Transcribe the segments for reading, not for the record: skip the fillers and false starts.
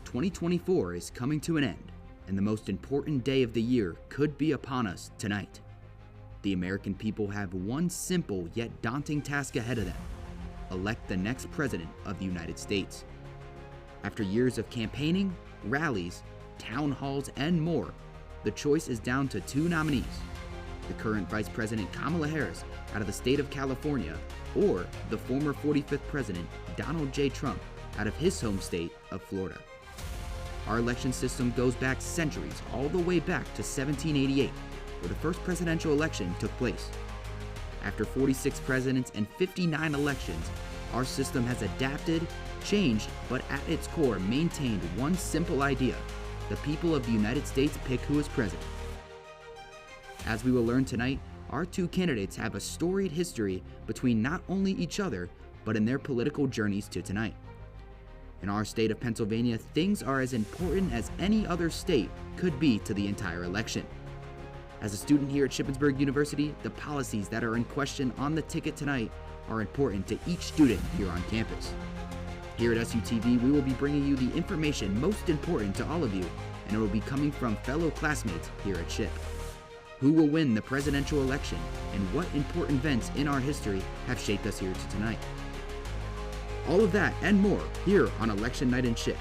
2024 is coming to an end, and the most important day of the year could be upon us tonight. The American people have one simple yet daunting task ahead of them: elect the next president of the United States. After years of campaigning, rallies, town halls, and more, the choice is down to two nominees: the current Vice President Kamala Harris out of the state of California, or the former 45th President Donald J. Trump out of his home state of Florida. Our election system goes back centuries, all the way back to 1788, where the first presidential election took place. After 46 presidents and 59 elections, our system has adapted, changed, but at its core maintained one simple idea: the people of the United States pick who is president. As we will learn tonight, our two candidates have a storied history between not only each other, but in their political journeys to tonight. In our state of Pennsylvania, things are as important as any other state could be to the entire election. As a student here at Shippensburg University, the policies that are in question on the ticket tonight are important to each student here on campus. Here at SUTV, we will be bringing you the information most important to all of you, and it will be coming from fellow classmates here at SHIP. Who will win the presidential election, and what important events in our history have shaped us here to tonight? All of that and more here on Election Night in SHIP.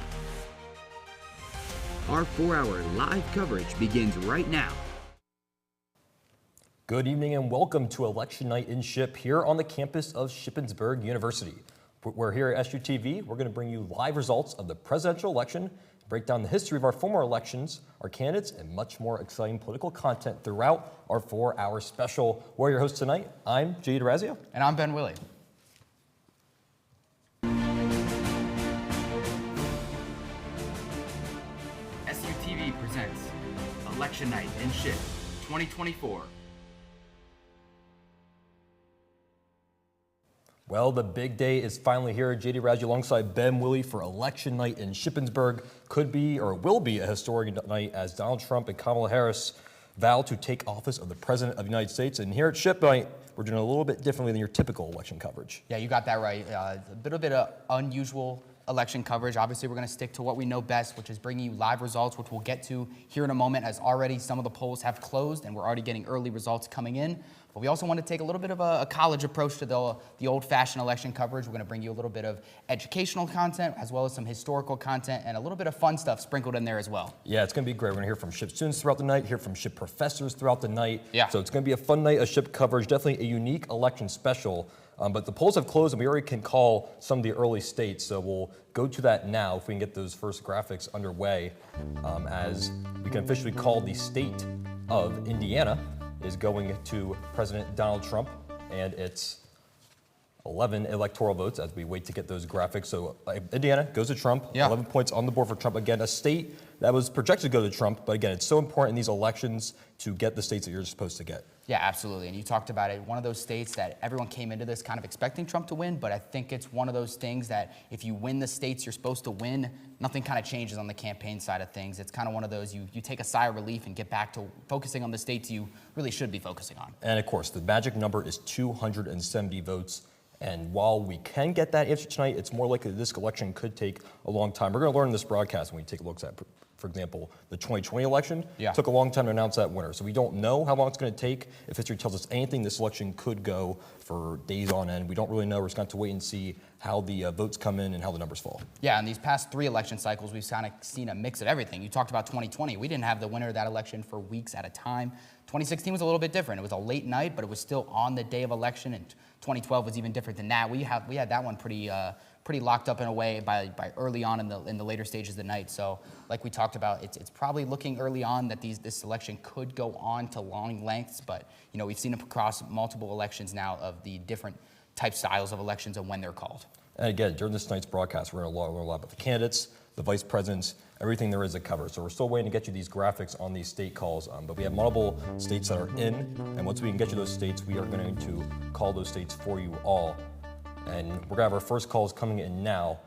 Our 4-hour live coverage begins right now. Good evening and welcome to Election Night in SHIP here on the campus of Shippensburg University. We're here at SUTV. We're going to bring you live results of the presidential election, break down the history of our former elections, our candidates, and much more exciting political content throughout our 4-hour special. We're your hosts tonight. I'm Jay DeRazio. And I'm Ben Willey. SUTV presents Election Night in SHIP 2024. Well, the big day is finally here. J.D. Razzie alongside Ben Willey for Election Night in Shippensburg. Could be or will be a historic night as Donald Trump and Kamala Harris vow to take office of the President of the United States. And here at SHIP Night, we're doing a little bit differently than your typical election coverage. Yeah, you got that right. A bit of unusual election coverage. Obviously, we're going to stick to what we know best, which is bringing you live results, which we'll get to here in a moment, as already some of the polls have closed and we're already getting early results coming in. But we also want to take a little bit of a college approach to the old-fashioned election coverage. We're going to bring you a little bit of educational content as well as some historical content and a little bit of fun stuff sprinkled in there as well. Yeah, it's going to be great. We're going to hear from SHIP students throughout the night, hear from SHIP professors throughout the night. Yeah. So it's going to be a fun night of SHIP coverage, definitely a unique election special. But the polls have closed and we already can call some of the early states. So we'll go to that now if we can get those first graphics underway, as we can officially call the state of Indiana is going to President Donald Trump, and it's 11 electoral votes as we wait to get those graphics. So Indiana goes to Trump, yeah. 11 points on the board for Trump. Again, a state that was projected to go to Trump, but again, it's so important in these elections to get the states that you're supposed to get. Yeah, absolutely. And you talked about it. One of those states that everyone came into this kind of expecting Trump to win, but I think it's one of those things that if you win the states you're supposed to win, nothing kind of changes on the campaign side of things. It's kind of one of those, you take a sigh of relief and get back to focusing on the states you really should be focusing on. And of course, the magic number is 270 votes. And while we can get that answer tonight, it's more likely that this election could take a long time. We're going to learn in this broadcast when we take a look at, for example, the 2020 election. Yeah. It took a long time to announce that winner. So we don't know how long it's going to take. If history tells us anything, this election could go for days on end. We don't really know. We're just going to have to wait and see how the votes come in and how the numbers fall. Yeah, in these past 3 election cycles, we've kind of seen a mix of everything. You talked about 2020. We didn't have the winner of that election for weeks at a time. 2016 was a little bit different. It was a late night, but it was still on the day of election, and 2012 was even different than that. We had that one pretty locked up in a way by early on in the later stages of the night. So, like we talked about, it's probably looking early on that this election could go on to long lengths. But you know, we've seen it across multiple elections now of the different type styles of elections and when they're called. And again, during this night's broadcast, we're going to learn a lot about the candidates, the vice presidents, everything there is to cover. So we're still waiting to get you these graphics on these state calls, but we have multiple states that are in, and once we can get you those states, we are going to call those states for you all. And we're going to have our first calls coming in now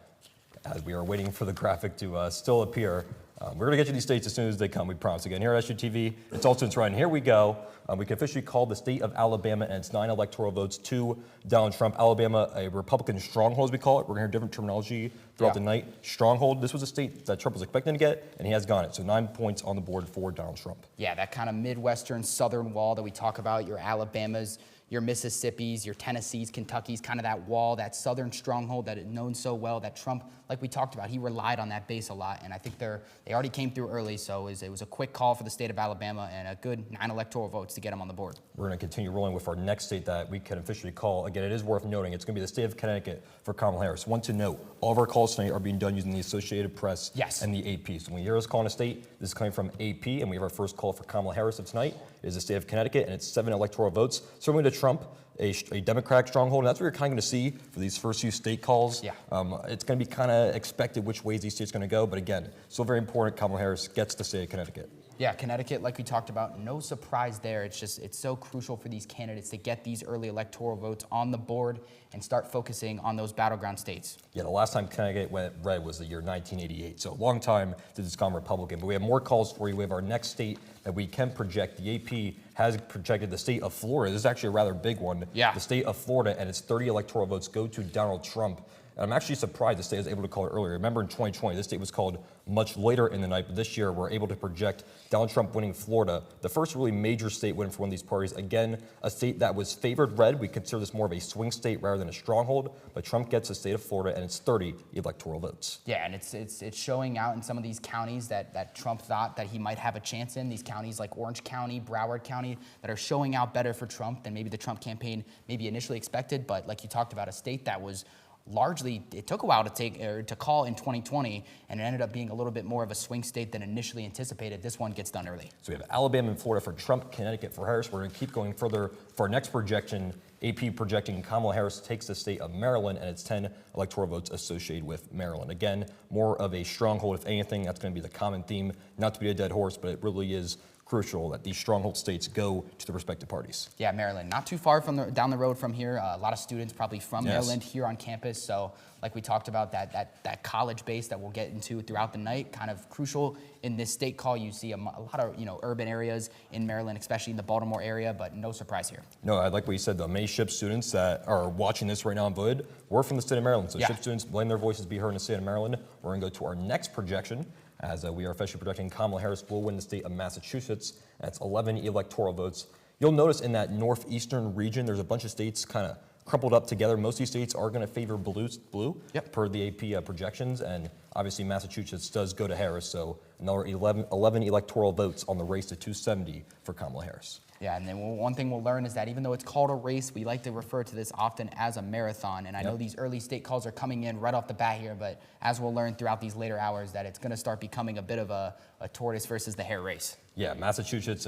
as we are waiting for the graphic to still appear. We're going to get you these states as soon as they come, we promise. Again, here at SUTV, it's all students right, and here we go. We can officially call the state of Alabama and its 9 electoral votes to Donald Trump. Alabama, a Republican stronghold, as we call it. We're going to hear different terminology throughout the night. Stronghold, this was a state that Trump was expecting to get, and he has gotten it. So 9 points on the board for Donald Trump. Yeah, that kind of Midwestern southern wall that we talk about, your Alabamas, your Mississippis, your Tennessees, Kentuckys, kind of that wall, that southern stronghold that is known so well that Trump, like we talked about, he relied on that base a lot. And I think they already came through early, so it was a quick call for the state of Alabama and a good 9 electoral votes to get him on the board. We're going to continue rolling with our next state that we can officially call. Again, it is worth noting, it's going to be the state of Connecticut for Kamala Harris. One to note, all of our calls tonight are being done using the Associated Press and the AP. So when you hear us calling a state, this is coming from AP, and we have our first call for Kamala Harris of tonight. It is the state of Connecticut, and it's 7 electoral votes. So we're going to Trump, a Democratic stronghold, and that's what you're kind of going to see for these first few state calls. It's going to be kind of expected which ways these states are going to go, but again, still very important. Kamala Harris gets the state of Connecticut. Yeah, Connecticut, like we talked about, no surprise there. It's so crucial for these candidates to get these early electoral votes on the board and start focusing on those battleground states. Yeah, the last time Connecticut went red was the year 1988, so a long time since it's gone Republican. But we have more calls for you. We have our next state that we can project. The AP has projected the state of Florida. This is actually a rather big one. Yeah. The state of Florida and its 30 electoral votes go to Donald Trump. And I'm actually surprised the state was able to call it earlier. Remember in 2020, this state was called much later in the night, but this year we're able to project Donald Trump winning Florida, the first really major state win for one of these parties. Again, a state that was favored red. We consider this more of a swing state rather than a stronghold, but Trump gets the state of Florida and it's 30 electoral votes. Yeah, and it's showing out in some of these counties that Trump thought that he might have a chance in. These counties like Orange County, Broward County, that are showing out better for Trump than maybe the Trump campaign maybe initially expected. But like you talked about, a state that was largely, it took a while to call in 2020, and it ended up being a little bit more of a swing state than initially anticipated. This one gets done early. So we have Alabama and Florida for Trump, Connecticut for Harris. We're going to keep going further for our next projection. AP projecting Kamala Harris takes the state of Maryland and its 10 electoral votes associated with Maryland. Again, more of a stronghold, if anything. That's going to be the common theme. Not to be a dead horse, but it really is crucial that these stronghold states go to the respective parties. Yeah, Maryland, not too far down the road from here. A lot of students probably from Maryland here on campus. So like we talked about, that college base that we'll get into throughout the night, kind of crucial in this state call. You see a lot of urban areas in Maryland, especially in the Baltimore area, but no surprise here. No, I like what you said, though. Many SHIP students that are watching this right now and voted were from the state of Maryland. So SHIP students, letting their voices be heard in the state of Maryland. We're going to go to our next projection, as we are officially projecting Kamala Harris will win the state of Massachusetts. That's 11 electoral votes. You'll notice in that northeastern region, there's a bunch of states kind of crumpled up together. Most of these states are going to favor blue per the AP projections, and obviously Massachusetts does go to Harris, so another 11 electoral votes on the race to 270 for Kamala Harris. Yeah, and then one thing we'll learn is that even though it's called a race, we like to refer to this often as a marathon. And I know these early state calls are coming in right off the bat here, but as we'll learn throughout these later hours, that it's going to start becoming a bit of a tortoise versus the hare race. Yeah, Massachusetts,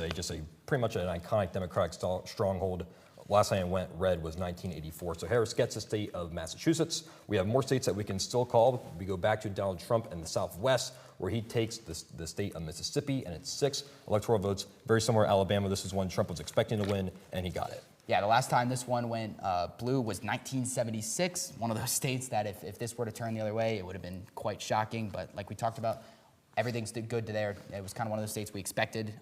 pretty much an iconic Democratic stronghold. Last time it went red was 1984. So Harris gets the state of Massachusetts. We have more states that we can still call. We go back to Donald Trump in the Southwest, where he takes the state of Mississippi and its 6 electoral votes. Very similar to Alabama. This is one Trump was expecting to win, and he got it. Yeah, the last time this one went blue was 1976. One of those states that if this were to turn the other way, it would have been quite shocking. But like we talked about, everything's good there. It was kind of one of those states we expected.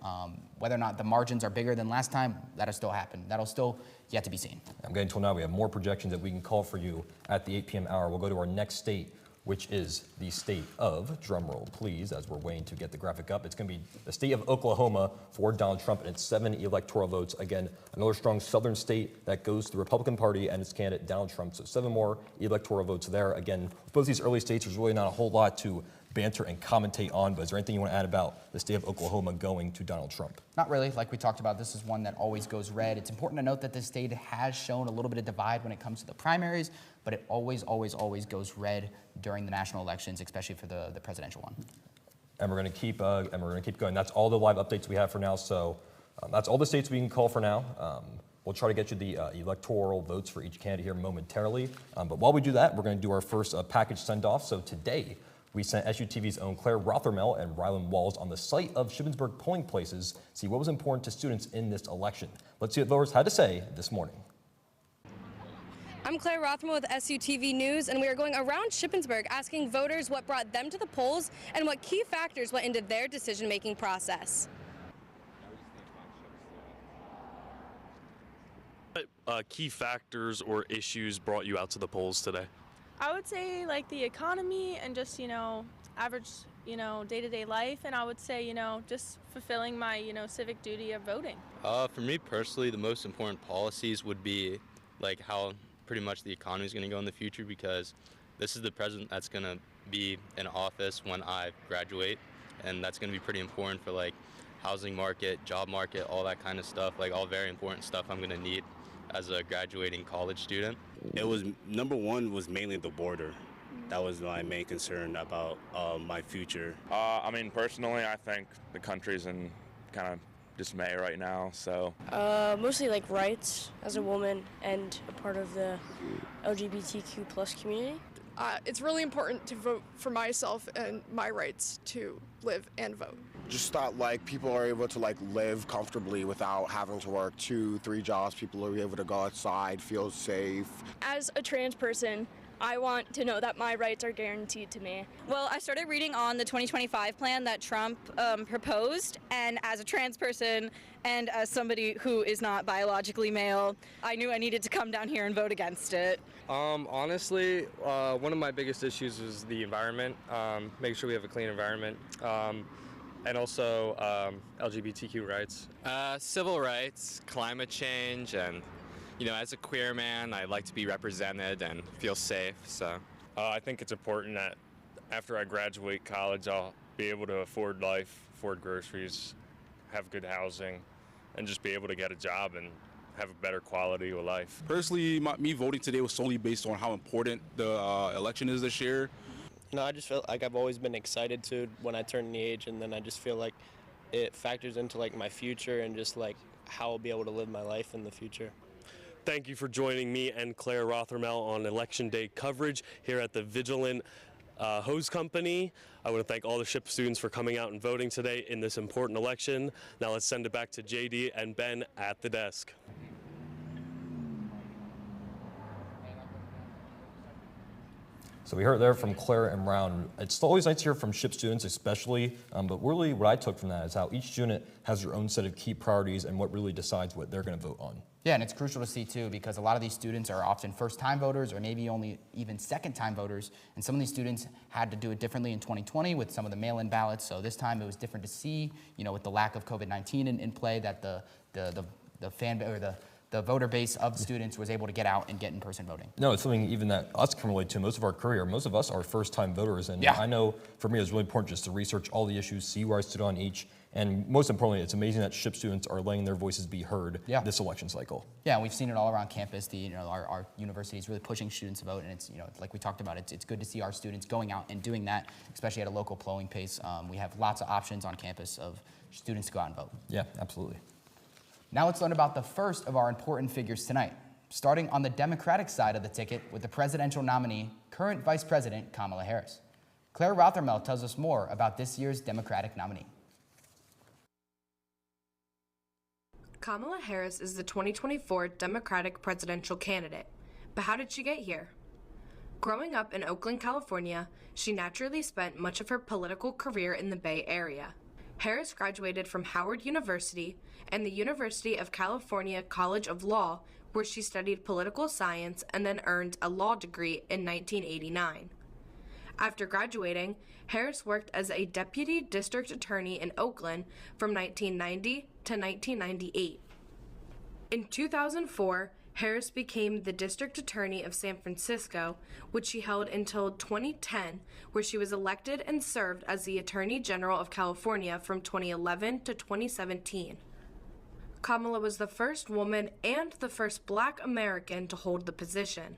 Whether or not the margins are bigger than last time, that'll still happen. That'll still yet to be seen. I'm getting told now we have more projections that we can call for you at the 8 p.m. hour. We'll go to our next state, which is the state of, drumroll please, as we're waiting to get the graphic up. It's going to be the state of Oklahoma for Donald Trump and its 7 electoral votes. Again, another strong southern state that goes to the Republican Party and its candidate, Donald Trump. So 7 more electoral votes there. Again, with both these early states, there's really not a whole lot to banter and commentate on, but is there anything you want to add about the state of Oklahoma going to Donald Trump? Not really. Like we talked about, this is one that always goes red. It's important to note that this state has shown a little bit of divide when it comes to the primaries, but it always goes red during the national elections, especially for the presidential one. And we're going to keep going. That's all the live updates we have for now. So that's all the states we can call for now. We'll try to get you the electoral votes for each candidate here momentarily. But while we do that, we're going to do our first package send-off. So today, we sent SUTV's own Claire Rothermel and Rylan Walls on the site of Shippensburg polling places to see what was important to students in this election. Let's see what voters had to say this morning. I'm Claire Rothman with SUTV News, and we are going around Shippensburg asking voters what brought them to the polls and what key factors went into their decision-making process. What key factors or issues brought you out to the polls today? I would say like the economy and just, average, day-to-day life. And I would say, just fulfilling my, civic duty of voting. For me personally, the most important policies would be like how pretty much the economy is going to go in the future, because this is the president that's going to be in office when I graduate, and that's going to be pretty important for like housing market, job market, all that kind of stuff, like all very important stuff I'm going to need as a graduating college student. It was, number one was mainly the border. That was my main concern about my future. Personally, I think the country's in kind of dismay right now, so. Mostly like rights as a woman and a part of the LGBTQ plus community. It's really important to vote for myself and my rights to live and vote. Just that like people are able to like live comfortably without having to work 2-3 jobs. People are able to go outside, feel safe. As a trans person, I want to know that my rights are guaranteed to me. Well, I started reading on the 2025 plan that Trump proposed, and as a trans person and as somebody who is not biologically male, I knew I needed to come down here and vote against it. Honestly, one of my biggest issues is the environment, making sure we have a clean environment, and also LGBTQ rights. Civil rights, climate change, and as a queer man, I like to be represented and feel safe, so. I think it's important that after I graduate college, I'll be able to afford life, afford groceries, have good housing, and just be able to get a job and have a better quality of life. Personally, me voting today was solely based on how important the election is this year. I just felt like I've always been excited to when I turn the age, and then I just feel like it factors into like my future and just like how I'll be able to live my life in the future. Thank you for joining me and Claire Rothermel on Election Day coverage here at the Vigilant Hose Company. I want to thank all the SHIP students for coming out and voting today in this important election. Now let's send it back to JD and Ben at the desk. So we heard there from Claire and Brown. It's always nice to hear from SHIP students especially, but really what I took from that is how each student has their own set of key priorities and what really decides what they're going to vote on. Yeah, and it's crucial to see too, because a lot of these students are often first-time voters or maybe only even second-time voters, and some of these students had to do it differently in 2020 with some of the mail-in ballots, so this time it was different to see, with the lack of COVID-19 in play, that the voter base of students was able to get out and get in-person voting. No, it's something even that us can relate to. Most of our career, most of us are first-time voters, and yeah. I know for me it was really important just to research all the issues, see where I stood on each, and most importantly, it's amazing that SHIP students are letting their voices be heard this election cycle. Yeah, we've seen it all around campus. Our university is really pushing students to vote, and it's like we talked about, it's good to see our students going out and doing that, especially at a local polling pace. We have lots of options on campus of students to go out and vote. Yeah, absolutely. Now let's learn about the first of our important figures tonight, starting on the Democratic side of the ticket with the presidential nominee, current Vice President Kamala Harris. Claire Rothermel tells us more about this year's Democratic nominee. Kamala Harris is the 2024 Democratic presidential candidate. But how did she get here? Growing up in Oakland, California, she naturally spent much of her political career in the Bay Area. Harris graduated from Howard University and the University of California College of Law, where she studied political science and then earned a law degree in 1989. After graduating, Harris worked as a deputy district attorney in Oakland from 1990 to 1998. In 2004, Harris became the district attorney of San Francisco, which she held until 2010, where she was elected and served as the Attorney General of California from 2011 to 2017. Kamala was the first woman and the first Black American to hold the position.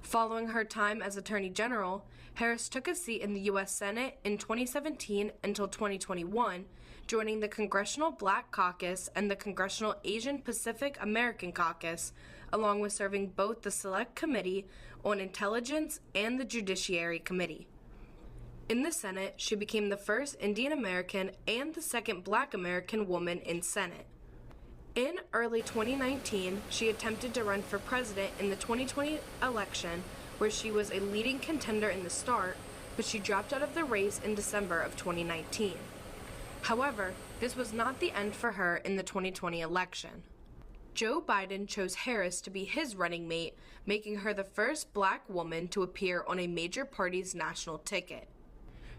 Following her time as Attorney General, Harris took a seat in the U.S. Senate in 2017 until 2021, joining the Congressional Black Caucus and the Congressional Asian Pacific American Caucus, along with serving both the Select Committee on Intelligence and the Judiciary Committee. In the Senate, she became the first Indian American and the second Black American woman in Senate. In early 2019, she attempted to run for president in the 2020 election, where she was a leading contender in the start, but she dropped out of the race in December of 2019. However, this was not the end for her in the 2020 election. Joe Biden chose Harris to be his running mate, making her the first black woman to appear on a major party's national ticket.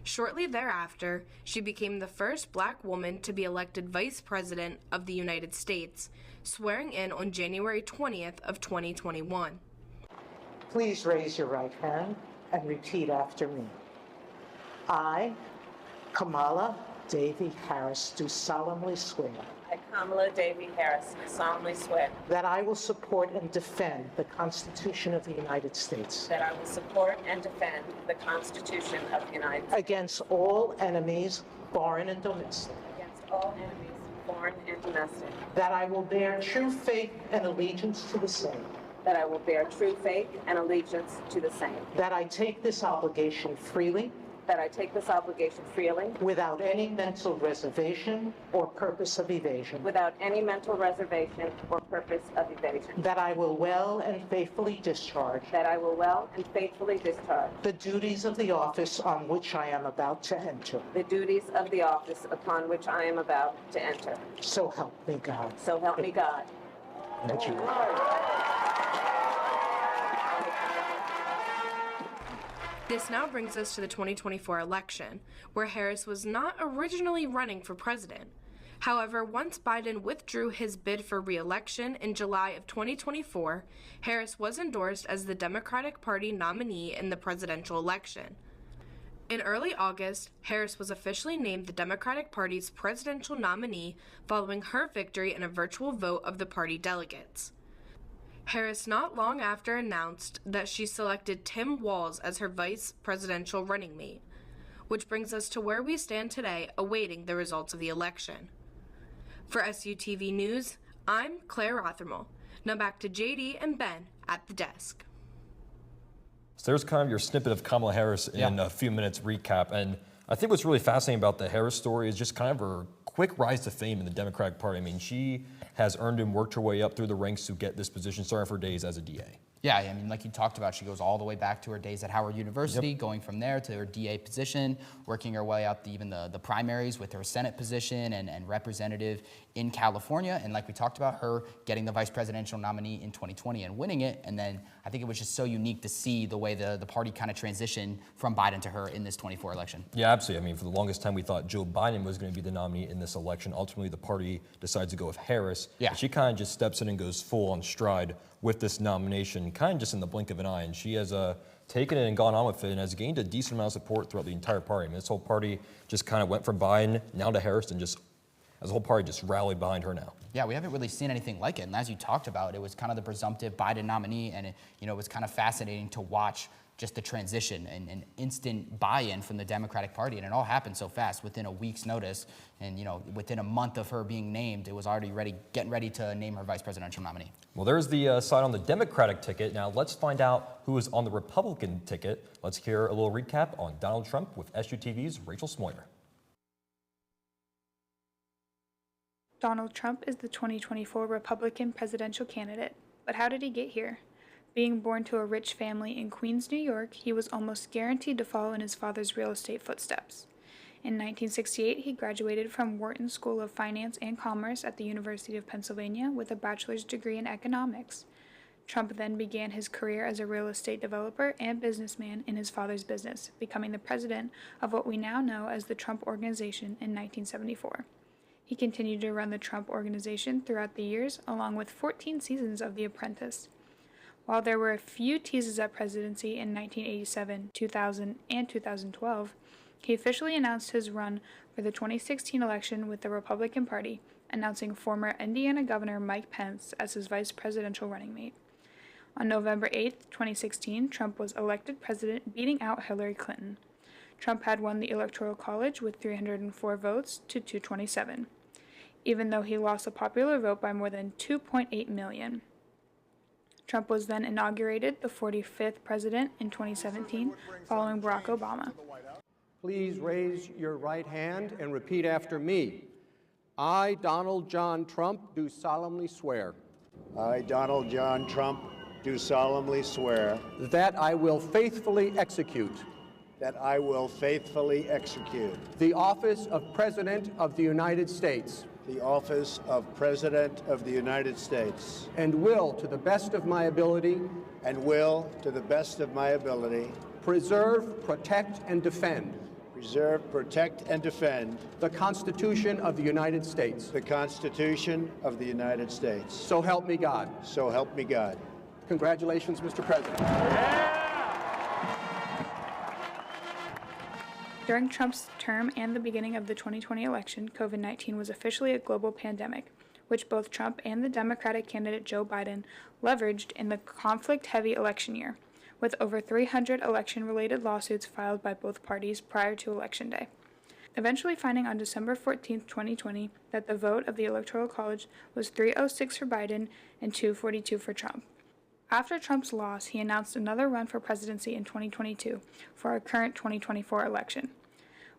Shortly thereafter, she became the first black woman to be elected Vice President of the United States, swearing in on January 20th of 2021. Please raise your right hand and repeat after me. I, Kamala Davy Harris, do solemnly swear. I, Kamala Davy Harris, solemnly swear That I will support and defend the Constitution of the United States. that I will support and defend the Constitution of the United States Against all enemies, foreign and domestic. against all enemies, foreign and domestic, That I will bear true faith and allegiance to the same. that I will bear true faith and allegiance to the same, That I take this obligation freely, that I take this obligation freely, without any mental reservation or purpose of evasion. without any mental reservation or purpose of evasion, That I will well and faithfully discharge that I will well and faithfully discharge the duties of the office on which I am about to enter. the duties of the office upon which I am about to enter. So help me God. So help me God. Thank you. This now brings us to the 2024 election, where Harris was not originally running for president. However, once Biden withdrew his bid for re-election in July of 2024, Harris was endorsed as the Democratic Party nominee in the presidential election. In early August, Harris was officially named the Democratic Party's presidential nominee following her victory in a virtual vote of the party delegates. Harris not long after announced that she selected Tim Walz as her vice presidential running mate, which brings us to where we stand today awaiting the results of the election. For SUTV News, I'm Claire Rothermel. Now back to JD and Ben at the desk. So there's kind of your snippet of Kamala Harris in a few minutes recap. And I think what's really fascinating about the Harris story is just kind of her quick rise to fame in the Democratic Party. I mean, she has earned and worked her way up through the ranks to get this position, starting her days as a DA. Yeah, I mean, like you talked about, she goes all the way back to her days at Howard University, going from there to her DA position, working her way up to even the primaries with her Senate position and representative in California. And like we talked about, her getting the vice presidential nominee in 2020 and winning it. And then I think it was just so unique to see the way the party kind of transitioned from Biden to her in this 24 election. Yeah, absolutely. I mean, for the longest time, we thought Joe Biden was going to be the nominee in this election. Ultimately, the party decides to go with Harris. Yeah. And she kind of just steps in and goes full on stride with this nomination, kind of just in the blink of an eye. And she has taken it and gone on with it and has gained a decent amount of support throughout the entire party. I mean, this whole party just kind of went from Biden now to Harris, and just as a whole party just rallied behind her now. Yeah, we haven't really seen anything like it. And as you talked about, it was kind of the presumptive Biden nominee, and it was kind of fascinating to watch just the transition and instant buy-in from the Democratic Party. And it all happened so fast within a week's notice. And, within a month of her being named, it was already getting ready to name her vice presidential nominee. Well, there's the side on the Democratic ticket. Now let's find out who is on the Republican ticket. Let's hear a little recap on Donald Trump with SUTV's Rachel Smoyer. Donald Trump is the 2024 Republican presidential candidate. But how did he get here? Being born to a rich family in Queens, New York, he was almost guaranteed to follow in his father's real estate footsteps. In 1968, he graduated from Wharton School of Finance and Commerce at the University of Pennsylvania with a bachelor's degree in economics. Trump then began his career as a real estate developer and businessman in his father's business, becoming the president of what we now know as the Trump Organization in 1974. He continued to run the Trump Organization throughout the years, along with 14 seasons of The Apprentice. While there were a few teases at presidency in 1987, 2000, and 2012, he officially announced his run for the 2016 election with the Republican Party, announcing former Indiana Governor Mike Pence as his vice presidential running mate. On November 8, 2016, Trump was elected president, beating out Hillary Clinton. Trump had won the Electoral College with 304 votes to 227, even though he lost a popular vote by more than 2.8 million. Trump was then inaugurated the 45th president in 2017, following Barack Obama. Please raise your right hand and repeat after me. I, Donald John Trump, do solemnly swear. I, Donald John Trump, do solemnly swear That I will faithfully execute. that I will faithfully execute The office of President of the United States. the office of President of the United States. And will, to the best of my ability, And will, to the best of my ability, preserve, protect, and defend preserve, protect, and defend the Constitution of the United States. the Constitution of the United States. So help me God. So help me God. Congratulations, Mr. President. During Trump's term and the beginning of the 2020 election, COVID-19 was officially a global pandemic, which both Trump and the Democratic candidate Joe Biden leveraged in the conflict-heavy election year, with over 300 election-related lawsuits filed by both parties prior to Election Day. Eventually finding on December 14, 2020, that the vote of the Electoral College was 306 for Biden and 242 for Trump. After Trump's loss, he announced another run for presidency in 2022 for our current 2024 election,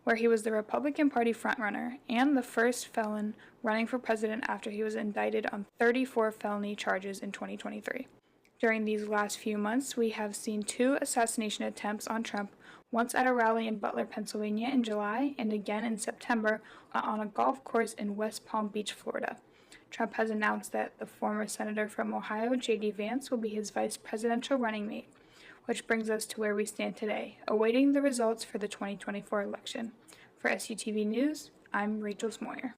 where he was the Republican Party frontrunner and the first felon running for president after he was indicted on 34 felony charges in 2023. During these last few months, we have seen 2 assassination attempts on Trump, once at a rally in Butler, Pennsylvania in July, and again in September on a golf course in West Palm Beach, Florida. Trump has announced that the former senator from Ohio, J.D. Vance, will be his vice presidential running mate, which brings us to where we stand today, awaiting the results for the 2024 election. For SUTV News, I'm Rachel Smoyer.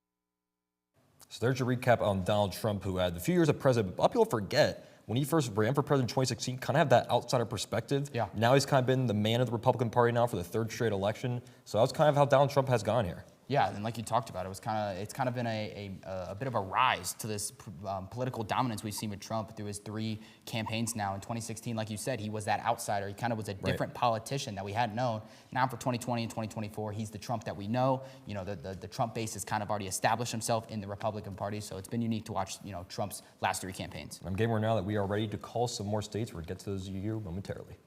So there's your recap on Donald Trump, who had a few years as president. A lot of people forget, when he first ran for president in 2016, kind of had that outsider perspective. Yeah. Now he's kind of been the man of the Republican Party now for the 3rd straight election. So that's kind of how Donald Trump has gone here. Yeah, and like you talked about, it's kind of been a bit of a rise to this political dominance we've seen with Trump through his 3 campaigns now. In 2016, like you said, he was that outsider. He kind of was a different politician that we hadn't known. Now for 2020 and 2024, he's the Trump that we know. You know, the Trump base has kind of already established himself in the Republican Party, so it's been unique to watch, you know, Trump's last 3 campaigns. I'm getting word now that we are ready to call some more states. We'll get to those here momentarily.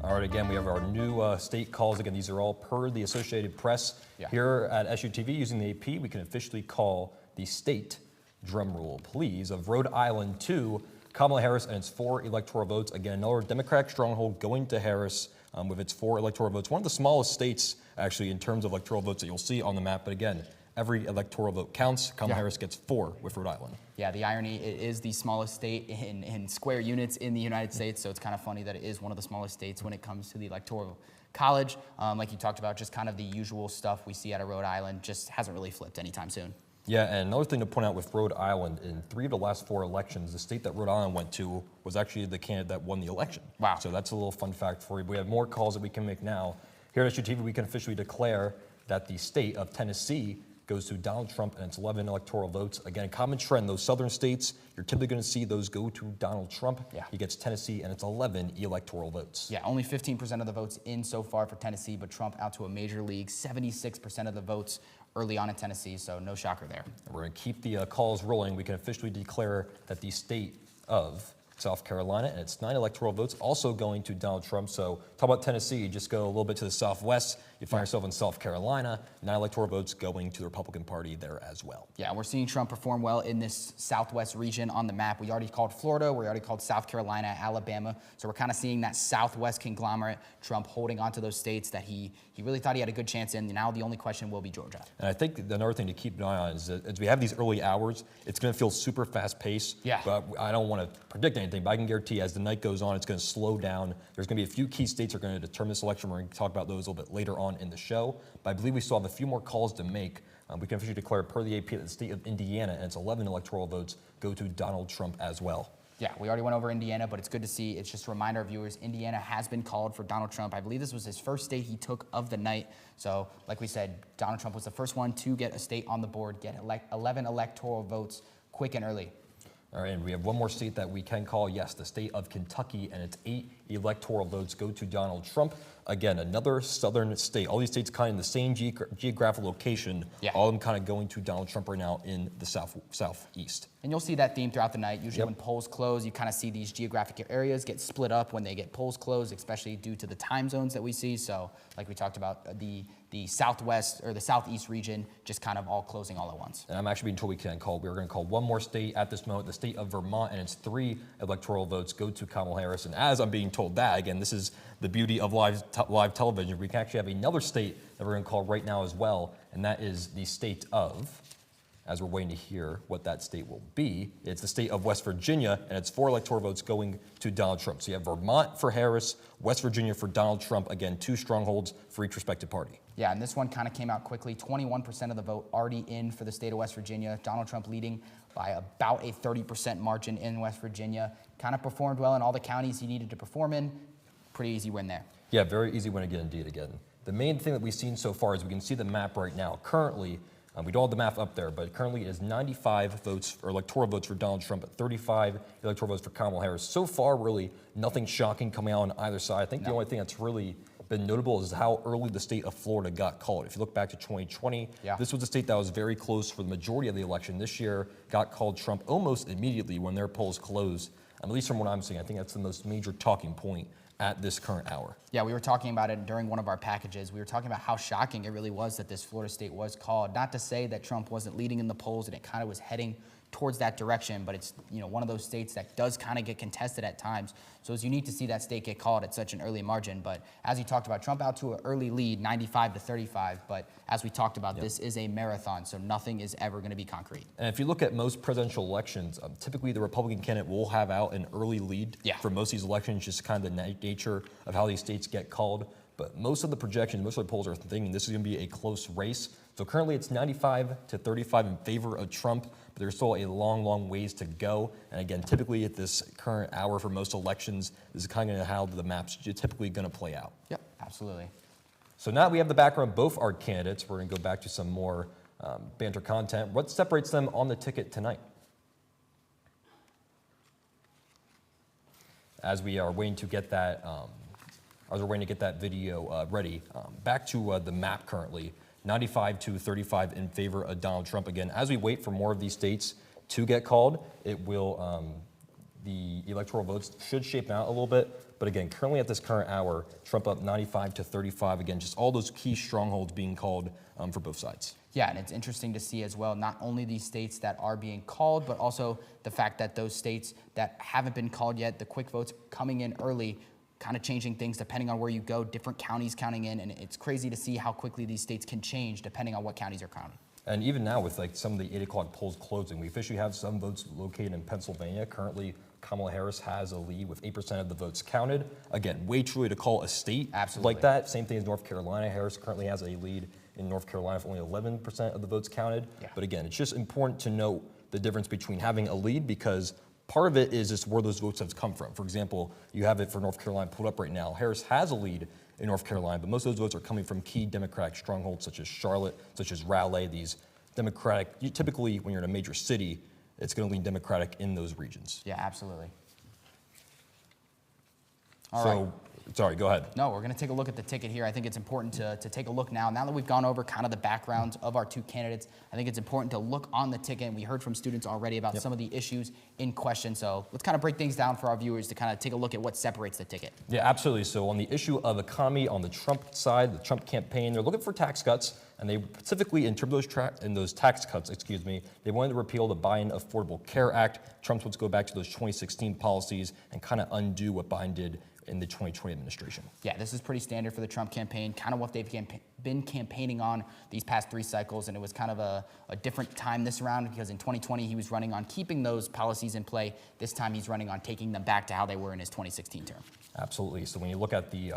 All right, again, we have our new state calls. Again, these are all per the Associated Press. Yeah. Here at SUTV, using the AP, we can officially call the state, drumroll please, of Rhode Island to Kamala Harris and its 4 electoral votes. Again, another Democratic stronghold going to Harris with its 4 electoral votes. One of the smallest states, actually, in terms of electoral votes that you'll see on the map. But again, every electoral vote counts. Kamala Harris gets 4 with Rhode Island. Yeah, the irony, it is the smallest state in square units in the United States, so it's kind of funny that it is one of the smallest states when it comes to the Electoral College. Like you talked about, just kind of the usual stuff we see out of Rhode Island just hasn't really flipped anytime soon. Yeah, and another thing to point out with Rhode Island, in 3 of the last 4 elections, the state that Rhode Island went to was actually the candidate that won the election. Wow. So that's a little fun fact for you. We have more calls that we can make now. Here at SUTV, we can officially declare that the state of Tennessee goes to Donald Trump and its 11 electoral votes. Again, a common trend, those southern states, you're typically going to see those go to Donald Trump. Yeah. He gets Tennessee and its 11 electoral votes. Yeah, only 15% of the votes in so far for Tennessee, but Trump out to a major league, 76% of the votes early on in Tennessee, so no shocker there. We're going to keep the calls rolling. We can officially declare that the state of South Carolina and its 9 electoral votes also going to Donald Trump. So talk about Tennessee, you just go a little bit to the southwest, you find yourself in South Carolina, 9 electoral votes going to the Republican Party there as well. Yeah, we're seeing Trump perform well in this southwest region on the map. We already called Florida, we already called South Carolina, Alabama. So we're kind of seeing that southwest conglomerate, Trump holding on to those states that he really thought he had a good chance in. Now the only question will be Georgia. And I think another thing to keep an eye on is that as we have these early hours, it's going to feel super fast paced. Yeah. But I don't want to predict anything, but I can guarantee as the night goes on, it's going to slow down. There's going to be a few key states that are going to determine this election. We're going to talk about those a little bit later on in the show. But I believe we still have a few more calls to make. We can officially declare per the AP that the state of Indiana and its 11 electoral votes go to Donald Trump as well. Yeah, we already went over Indiana, but it's good to see. It's just a reminder of viewers, Indiana has been called for Donald Trump. I believe this was his first state he took of the night. So, like we said, Donald Trump was the first one to get a state on the board, get 11 electoral votes quick and early. All right, and we have one more state that we can call, yes, the state of Kentucky, and its 8 electoral votes go to Donald Trump. again, another southern state. All these states kind of in the same geographic location, all of them kind of going to Donald Trump right now in the southeast. And you'll see that theme throughout the night. Usually when polls close, you kind of see these geographic areas get split up when they get polls closed, especially due to the time zones that we see. So like we talked about, the southwest or the southeast region just kind of all closing all at once. And I'm actually being told we're going to call one more state at this moment, the state of Vermont, and its 3 electoral votes go to Kamala Harris. And as I'm being told that, again, this is the beauty of live television. We can actually have another state that we're going to call right now as well, and that is the state of, as we're waiting to hear what that state will be, it's the state of West Virginia, and it's 4 electoral votes going to Donald Trump. So you have Vermont for Harris, West Virginia for Donald Trump, again, 2 strongholds for each respective party. Yeah, and this one kind of came out quickly. 21% of the vote already in for the state of West Virginia. Donald Trump leading by about a 30% margin in West Virginia. Kind of performed well in all the counties he needed to perform in. Pretty easy win there. Yeah, very easy win again. The main thing that we've seen so far is we can see the map right now. Currently, we don't have the map up there, but currently it is 95 votes or electoral votes for Donald Trump, but 35 electoral votes for Kamala Harris. So far, really nothing shocking coming out on either side. I think the only thing that's really been notable is how early the state of Florida got called. If you look back to 2020, this was a state that was very close for the majority of the election. This year got called Trump almost immediately when their polls closed. At least from what I'm seeing, I think that's the most major talking point at this current hour. Yeah, we were talking about it during one of our packages. We were talking about how shocking it really was that this Florida state was called. Not to say that Trump wasn't leading in the polls and it kind of was heading towards that direction, but it's one of those states that does kind of get contested at times. So it's unique to see that state get called at such an early margin. But as you talked about, Trump out to an early lead, 95-35. But as we talked about, this is a marathon, so nothing is ever going to be concrete. And if you look at most presidential elections, typically the Republican candidate will have out an early lead for most of these elections, just kind of the nature of how these states get called. But most of the projections, most of the polls are thinking this is going to be a close race. So currently it's 95-35 in favor of Trump, but there's still a long, long ways to go. And again, typically at this current hour for most elections, this is kind of how the map's typically going to play out. Yep, absolutely. So now we have the background of both our candidates. We're going to go back to some more banter content. What separates them on the ticket tonight? As we are waiting to get that, video ready, back to the map currently. 95-35 in favor of Donald Trump. Again, as we wait for more of these states to get called, it will, the electoral votes should shape out a little bit. But again, currently at this current hour, Trump up 95-35. Again, just all those key strongholds being called for both sides. Yeah, and it's interesting to see as well, not only these states that are being called, but also the fact that those states that haven't been called yet, the quick votes coming in early, kind of changing things depending on where you go, different counties counting in, and it's crazy to see how quickly these states can change depending on what counties are counting. And even now with like some of the 8 o'clock polls closing, we officially have some votes located in Pennsylvania. Currently, Kamala Harris has a lead with 8% of the votes counted. Again, way too early to call a state like that. Same thing as North Carolina. Harris currently has a lead in North Carolina with only 11% of the votes counted. But again, it's just important to note the difference between having a lead, because part of it is just where those votes have come from. For example, you have it for North Carolina pulled up right now. Harris has a lead in North Carolina, but most of those votes are coming from key Democratic strongholds such as Charlotte, such as Raleigh, these Democratic, typically when you're in a major city, it's going to lean Democratic in those regions. Yeah, absolutely. Sorry, go ahead. No, we're going to take a look at the ticket here. I think it's important to take a look now. Now that we've gone over kind of the backgrounds of our 2 candidates, I think it's important to look on the ticket. And we heard from students already about some of the issues in question. So let's kind of break things down for our viewers to kind of take a look at what separates the ticket. Yeah, absolutely. So on the issue of economy, on the Trump side, the Trump campaign, they're looking for tax cuts. And they specifically, in terms of those tax cuts, they wanted to repeal the Biden Affordable Care Act. Trump wants to go back to those 2016 policies and kind of undo what Biden did in the 2020 administration. Yeah, this is pretty standard for the Trump campaign, kind of what they've been campaigning on these past 3 cycles, and it was kind of a different time this round, because in 2020 he was running on keeping those policies in play. This time he's running on taking them back to how they were in his 2016 term. Absolutely. So when you look at the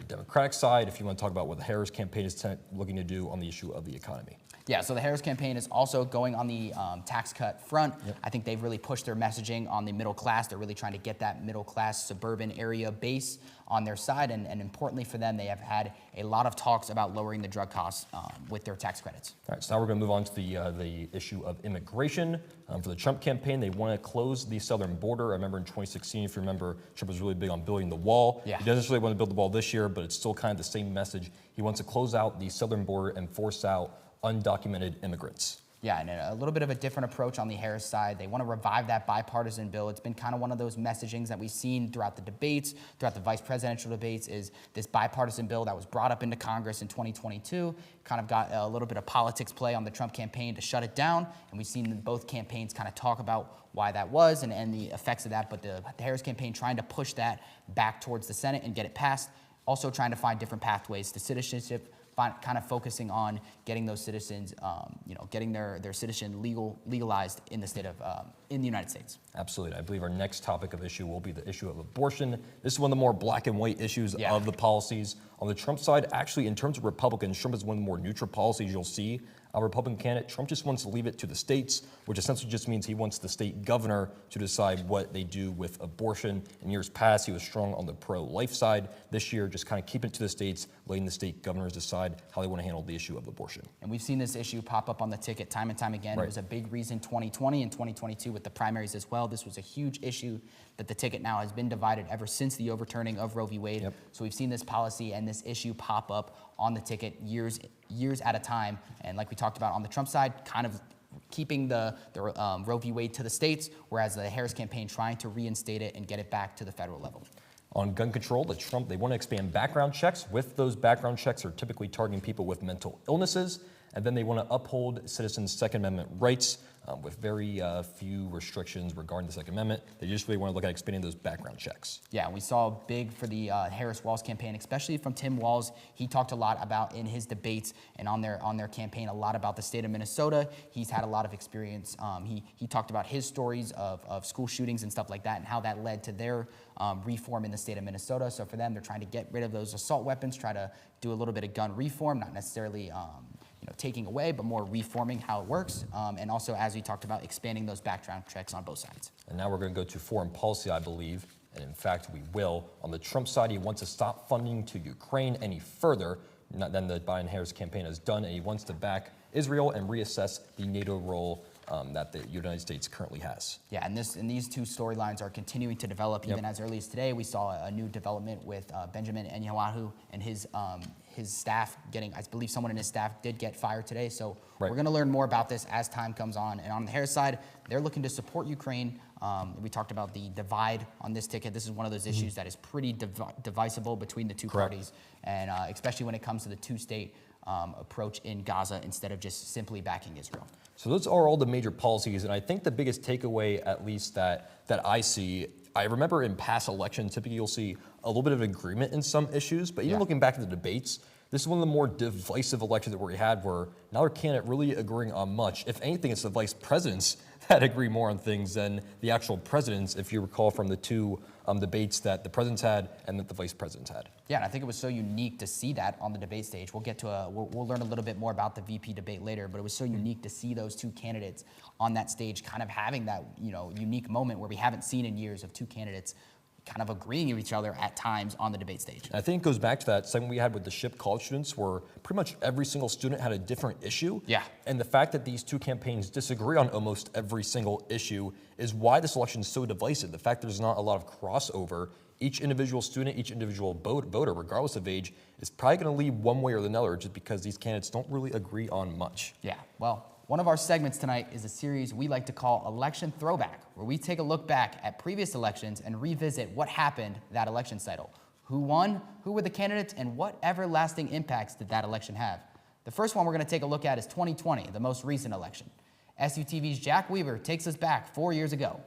Democratic side, if you want to talk about what the Harris campaign is looking to do on the issue of the economy. Yeah, so the Harris campaign is also going on the tax cut front. I think they've really pushed their messaging on the middle class. They're really trying to get that middle class suburban area base on their side. And importantly for them, they have had a lot of talks about lowering the drug costs with their tax credits. All right, so now we're going to move on to the issue of immigration. For the Trump campaign, they want to close the southern border. I remember in 2016, if you remember, Trump was really big on building the wall. Yeah. He doesn't really want to build the wall this year, but it's still kind of the same message. He wants to close out the southern border and force out undocumented immigrants. Yeah, and a little bit of a different approach on the Harris side. They want to revive that bipartisan bill. It's been kind of one of those messagings that we've seen throughout the debates, throughout the vice presidential debates, is this bipartisan bill that was brought up into Congress in 2022, kind of got a little bit of politics play on the Trump campaign to shut it down. And we've seen both campaigns kind of talk about why that was and the effects of that. But the Harris campaign trying to push that back towards the Senate and get it passed. Also trying to find different pathways to citizenship, kind of focusing on getting those citizens, getting their citizen legalized in the state of in the United States. Absolutely. I believe our next topic of issue will be the issue of abortion. This is one of the more black and white issues of the policies. On the Trump side, actually, in terms of Republicans, Trump is one of the more neutral policies you'll see. A Republican candidate, Trump just wants to leave it to the states, which essentially just means he wants the state governor to decide what they do with abortion. In years past, he was strong on the pro-life side. This year, just kind of keeping it to the states, letting the state governors decide how they want to handle the issue of abortion. And we've seen this issue pop up on the ticket time and time again. Right. It was a big reason 2020 and 2022 with the primaries as well. This was a huge issue that the ticket now has been divided ever since the overturning of Roe v. Wade. Yep. So we've seen this policy and this issue pop up on the ticket years at a time. And like we talked about on the Trump side, kind of keeping the Roe v. Wade to the states, whereas the Harris campaign trying to reinstate it and get it back to the federal level. On gun control, they want to expand background checks. With those background checks are typically targeting people with mental illnesses. And then they want to uphold citizens' Second Amendment rights with very few restrictions regarding the Second Amendment. They just really want to look at expanding those background checks. Yeah, we saw big for the Harris-Walz campaign, especially from Tim Walz. He talked a lot about in his debates and on their campaign a lot about the state of Minnesota. He's had a lot of experience. He talked about his stories of school shootings and stuff like that and how that led to their reform in the state of Minnesota. So for them, they're trying to get rid of those assault weapons, try to do a little bit of gun reform, not necessarily taking away, but more reforming how it works. And also, as we talked about, expanding those background checks on both sides. And now we're going to go to foreign policy, I believe. And in fact, we will. On the Trump side, he wants to stop funding to Ukraine any further than the Biden-Harris campaign has done. And he wants to back Israel and reassess the NATO role that the United States currently has. Yeah, and these two storylines are continuing to develop. Even as early as today, we saw a new development with Benjamin Netanyahu and his staff getting, I believe someone in his staff did get fired today. So we're going to learn more about this as time comes on. And on the Harris side, they're looking to support Ukraine. We talked about the divide on this ticket. This is one of those issues that is pretty divisible between the two parties, and especially when it comes to the two-state approach in Gaza instead of just simply backing Israel. So those are all the major policies, and I think the biggest takeaway, at least that I see, I remember in past elections, typically you'll see a little bit of agreement in some issues, but even looking back at the debates, this is one of the more divisive elections that we had where neither candidate really agreeing on much. If anything, it's the vice presidents that agree more on things than the actual presidents, if you recall from the two debates that the presidents had and that the vice presidents had. Yeah, and I think it was so unique to see that on the debate stage. We'll get to we'll learn a little bit more about the VP debate later, but it was so unique to see those two candidates on that stage kind of having that unique moment where we haven't seen in years of two candidates kind of agreeing with each other at times on the debate stage. I think it goes back to that segment we had with the SHIP college students where pretty much every single student had a different issue. Yeah. And the fact that these two campaigns disagree on almost every single issue is why this election is so divisive. The fact there's not a lot of crossover. Each individual student, each individual voter, regardless of age, is probably going to lean one way or another just because these candidates don't really agree on much. Yeah, well, one of our segments tonight is a series we like to call Election Throwback, where we take a look back at previous elections and revisit what happened that election cycle. Who won, who were the candidates, and what everlasting impacts did that election have? The first one we're going to take a look at is 2020, the most recent election. SUTV's Jack Weaver takes us back 4 years ago.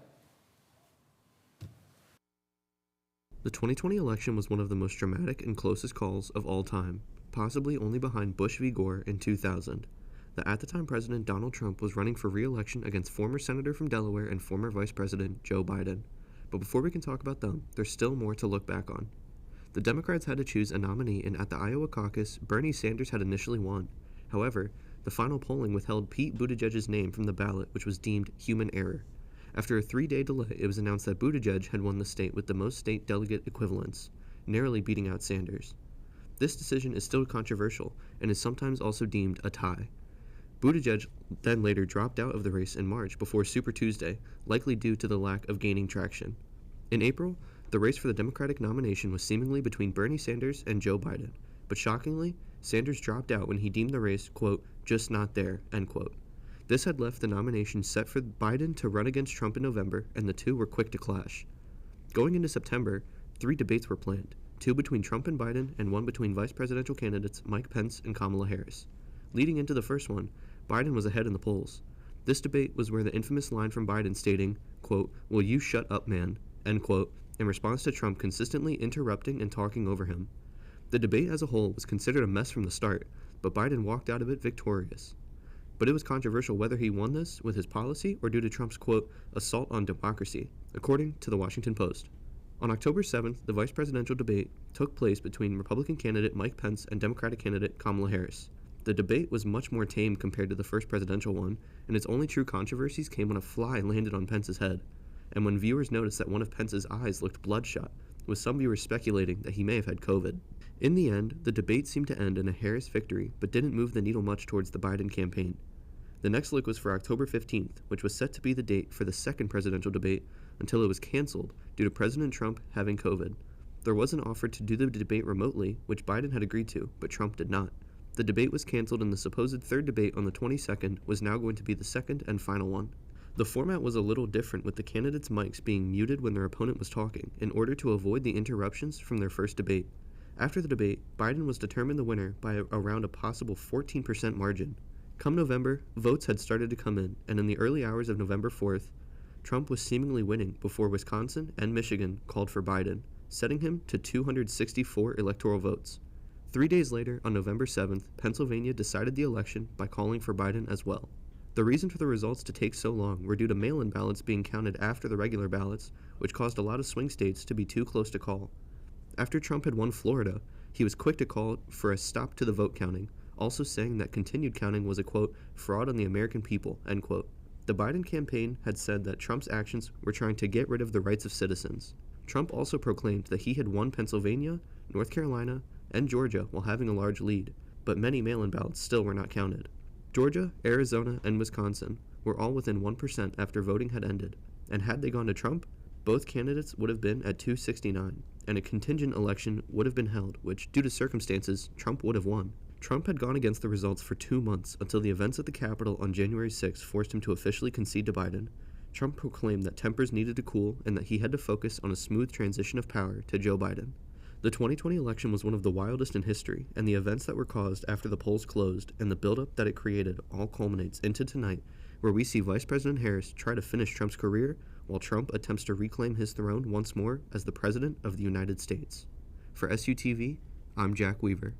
The 2020 election was one of the most dramatic and closest calls of all time, possibly only behind Bush v. Gore in 2000. The at-the-time President Donald Trump was running for re-election against former Senator from Delaware and former Vice President Joe Biden. But before we can talk about them, there's still more to look back on. The Democrats had to choose a nominee, and at the Iowa caucus, Bernie Sanders had initially won. However, The final polling withheld Pete Buttigieg's name from the ballot, which was deemed human error. After a 3-day delay, it was announced that Buttigieg had won the state with the most state delegate equivalents, narrowly beating out Sanders. This decision is still controversial and is sometimes also deemed a tie. Buttigieg then later dropped out of the race in March before Super Tuesday, likely due to the lack of gaining traction. In April, the race for the Democratic nomination was seemingly between Bernie Sanders and Joe Biden, but shockingly, Sanders dropped out when he deemed the race, quote, just not there, end quote. This had left the nomination set for Biden to run against Trump in November, and the two were quick to clash. Going into September, 3 debates were planned, 2 between Trump and Biden and 1 between vice presidential candidates Mike Pence and Kamala Harris. Leading into the first one, Biden was ahead in the polls. This debate was where the infamous line from Biden stating, quote, will you shut up, man, end quote, in response to Trump consistently interrupting and talking over him. The debate as a whole was considered a mess from the start, but Biden walked out of it victorious. But it was controversial whether he won this with his policy or due to Trump's, quote, assault on democracy, according to the Washington Post. On October 7th, the vice presidential debate took place between Republican candidate Mike Pence and Democratic candidate Kamala Harris. The debate was much more tame compared to the first presidential one, and its only true controversies came when a fly landed on Pence's head, and when viewers noticed that one of Pence's eyes looked bloodshot, with some viewers speculating that he may have had COVID. In the end, the debate seemed to end in a Harris victory, but didn't move the needle much towards the Biden campaign. The next look was for October 15th, which was set to be the date for the second presidential debate until it was canceled due to President Trump having COVID. There was an offer to do the debate remotely, which Biden had agreed to, but Trump did not. The debate was canceled, and the supposed third debate on the 22nd was now going to be the second and final one. The format was a little different, with the candidates' mics being muted when their opponent was talking, in order to avoid the interruptions from their first debate. After the debate, Biden was determined the winner by around a possible 14% margin. Come November, votes had started to come in, and in the early hours of November 4th, Trump was seemingly winning before Wisconsin and Michigan called for Biden, setting him to 264 electoral votes. 3 days later, on November 7th, Pennsylvania decided the election by calling for Biden as well. The reason for the results to take so long were due to mail-in ballots being counted after the regular ballots, which caused a lot of swing states to be too close to call. After Trump had won Florida, he was quick to call for a stop to the vote counting, also saying that continued counting was a, quote, fraud on the American people, end quote. The Biden campaign had said that Trump's actions were trying to get rid of the rights of citizens. Trump also proclaimed that he had won Pennsylvania, North Carolina, and Georgia while having a large lead, but many mail-in ballots still were not counted. Georgia, Arizona, and Wisconsin were all within 1% after voting had ended, and had they gone to Trump, both candidates would have been at 269, and a contingent election would have been held, which, due to circumstances, Trump would have won. Trump had gone against the results for 2 months until the events at the Capitol on January 6 forced him to officially concede to Biden. Trump proclaimed that tempers needed to cool and that he had to focus on a smooth transition of power to Joe Biden. The 2020 election was one of the wildest in history, and the events that were caused after the polls closed and the buildup that it created all culminates into tonight, where we see Vice President Harris try to finish Trump's career while Trump attempts to reclaim his throne once more as the President of the United States. For SUTV, I'm Jack Weaver.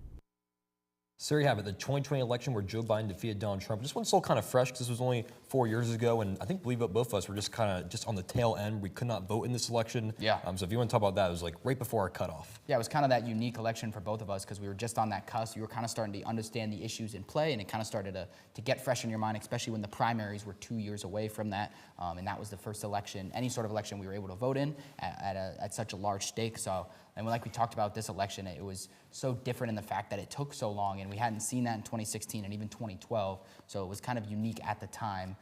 So there you have it, the 2020 election where Joe Biden defeated Donald Trump. This one's still kind of fresh because this was only 4 years ago, and I think, believe it, both of us were just kind of just on the tail end. We could not vote in this election. Yeah. So if you want to talk about that, it was like right before our cutoff. Yeah, it was kind of that unique election for both of us because we were just on that cusp. You were kind of starting to understand the issues in play, and it kind of started to get fresh in your mind, especially when the primaries were 2 years away from that. And that was the first election, any sort of election we were able to vote in at such a large stake. So, and like we talked about this election, it was so different in the fact that it took so long, and we hadn't seen that in 2016 and even 2012. So it was kind of unique at the time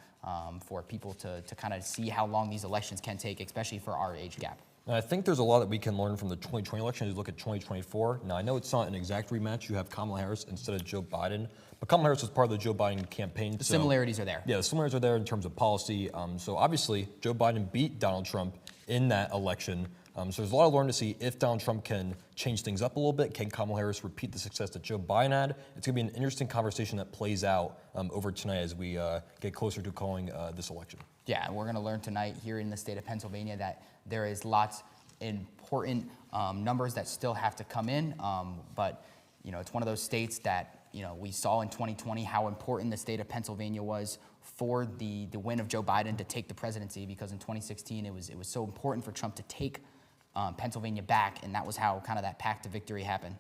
for people to kind of see how long these elections can take, especially for our age gap. And I think there's a lot that we can learn from the 2020 election as you look at 2024. Now, I know it's not an exact rematch. You have Kamala Harris instead of Joe Biden. But Kamala Harris was part of the Joe Biden campaign. The similarities are there. Yeah, the similarities are there in terms of policy. So obviously, Joe Biden beat Donald Trump in that election. So there's a lot to learn to see if Donald Trump can change things up a little bit. Can Kamala Harris repeat the success that Joe Biden had? It's going to be an interesting conversation that plays out over tonight as we get closer to calling this election. Yeah, and we're going to learn tonight here in the state of Pennsylvania that there is lots important numbers that still have to come in. But, you know, it's one of those states that, you know, we saw in 2020 how important the state of Pennsylvania was for the win of Joe Biden to take the presidency, because in 2016 it was so important for Trump to take Pennsylvania back, and that was how kind of that path to victory happened.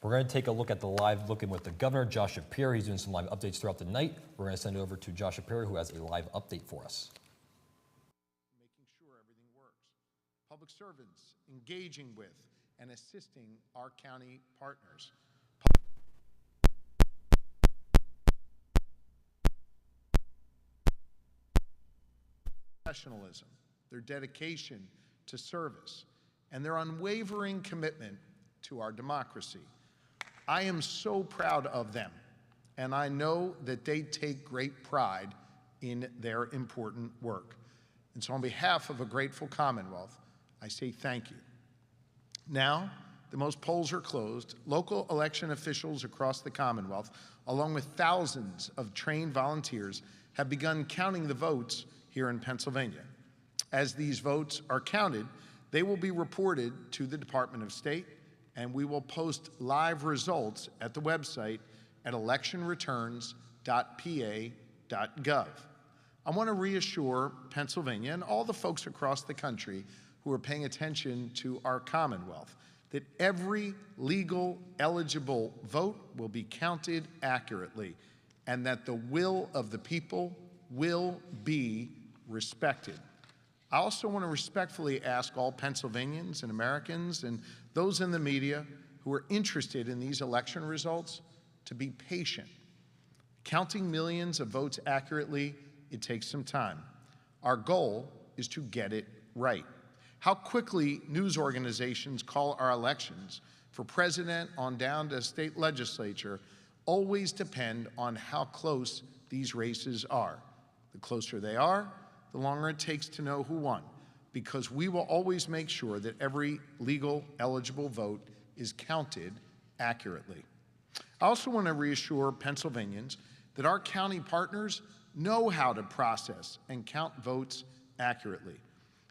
We're going to take a look at the live look-in with the governor, Josh Shapiro. He's doing some live updates throughout the night. We're going to send it over to Josh Shapiro, who has a live update for us. Making sure everything works. Public servants engaging with and assisting our county partners. Professionalism, their dedication to service, and their unwavering commitment to our democracy. I am so proud of them, and I know that they take great pride in their important work. And so on behalf of a grateful Commonwealth, I say thank you. Now, the most polls are closed. Local election officials across the Commonwealth, along with thousands of trained volunteers, have begun counting the votes here in Pennsylvania. As these votes are counted, they will be reported to the Department of State, and we will post live results at the website at electionreturns.pa.gov. I want to reassure Pennsylvania and all the folks across the country who are paying attention to our Commonwealth that every legal eligible vote will be counted accurately and that the will of the people will be respected. I also want to respectfully ask all Pennsylvanians and Americans and those in the media who are interested in these election results to be patient. Counting millions of votes accurately, it takes some time. Our goal is to get it right. How quickly news organizations call our elections, for president on down to state legislature, always depend on how close these races are. The closer they are, the longer it takes to know who won, because we will always make sure that every legal eligible vote is counted accurately. I also want to reassure Pennsylvanians that our county partners know how to process and count votes accurately.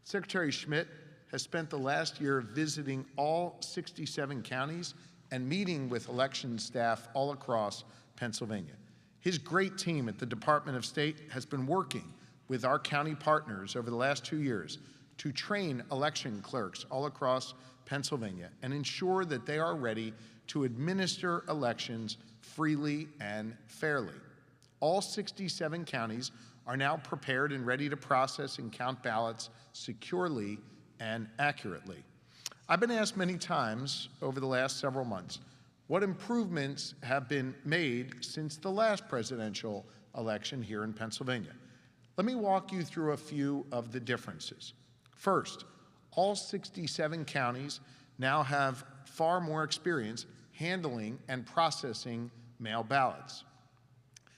Secretary Schmidt has spent the last year visiting all 67 counties and meeting with election staff all across Pennsylvania. His great team at the Department of State has been working with our county partners over the last 2 years to train election clerks all across Pennsylvania and ensure that they are ready to administer elections freely and fairly. All 67 counties are now prepared and ready to process and count ballots securely and accurately. I've been asked many times over the last several months what improvements have been made since the last presidential election here in Pennsylvania. Let me walk you through a few of the differences. First, all 67 counties now have far more experience handling and processing mail ballots.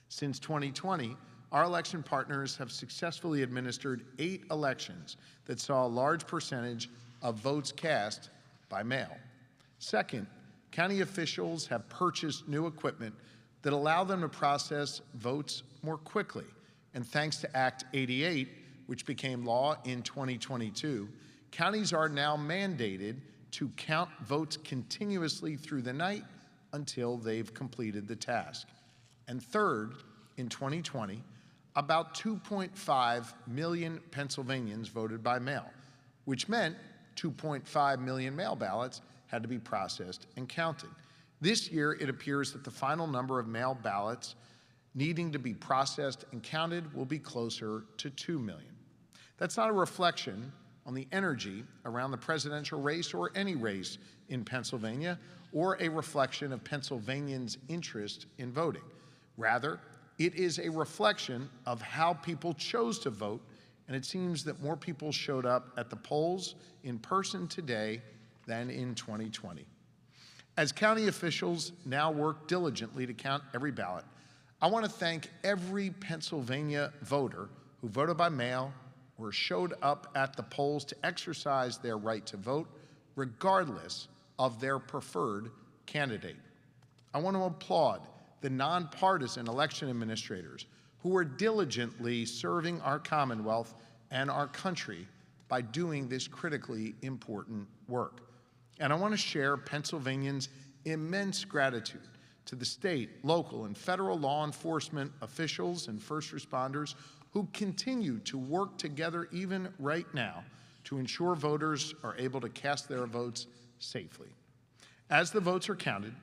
Since 2020, our election partners have successfully administered 8 elections that saw a large percentage of votes cast by mail. Second, county officials have purchased new equipment that allow them to process votes more quickly. And thanks to Act 88, which became law in 2022, counties are now mandated to count votes continuously through the night until they've completed the task. And third, in 2020, about 2.5 million Pennsylvanians voted by mail, which meant 2.5 million mail ballots had to be processed and counted. This year, it appears that the final number of mail ballots needing to be processed and counted will be closer to 2 million. That's not a reflection on the energy around the presidential race or any race in Pennsylvania, or a reflection of Pennsylvanians' interest in voting. Rather, it is a reflection of how people chose to vote, and it seems that more people showed up at the polls in person today than in 2020. As county officials now work diligently to count every ballot, I want to thank every Pennsylvania voter who voted by mail or showed up at the polls to exercise their right to vote, regardless of their preferred candidate. I want to applaud the nonpartisan election administrators who are diligently serving our Commonwealth and our country by doing this critically important work. And I want to share Pennsylvanians' immense gratitude to the state, local, and federal law enforcement officials and first responders who continue to work together even right now to ensure voters are able to cast their votes safely. As the votes are counted,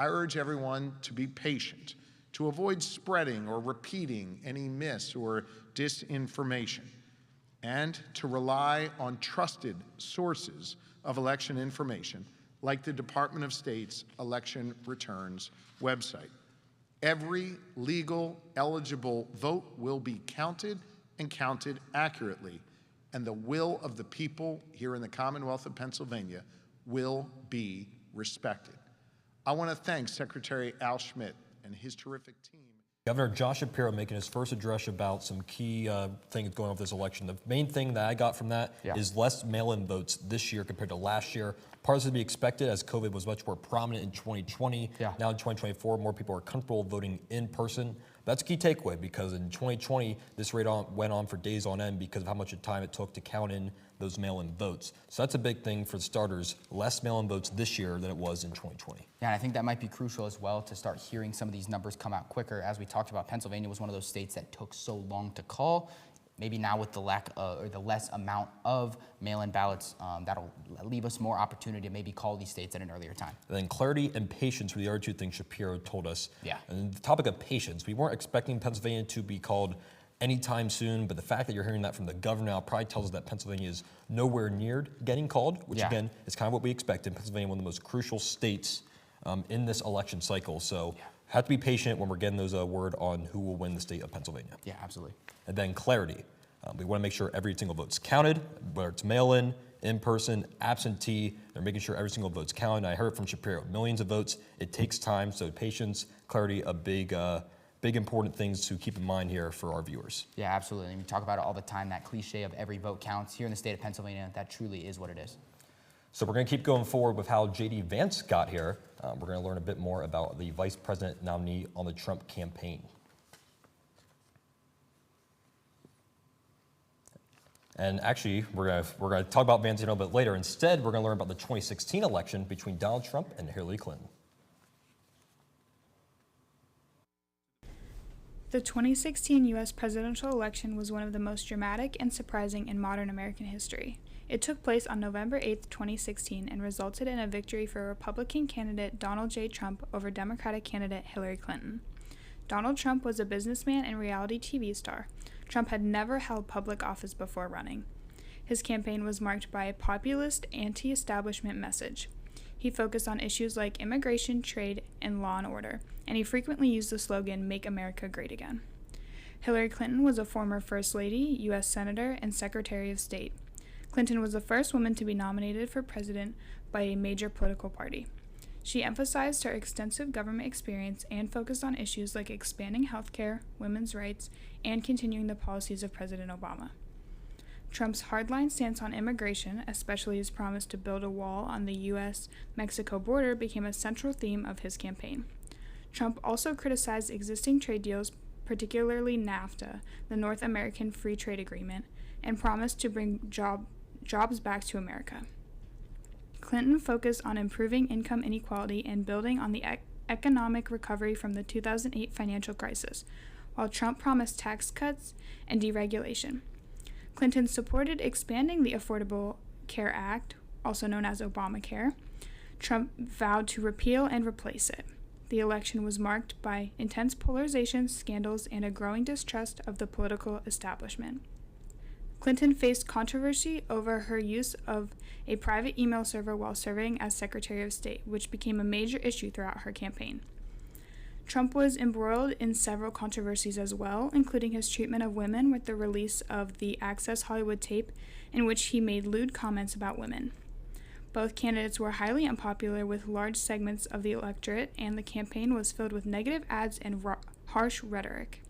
I urge everyone to be patient, to avoid spreading or repeating any mis or disinformation, and to rely on trusted sources of election information like the Department of State's Election Returns website. Every legal, eligible vote will be counted and counted accurately, and the will of the people here in the Commonwealth of Pennsylvania will be respected. I want to thank Secretary Al Schmidt and his terrific team. Governor Josh Shapiro making his first address about some key things going on with this election. The main thing that I got from that is less mail-in votes this year compared to last year. Part of this is to be expected as COVID was much more prominent in 2020. Now in 2024, more people are comfortable voting in person. That's a key takeaway because in 2020, this rate went on for days on end because of how much time it took to count in those mail-in votes. So that's a big thing for the starters, less mail-in votes this year than it was in 2020. Yeah, and I think that might be crucial as well to start hearing some of these numbers come out quicker. As we talked about, Pennsylvania was one of those states that took so long to call. Maybe now with the lack or the less amount of mail-in ballots, that'll leave us more opportunity to maybe call these states at an earlier time. And then clarity and patience were the other two things Shapiro told us. Yeah. And the topic of patience, we weren't expecting Pennsylvania to be called anytime soon, but the fact that you're hearing that from the governor now probably tells us that Pennsylvania is nowhere near getting called, which again is kind of what we expected. Pennsylvania, one of the most crucial states in this election cycle. So have to be patient when we're getting those word on who will win the state of Pennsylvania. Yeah, absolutely. And then clarity. We want to make sure every single vote's counted, whether it's mail-in, in-person, absentee. They're making sure every single vote's counted. I heard from Shapiro, millions of votes. It takes time, so patience, clarity, a big important things to keep in mind here for our viewers. Yeah, absolutely. And we talk about it all the time, that cliche of every vote counts. Here in the state of Pennsylvania, that truly is what it is. So we're going to keep going forward with how J.D. Vance got here. We're going to learn a bit more about the vice president nominee on the Trump campaign. And actually, we're going to talk about Vance a little bit later. Instead, we're going to learn about the 2016 election between Donald Trump and Hillary Clinton. The 2016 U.S. presidential election was one of the most dramatic and surprising in modern American history. It took place on November 8, 2016, and resulted in a victory for Republican candidate Donald J. Trump over Democratic candidate Hillary Clinton. Donald Trump was a businessman and reality TV star. Trump had never held public office before running. His campaign was marked by a populist, anti-establishment message. He focused on issues like immigration, trade, and law and order, and he frequently used the slogan, "Make America Great Again." Hillary Clinton was a former First Lady, U.S. Senator, and Secretary of State. Clinton was the first woman to be nominated for president by a major political party. She emphasized her extensive government experience and focused on issues like expanding health care, women's rights, and continuing the policies of President Obama. Trump's hardline stance on immigration, especially his promise to build a wall on the U.S.-Mexico border, became a central theme of his campaign. Trump also criticized existing trade deals, particularly NAFTA, the North American Free Trade Agreement, and promised to bring jobs back to America. Clinton focused on improving income inequality and building on the economic recovery from the 2008 financial crisis, while Trump promised tax cuts and deregulation. Clinton supported expanding the Affordable Care Act, also known as Obamacare. Trump vowed to repeal and replace it. The election was marked by intense polarization, scandals, and a growing distrust of the political establishment. Clinton faced controversy over her use of a private email server while serving as Secretary of State, which became a major issue throughout her campaign. Trump was embroiled in several controversies as well, including his treatment of women with the release of the Access Hollywood tape, in which he made lewd comments about women. Both candidates were highly unpopular with large segments of the electorate, and the campaign was filled with negative ads and harsh rhetoric.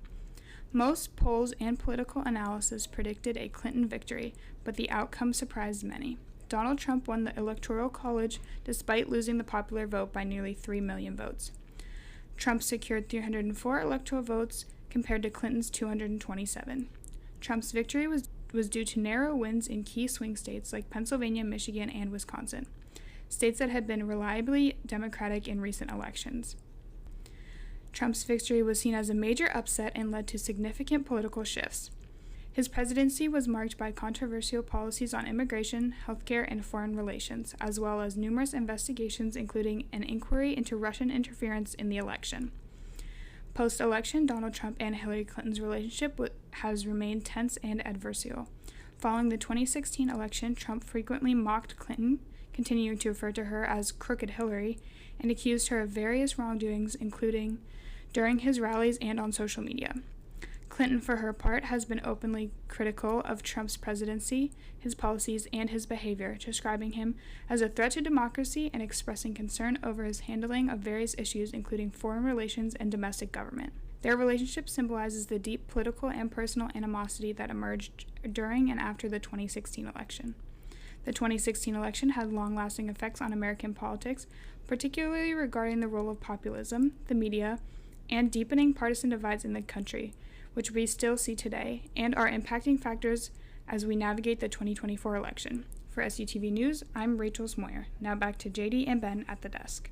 Most polls and political analysis predicted a Clinton victory, but the outcome surprised many. Donald Trump won the Electoral College despite losing the popular vote by nearly 3 million votes. Trump secured 304 electoral votes compared to Clinton's 227. Trump's victory was due to narrow wins in key swing states like Pennsylvania, Michigan, and Wisconsin, states that had been reliably Democratic in recent elections. Trump's victory was seen as a major upset and led to significant political shifts. His presidency was marked by controversial policies on immigration, healthcare, and foreign relations, as well as numerous investigations, including an inquiry into Russian interference in the election. Post-election, Donald Trump and Hillary Clinton's relationship has remained tense and adversarial. Following the 2016 election, Trump frequently mocked Clinton, continuing to refer to her as Crooked Hillary, and accused her of various wrongdoings, including during his rallies and on social media. Clinton, for her part, has been openly critical of Trump's presidency, his policies, and his behavior, describing him as a threat to democracy and expressing concern over his handling of various issues, including foreign relations and domestic government. Their relationship symbolizes the deep political and personal animosity that emerged during and after the 2016 election. The 2016 election had long-lasting effects on American politics, particularly regarding the role of populism, the media, and deepening partisan divides in the country, which we still see today, and are impacting factors as we navigate the 2024 election. For SUTV News, I'm Rachel Smoyer. Now back to JD and Ben at the desk.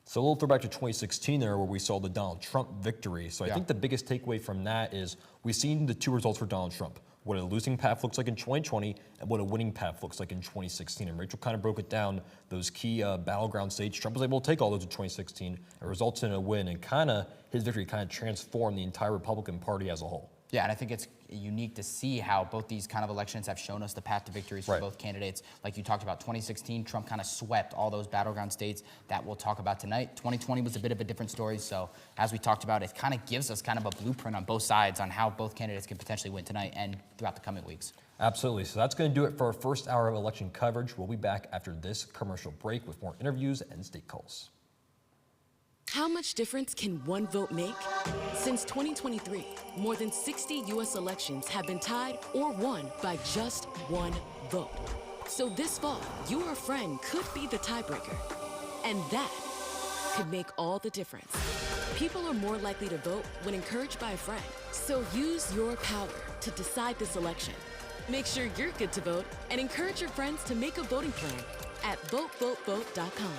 So a little throwback to 2016 there, where we saw the Donald Trump victory. So I think the biggest takeaway from that is we've seen the two results for Donald Trump, what a losing path looks like in 2020 and what a winning path looks like in 2016. And Rachel kind of broke it down, those key battleground states. Trump was able to take all those in 2016. It results in a win, and kind of his victory kind of transformed the entire Republican Party as a whole. Yeah, and I think it's unique to see how both these kind of elections have shown us the path to victories for both candidates. Like you talked about, 2016, Trump kind of swept all those battleground states that we'll talk about tonight. 2020 was a bit of a different story, so as we talked about, it kind of gives us kind of a blueprint on both sides on how both candidates can potentially win tonight and throughout the coming weeks. Absolutely. So that's going to do it for our first hour of election coverage. We'll be back after this commercial break with more interviews and state calls. How much difference can one vote make? Since 2023, more than 60 U.S. elections have been tied or won by just one vote. So this fall, your friend could be the tiebreaker. And that could make all the difference. People are more likely to vote when encouraged by a friend. So use your power to decide this election. Make sure you're good to vote and encourage your friends to make a voting plan at VoteVoteVote.com.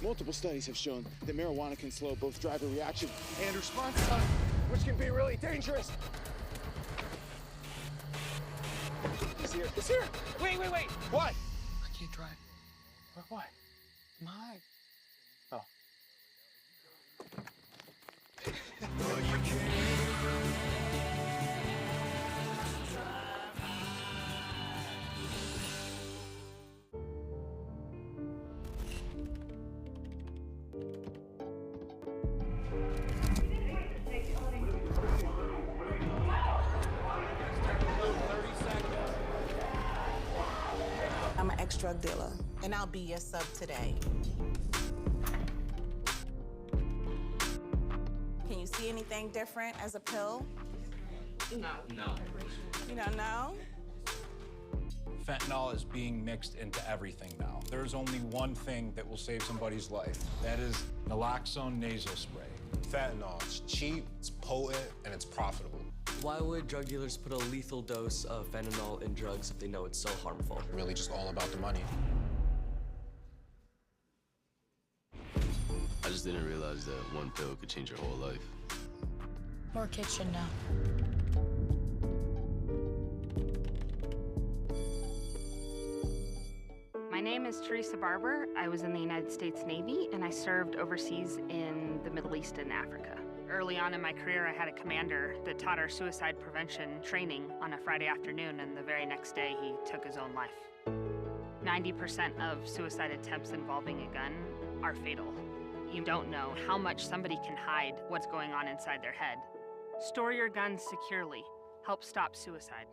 Multiple studies have shown that marijuana can slow both driver reaction and response time, which can be really dangerous. It's here. It's here. Wait. What? I can't drive. What? My. Oh. I'm an ex-drug dealer, and I'll be your sub today. Can you see anything different as a pill? No. You don't know? Fentanyl is being mixed into everything now. There's only one thing that will save somebody's life. That is naloxone nasal spray. Fentanyl, it's cheap, it's potent, and it's profitable. Why would drug dealers put a lethal dose of fentanyl in drugs if they know it's so harmful? Really just all about the money. I just didn't realize that one pill could change your whole life. More kids should know. My name is Teresa Barber. I was in the United States Navy, and I served overseas in the Middle East and Africa. Early on in my career, I had a commander that taught our suicide prevention training on a Friday afternoon, and the very next day, he took his own life. 90% of suicide attempts involving a gun are fatal. You don't know how much somebody can hide what's going on inside their head. Store your guns securely. Help stop suicide.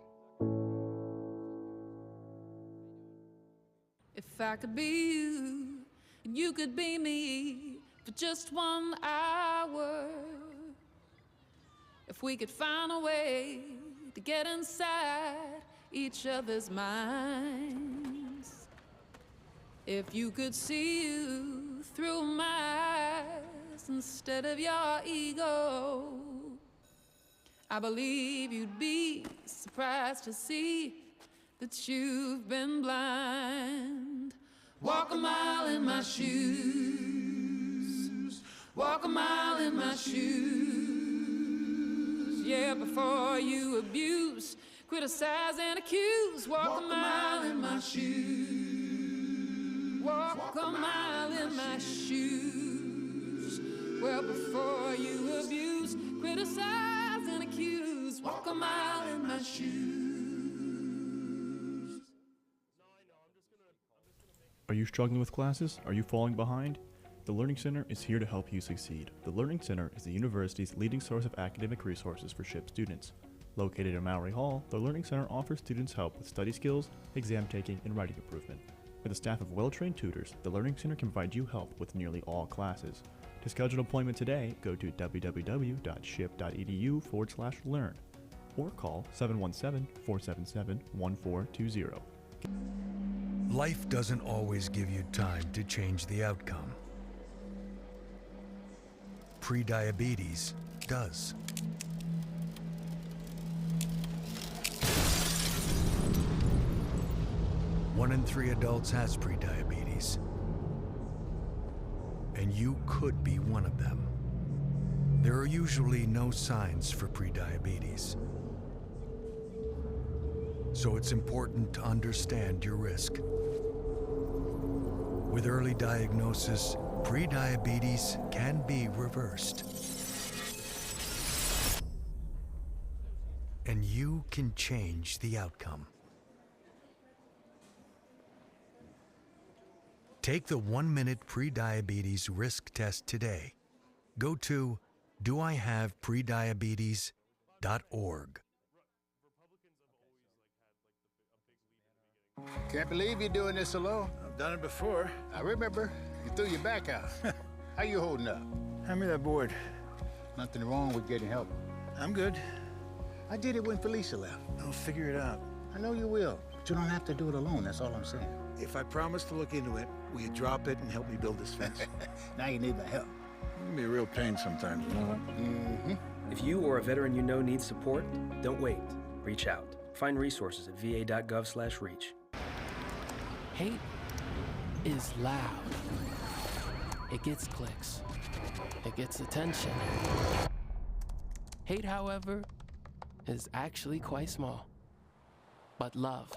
If I could be you, and you could be me, for just 1 hour. If we could find a way to get inside each other's minds. If you could see you through my eyes instead of your ego, I believe you'd be surprised to see that you've been blind. Walk a mile in my shoes. Walk a mile in my shoes. Yeah, before you abuse, criticize and accuse. Walk a mile in my shoes. Walk a mile in my shoes. Well, before you abuse, criticize and accuse. Walk a mile in my shoes. Are you struggling with classes? Are you falling behind? The Learning Center is here to help you succeed. The Learning Center is the university's leading source of academic resources for SHIP students. Located in Mallory Hall, the Learning Center offers students help with study skills, exam taking, and writing improvement. With a staff of well-trained tutors, the Learning Center can provide you help with nearly all classes. To schedule an appointment today, go to www.ship.edu/learn or call 717-477-1420. Life doesn't always give you time to change the outcome. Prediabetes does. One in 3 adults has prediabetes, and you could be one of them. There are usually no signs for prediabetes, so it's important to understand your risk. With early diagnosis, prediabetes can be reversed. And you can change the outcome. Take the 1-minute prediabetes risk test today. Go to doihaveprediabetes.org. Can't believe you're doing this alone. I've done it before. I remember. You threw your back out. How you holding up? Hand me that board. Nothing wrong with getting help. I'm good. I did it when Felicia left. I'll figure it out. I know you will, but you don't have to do it alone. That's all I'm saying. If I promise to look into it, will you drop it and help me build this fence? Now you need my help. It can be a real pain sometimes, you know what? Mm-hmm. If you or a veteran you know needs support, don't wait. Reach out. Find resources at va.gov/reach. Hate is loud. It gets clicks. It gets attention. Hate, however, is actually quite small. But love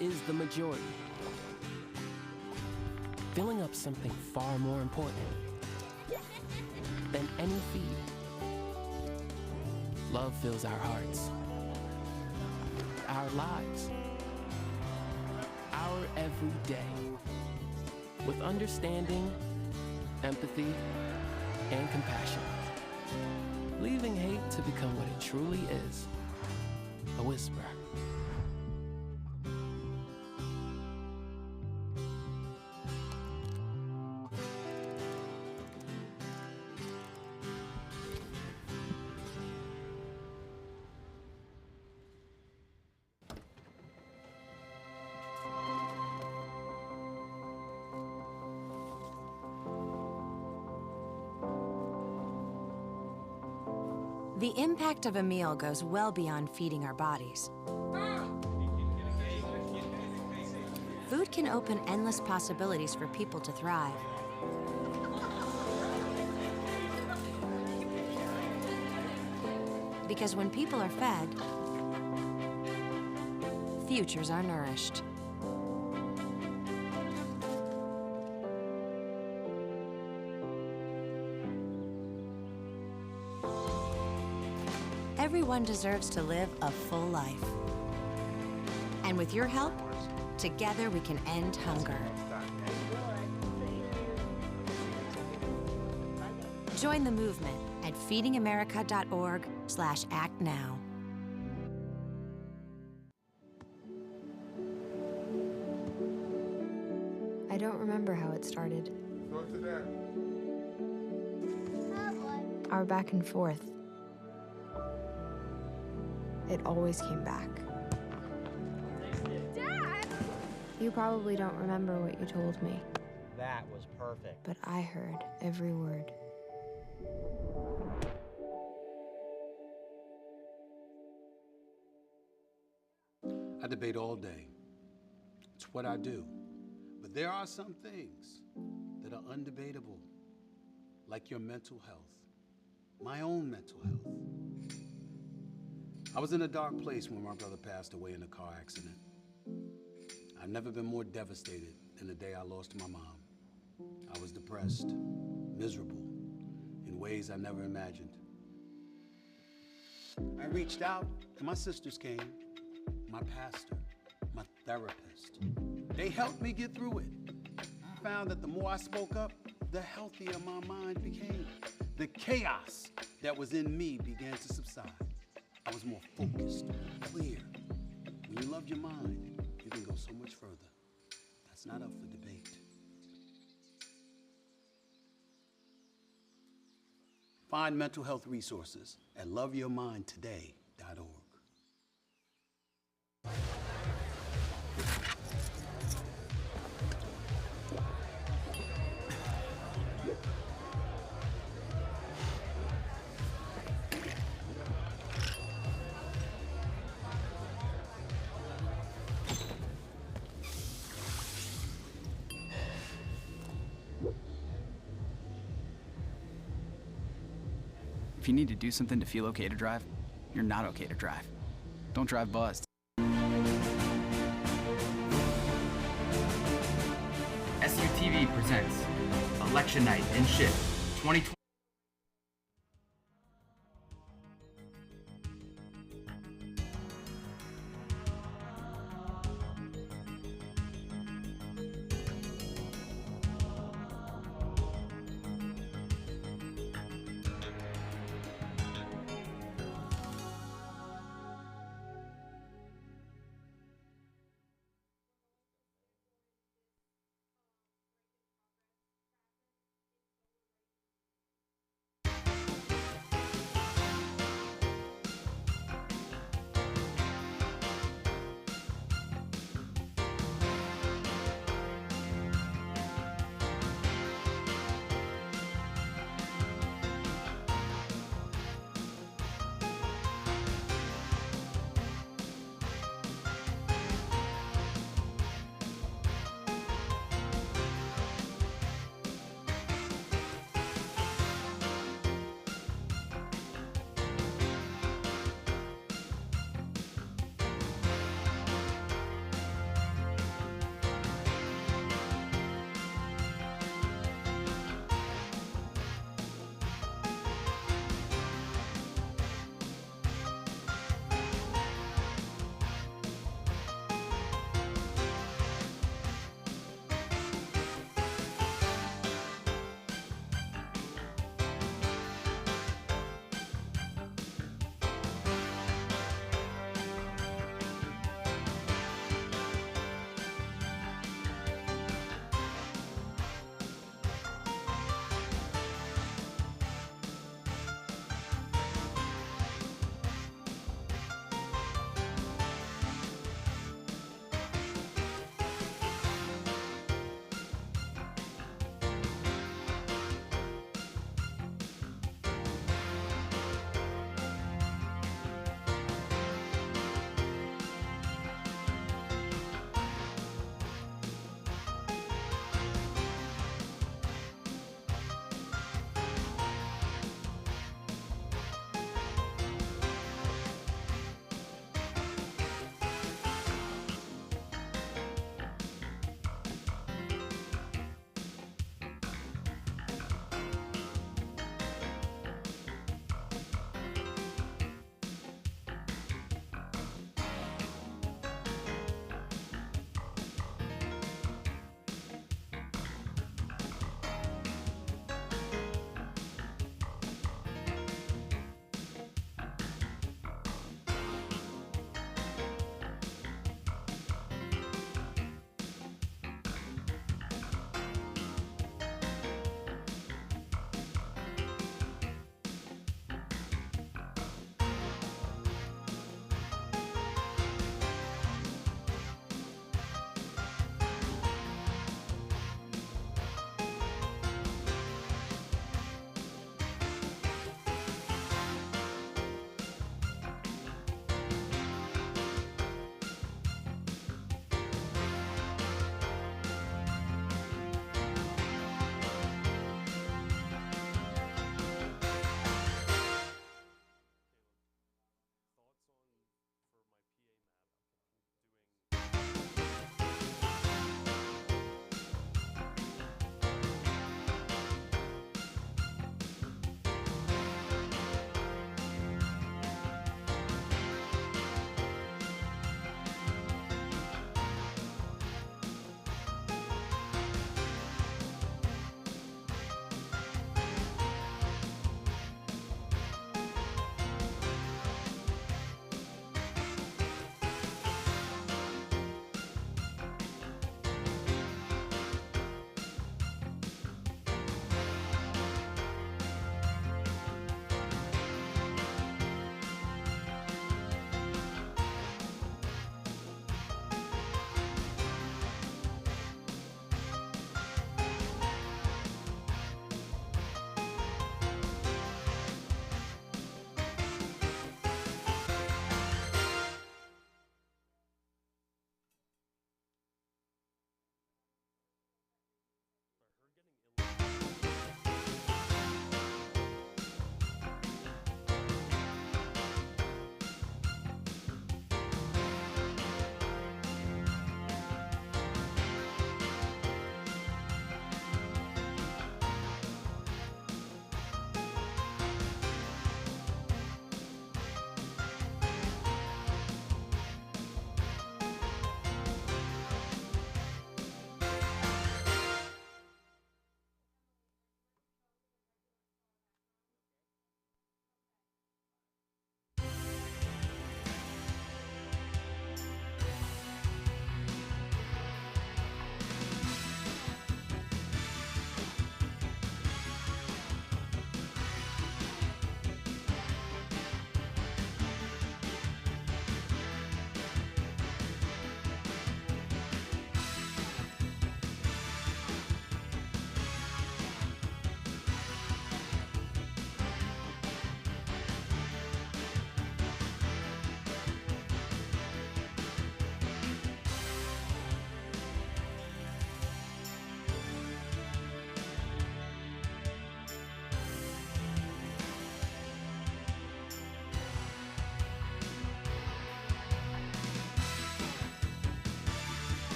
is the majority. Filling up something far more important than any feed. Love fills our hearts, our lives, our every day with understanding, empathy, and compassion. Leaving hate to become what it truly is, a whisper. The impact of a meal goes well beyond feeding our bodies. Food can open endless possibilities for people to thrive. Because when people are fed, futures are nourished. Everyone deserves to live a full life. And with your help, together we can end hunger. Join the movement at feedingamerica.org/actnow. I don't remember how it it started. Go to that. Our back and forth. It always came back. Dad! You probably don't remember what you told me, That was perfect. but I heard every word. I debate all day. It's what I do. But there are some things that are undebatable, like your mental health, my own mental health. I was in a dark place when my brother passed away in a car accident. I've never been more devastated than the day I lost my mom. I was depressed, miserable, in ways I never imagined. I reached out, and my sisters came, my pastor, my therapist. They helped me get through it. I found that the more I spoke up, the healthier my mind became. The chaos that was in me began to subside. I was more focused, clear. When you love your mind, you can go so much further. That's not up for debate. Find mental health resources at loveyourmindtoday.org. If you need to do something to feel okay to drive, you're not okay to drive. Don't drive buzzed. SUTV presents Election Night in SHIP 2020.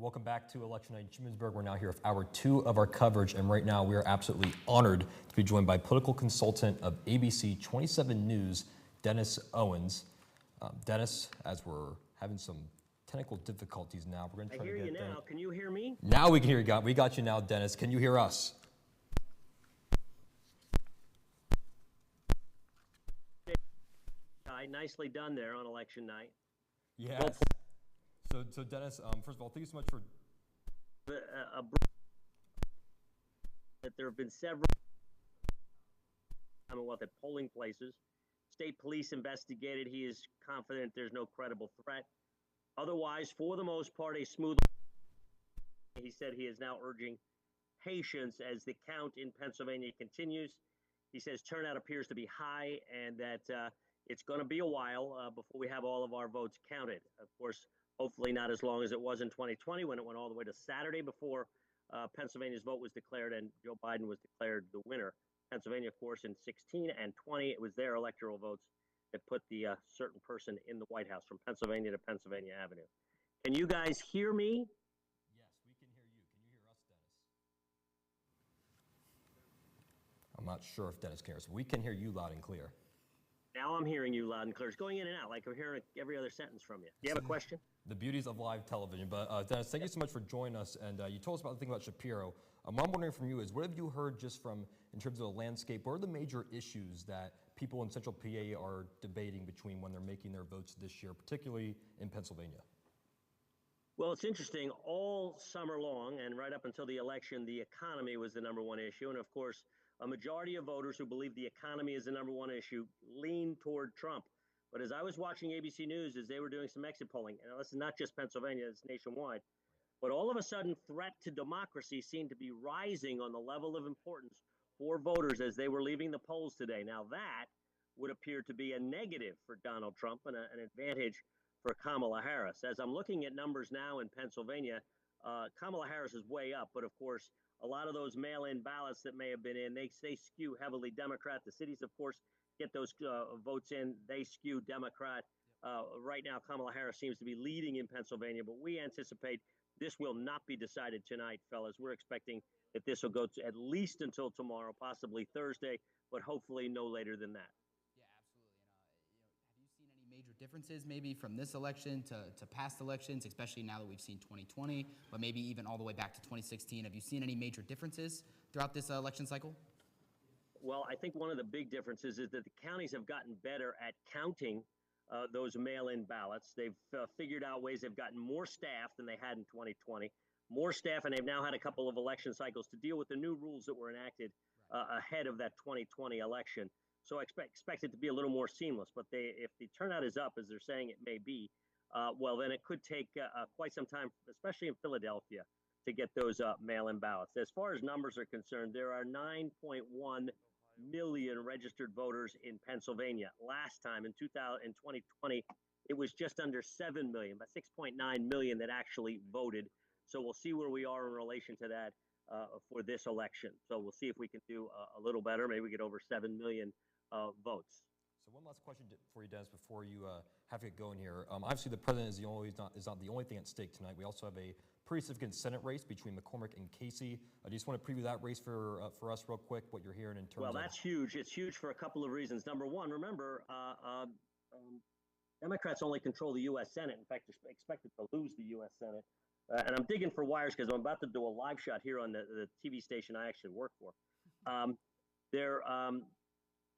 Welcome back to Election Night in Shippensburg. We're now here with hour 2 of our coverage, and right now we are absolutely honored to be joined by political consultant of ABC 27 News, Dennis Owens. Dennis, as we're having some technical difficulties now, we're going to try to get you now. Can you hear me? Now we can hear you. We got you now, Dennis. Can you hear us? Nicely done there on election night. Yes. So Dennis, first of all, thank you so much for that there have been several Commonwealth at polling places. State police investigated. He is confident there's no credible threat. Otherwise, for the most part, a smooth. He said he is now urging patience as the count in Pennsylvania continues. He says turnout appears to be high and that it's going to be a while before we have all of our votes counted. Of course, hopefully not as long as it was in 2020 when it went all the way to Saturday before Pennsylvania's vote was declared and Joe Biden was declared the winner. Pennsylvania, of course, in 16 and 20, it was their electoral votes that put the certain person in the White House from Pennsylvania to Pennsylvania Avenue. Can you guys hear me? Yes, we can hear you. Can you hear us, Dennis? I'm not sure if Dennis cares. We can hear you loud and clear. Now I'm hearing you loud and clear. It's going in and out like I'm hearing every other sentence from you. Do you have a question? The beauties of live television. But Dennis, thank you so much for joining us. And you told us about the thing about Shapiro. What I'm wondering from you is, what have you heard just from, in terms of the landscape, what are the major issues that people in Central PA are debating between when they're making their votes this year, particularly in Pennsylvania? Well, it's interesting. All summer long and right up until the election, the economy was the #1 issue. And of course, a majority of voters who believe the economy is the #1 issue lean toward Trump. But as I was watching ABC News as they were doing some exit polling, and this is not just Pennsylvania, it's nationwide, but all of a sudden threat to democracy seemed to be rising on the level of importance for voters as they were leaving the polls today. Now that would appear to be a negative for Donald Trump and an advantage for Kamala Harris. As I'm looking at numbers now in Pennsylvania, Kamala Harris is way up, but of course, a lot of those mail-in ballots that may have been in, they skew heavily Democrat. The cities, of course, get those votes in. They skew Democrat. Right now, Kamala Harris seems to be leading in Pennsylvania, but we anticipate this will not be decided tonight, fellas. We're expecting that this will go to at least until tomorrow, possibly Thursday, but hopefully no later than that. Yeah, absolutely. And, have you seen any major differences maybe from this election to past elections, especially now that we've seen 2020, but maybe even all the way back to 2016? Have you seen any major differences throughout this election cycle? Well, I think one of the big differences is that the counties have gotten better at counting those mail-in ballots. They've figured out ways. They've gotten more staff than they had in 2020, more staff, and they've now had a couple of election cycles to deal with the new rules that were enacted ahead of that 2020 election. So I expect it to be a little more seamless. But if the turnout is up, as they're saying it may be, well, then it could take quite some time, especially in Philadelphia, to get those mail-in ballots. As far as numbers are concerned, there are 9.1 million registered voters in Pennsylvania. Last time in 2020, it was just under 7 million, but 6.9 million that actually voted. So we'll see where we are in relation to that for this election. So we'll see if we can do a little better. Maybe we get over 7 million votes. So one last question for you, Dennis, before you have to get going here. Obviously, the president is not the only thing at stake tonight. We also have a pretty significant Senate race between McCormick and Casey. I just want to preview that race for us real quick, what you're hearing in terms of... Well, that's huge. It's huge for a couple of reasons. Number one, remember, Democrats only control the U.S. Senate. In fact, they're expected to lose the U.S. Senate. And I'm digging for wires because I'm about to do a live shot here on the TV station I actually work for.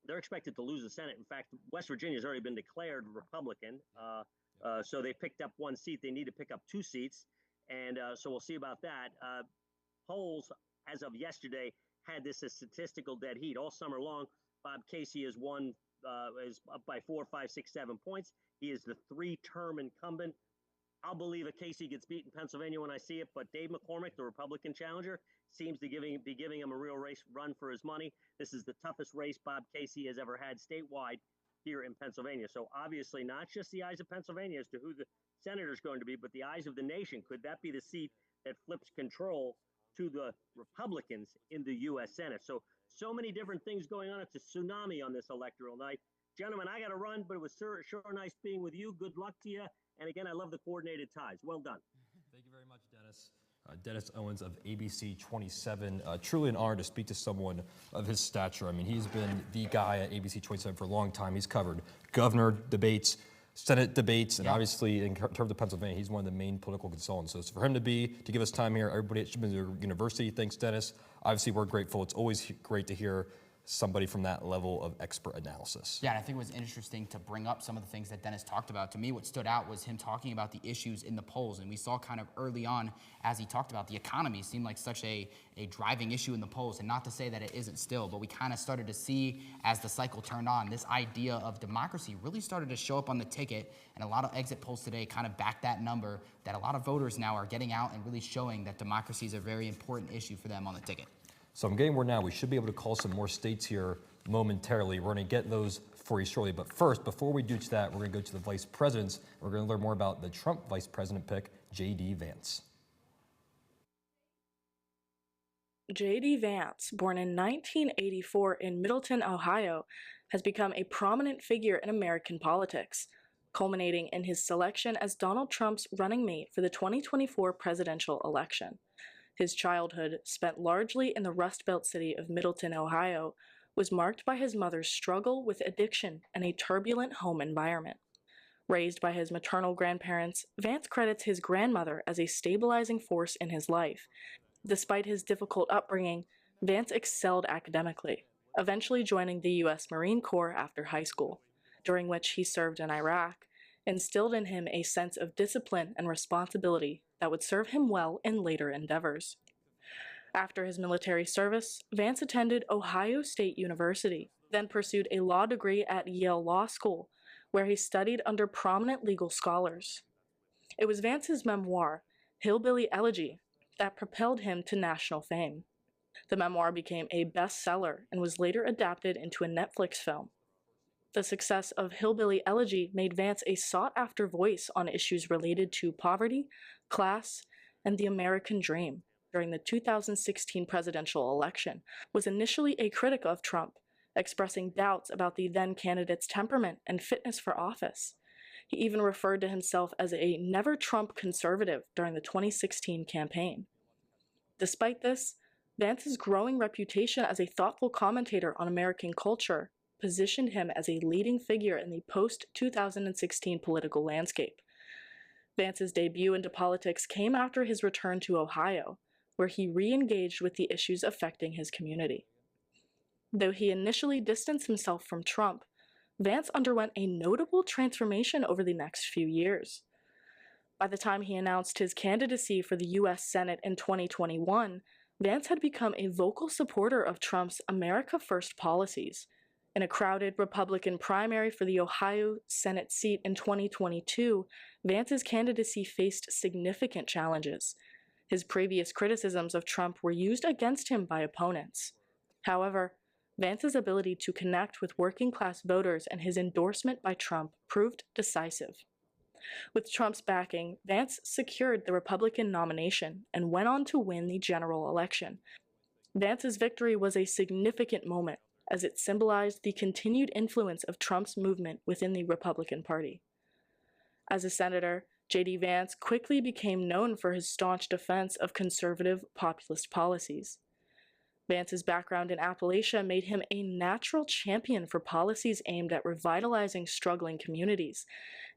They're expected to lose the Senate. In fact, West Virginia has already been declared Republican. So they picked up one seat. They need to pick up 2 seats. And so we'll see about that. Polls, as of yesterday, had this as statistical dead heat. All summer long, Bob Casey has won, is up by 4, 5, 6, 7 points. He is the 3-term incumbent. I'll believe if Casey gets beat in Pennsylvania when I see it, but Dave McCormick, the Republican challenger, seems to be giving him a real run for his money. This is the toughest race Bob Casey has ever had statewide here in Pennsylvania. So obviously not just the eyes of Pennsylvania as to who the senator is going to be, but the eyes of the nation. Could that be the seat that flips control to the Republicans in the U.S. Senate? So many different things going on. It's a tsunami on this electoral night. Gentlemen, I got to run, but it was sure nice being with you. Good luck to you. And again, I love the coordinated ties. Well done. Thank you very much, Dennis. Dennis Owens of ABC 27. Truly an honor to speak to someone of his stature. I mean, he's been the guy at ABC 27 for a long time. He's covered governor debates, Senate debates, and obviously in terms of Pennsylvania, he's one of the main political consultants. So for him to give us time here, everybody at Chipman University, thanks, Dennis. Obviously, we're grateful. It's always great to hear somebody from that level of expert analysis. Yeah, and I think it was interesting to bring up some of the things that Dennis talked about. To me, what stood out was him talking about the issues in the polls. And we saw kind of early on, as he talked about, the economy seemed like such a driving issue in the polls. And not to say that it isn't still, but we kind of started to see, as the cycle turned on, this idea of democracy really started to show up on the ticket. And a lot of exit polls today kind of back that number, that a lot of voters now are getting out and really showing that democracy is a very important issue for them on the ticket. So I'm getting word now we should be able to call some more states here momentarily. We're going to get those for you shortly. But first, before we do that, we're going to go to the vice presidents. We're going to learn more about the Trump vice president pick, J.D. Vance. J.D. Vance, born in 1984 in Middleton, Ohio, has become a prominent figure in American politics, culminating in his selection as Donald Trump's running mate for the 2024 presidential election. His childhood, spent largely in the Rust Belt city of Middleton, Ohio, was marked by his mother's struggle with addiction and a turbulent home environment. Raised by his maternal grandparents, Vance credits his grandmother as a stabilizing force in his life. Despite his difficult upbringing, Vance excelled academically, eventually joining the U.S. Marine Corps after high school, during which he served in Iraq, instilled in him a sense of discipline and responsibility that would serve him well in later endeavors. After his military service, Vance attended Ohio State University, then pursued a law degree at Yale Law School, where he studied under prominent legal scholars. It was Vance's memoir, Hillbilly Elegy, that propelled him to national fame. The memoir became a bestseller and was later adapted into a Netflix film. The success of Hillbilly Elegy made Vance a sought-after voice on issues related to poverty, class, and the American dream. During the 2016 presidential election, was initially a critic of Trump, expressing doubts about the then-candidate's temperament and fitness for office. He even referred to himself as a never-Trump conservative during the 2016 campaign. Despite this, Vance's growing reputation as a thoughtful commentator on American culture positioned him as a leading figure in the post-2016 political landscape. Vance's debut into politics came after his return to Ohio, where he re-engaged with the issues affecting his community. Though he initially distanced himself from Trump, Vance underwent a notable transformation over the next few years. By the time he announced his candidacy for the U.S. Senate in 2021, Vance had become a vocal supporter of Trump's America First policies. In a crowded Republican primary for the Ohio Senate seat in 2022, Vance's candidacy faced significant challenges. His previous criticisms of Trump were used against him by opponents. However, Vance's ability to connect with working-class voters and his endorsement by Trump proved decisive. With Trump's backing, Vance secured the Republican nomination and went on to win the general election. Vance's victory was a significant moment, as it symbolized the continued influence of Trump's movement within the Republican Party. As a senator, J.D. Vance quickly became known for his staunch defense of conservative populist policies. Vance's background in Appalachia made him a natural champion for policies aimed at revitalizing struggling communities,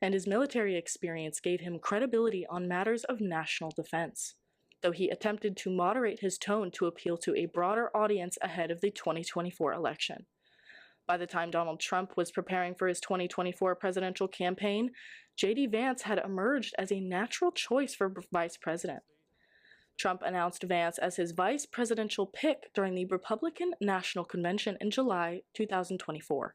and his military experience gave him credibility on matters of national defense, though he attempted to moderate his tone to appeal to a broader audience ahead of the 2024 election. By the time Donald Trump was preparing for his 2024 presidential campaign, J.D. Vance had emerged as a natural choice for vice president. Trump announced Vance as his vice presidential pick during the Republican National Convention in July 2024.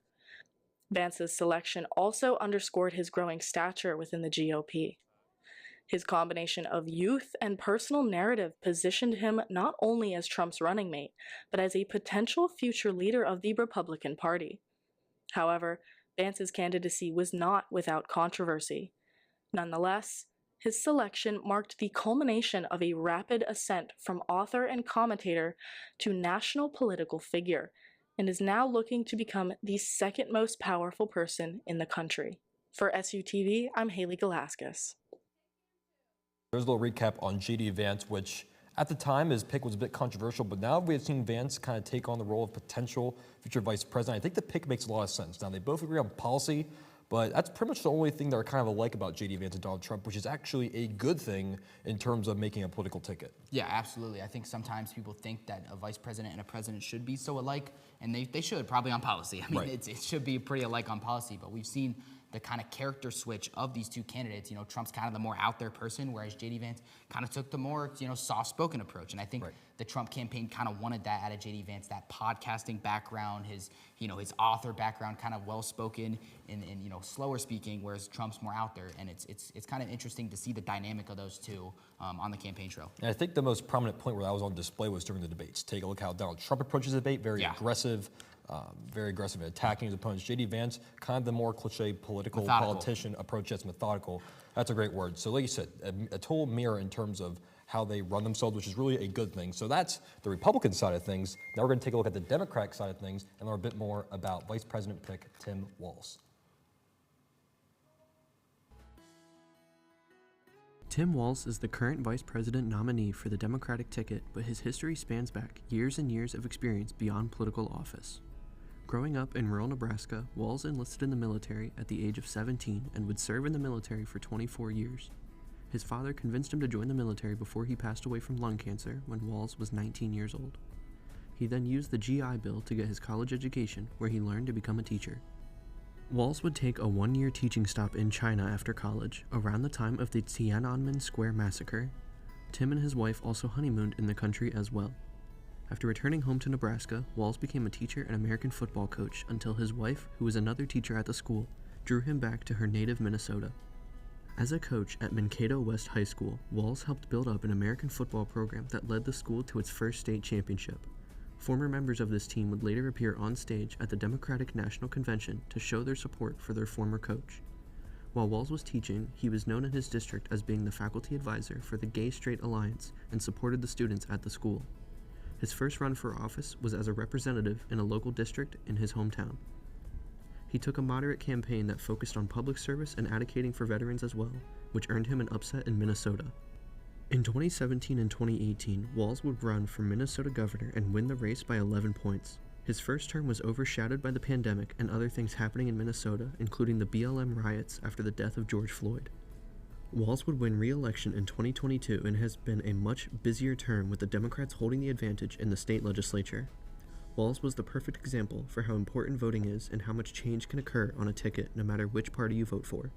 Vance's selection also underscored his growing stature within the GOP. His combination of youth and personal narrative positioned him not only as Trump's running mate, but as a potential future leader of the Republican Party. However, Vance's candidacy was not without controversy. Nonetheless, his selection marked the culmination of a rapid ascent from author and commentator to national political figure, and is now looking to become the second most powerful person in the country. For SUTV, I'm Haley Galaskis. There's a little recap on J.D. Vance, which at the time his pick was a bit controversial, but now we've seen Vance kind of take on the role of potential future vice president. I think the pick makes a lot of sense. Now, they both agree on policy, but that's pretty much the only thing they're kind of alike about J.D. Vance and Donald Trump, which is actually a good thing in terms of making a political ticket. Yeah, absolutely. I think sometimes people think that a vice president and a president should be so alike, and they should, probably on policy. I mean, Right. it should be pretty alike on policy, but we've seen the kind of character switch of these two candidates. You know, Trump's kind of the more out there person, whereas J.D. Vance kind of took the more, soft-spoken approach. And I think the Trump campaign kind of wanted that out of J.D. Vance, that podcasting background, his author background, kind of well-spoken and slower speaking, whereas Trump's more out there. And it's kind of interesting to see the dynamic of those two on the campaign trail. And I think the most prominent point where that was on display was during the debates. Take a look how Donald Trump approaches the debate, very aggressive in attacking his opponents. J.D. Vance, kind of the more cliche politician approach that's methodical. That's a great word. So like you said, a total mirror in terms of how they run themselves, which is really a good thing. So that's the Republican side of things. Now we're going to take a look at the Democratic side of things and learn a bit more about Vice President pick Tim Walz. Tim Walz is the current vice president nominee for the Democratic ticket, but his history spans back years and years of experience beyond political office. Growing up in rural Nebraska, Walz enlisted in the military at the age of 17 and would serve in the military for 24 years. His father convinced him to join the military before he passed away from lung cancer when Walz was 19 years old. He then used the GI Bill to get his college education, where he learned to become a teacher. Walz would take a one-year teaching stop in China after college, around the time of the Tiananmen Square massacre. Tim and his wife also honeymooned in the country as well. After returning home to Nebraska, Walz became a teacher and American football coach until his wife, who was another teacher at the school, drew him back to her native Minnesota. As a coach at Mankato West High School, Walz helped build up an American football program that led the school to its first state championship. Former members of this team would later appear on stage at the Democratic National Convention to show their support for their former coach. While Walz was teaching, he was known in his district as being the faculty advisor for the Gay-Straight Alliance and supported the students at the school. His first run for office was as a representative in a local district in his hometown. He took a moderate campaign that focused on public service and advocating for veterans as well, which earned him an upset in Minnesota. In 2017 and 2018, Walz would run for Minnesota governor and win the race by 11 points. His first term was overshadowed by the pandemic and other things happening in Minnesota, including the BLM riots after the death of George Floyd. Walz would win re-election in 2022 and has been a much busier term, with the Democrats holding the advantage in the state legislature. Walz was the perfect example for how important voting is and how much change can occur on a ticket no matter which party you vote for.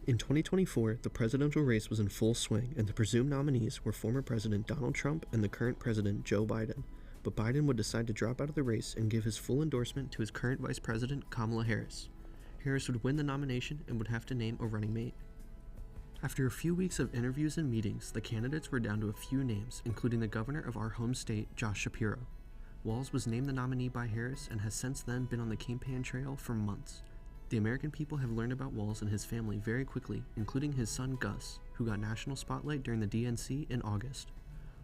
In 2024, the presidential race was in full swing, and the presumed nominees were former President Donald Trump and the current President Joe Biden. But Biden would decide to drop out of the race and give his full endorsement to his current Vice President, Kamala Harris. Harris would win the nomination and would have to name a running mate. After a few weeks of interviews and meetings, the candidates were down to a few names, including the governor of our home state, Josh Shapiro. Walz was named the nominee by Harris and has since then been on the campaign trail for months. The American people have learned about Walz and his family very quickly, including his son Gus, who got national spotlight during the DNC in August.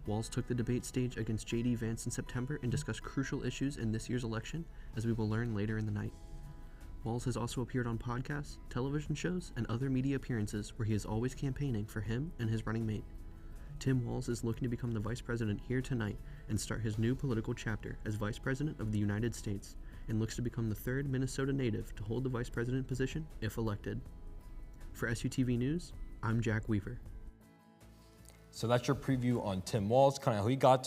Walz took the debate stage against J.D. Vance in September and discussed crucial issues in this year's election, as we will learn later in the night. Walz has also appeared on podcasts, television shows, and other media appearances where he is always campaigning for him and his running mate. Tim Walz is looking to become the vice president here tonight and start his new political chapter as Vice President of the United States, and looks to become the third Minnesota native to hold the vice president position if elected. For SUTV News, I'm Jack Weaver. So that's your preview on Tim Walz, kind of how he got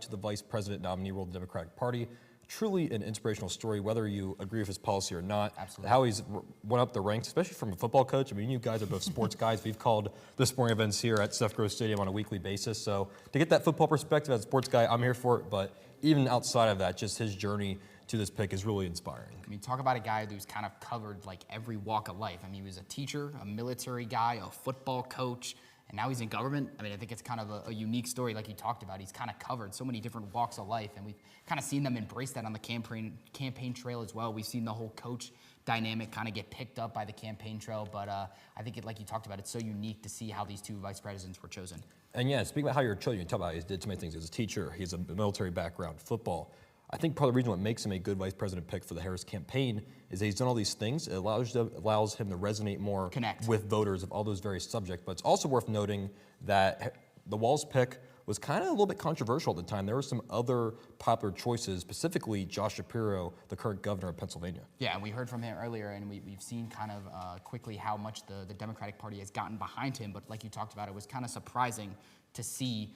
to the vice president nominee role of the Democratic Party. Truly an inspirational story, whether you agree with his policy or not. Absolutely. How he's went up the ranks, especially from a football coach. I mean, you guys are both sports guys. We've called the sporting events here at Steph Gross Stadium on a weekly basis. So to get that football perspective as a sports guy, I'm here for it. But even outside of that, just his journey to this pick is really inspiring. I mean, talk about a guy who's kind of covered like every walk of life. I mean, he was a teacher, a military guy, a football coach, and now he's in government. I mean, I think it's kind of a unique story like you talked about. He's kind of covered so many different walks of life, and we've kind of seen them embrace that on the campaign trail as well. We've seen the whole coach dynamic kind of get picked up by the campaign trail, but I think, like you talked about, it's so unique to see how these two vice presidents were chosen. And yeah, speaking about how you're chosen, you talk about he did so many things. He was a teacher, he has a military background, football. I think part of the reason what makes him a good vice president pick for the Harris campaign is that he's done all these things. It allows him to resonate more with voters of all those various subjects. But it's also worth noting that the Walz pick was kind of a little bit controversial at the time. There were some other popular choices, specifically Josh Shapiro, the current governor of Pennsylvania. Yeah, and we heard from him earlier, and we've seen kind of quickly how much the Democratic Party has gotten behind him. But like you talked about, it was kind of surprising to see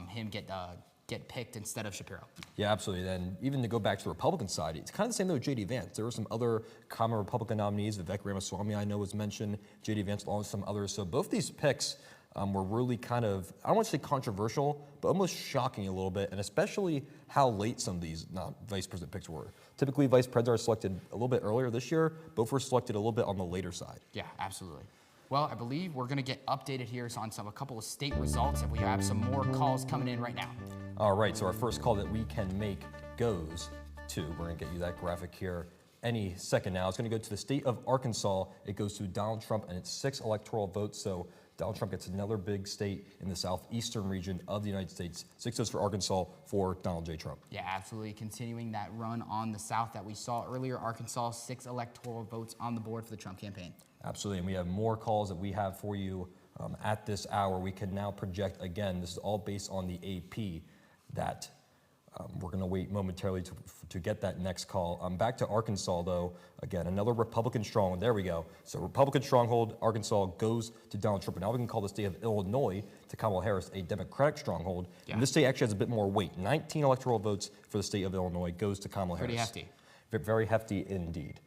him get picked instead of Shapiro. Yeah, absolutely. And even to go back to the Republican side, it's kind of the same though with J.D. Vance. There were some other common Republican nominees. Vivek Ramaswamy, I know, was mentioned. J.D. Vance, along with some others. So both these picks were really kind of, I don't want to say controversial, but almost shocking a little bit, and especially how late some of these vice president picks were. Typically, vice presidents are selected a little bit earlier this year. Both were selected a little bit on the later side. Yeah, absolutely. Well, I believe we're going to get updated here on a couple of state results, and we have some more calls coming in right now. All right, so our first call that we can make goes to, we're going to get you that graphic here any second now. It's going to go to the state of Arkansas. It goes to Donald Trump, and it's 6 electoral votes. So Donald Trump gets another big state in the southeastern region of the United States. 6 votes for Arkansas for Donald J. Trump. Yeah, absolutely. Continuing that run on the South that we saw earlier, Arkansas, 6 electoral votes on the board for the Trump campaign. Absolutely, and we have more calls that we have for you at this hour. We can now project, again, this is all based on the AP, that we're going to wait momentarily to get that next call. Back to Arkansas, though. Again, another Republican stronghold. There we go. So Republican stronghold, Arkansas goes to Donald Trump. And now we can call the state of Illinois to Kamala Harris a Democratic stronghold. Yeah. And this state actually has a bit more weight. 19 electoral votes for the state of Illinois goes to Kamala Harris. Pretty hefty. Very hefty indeed.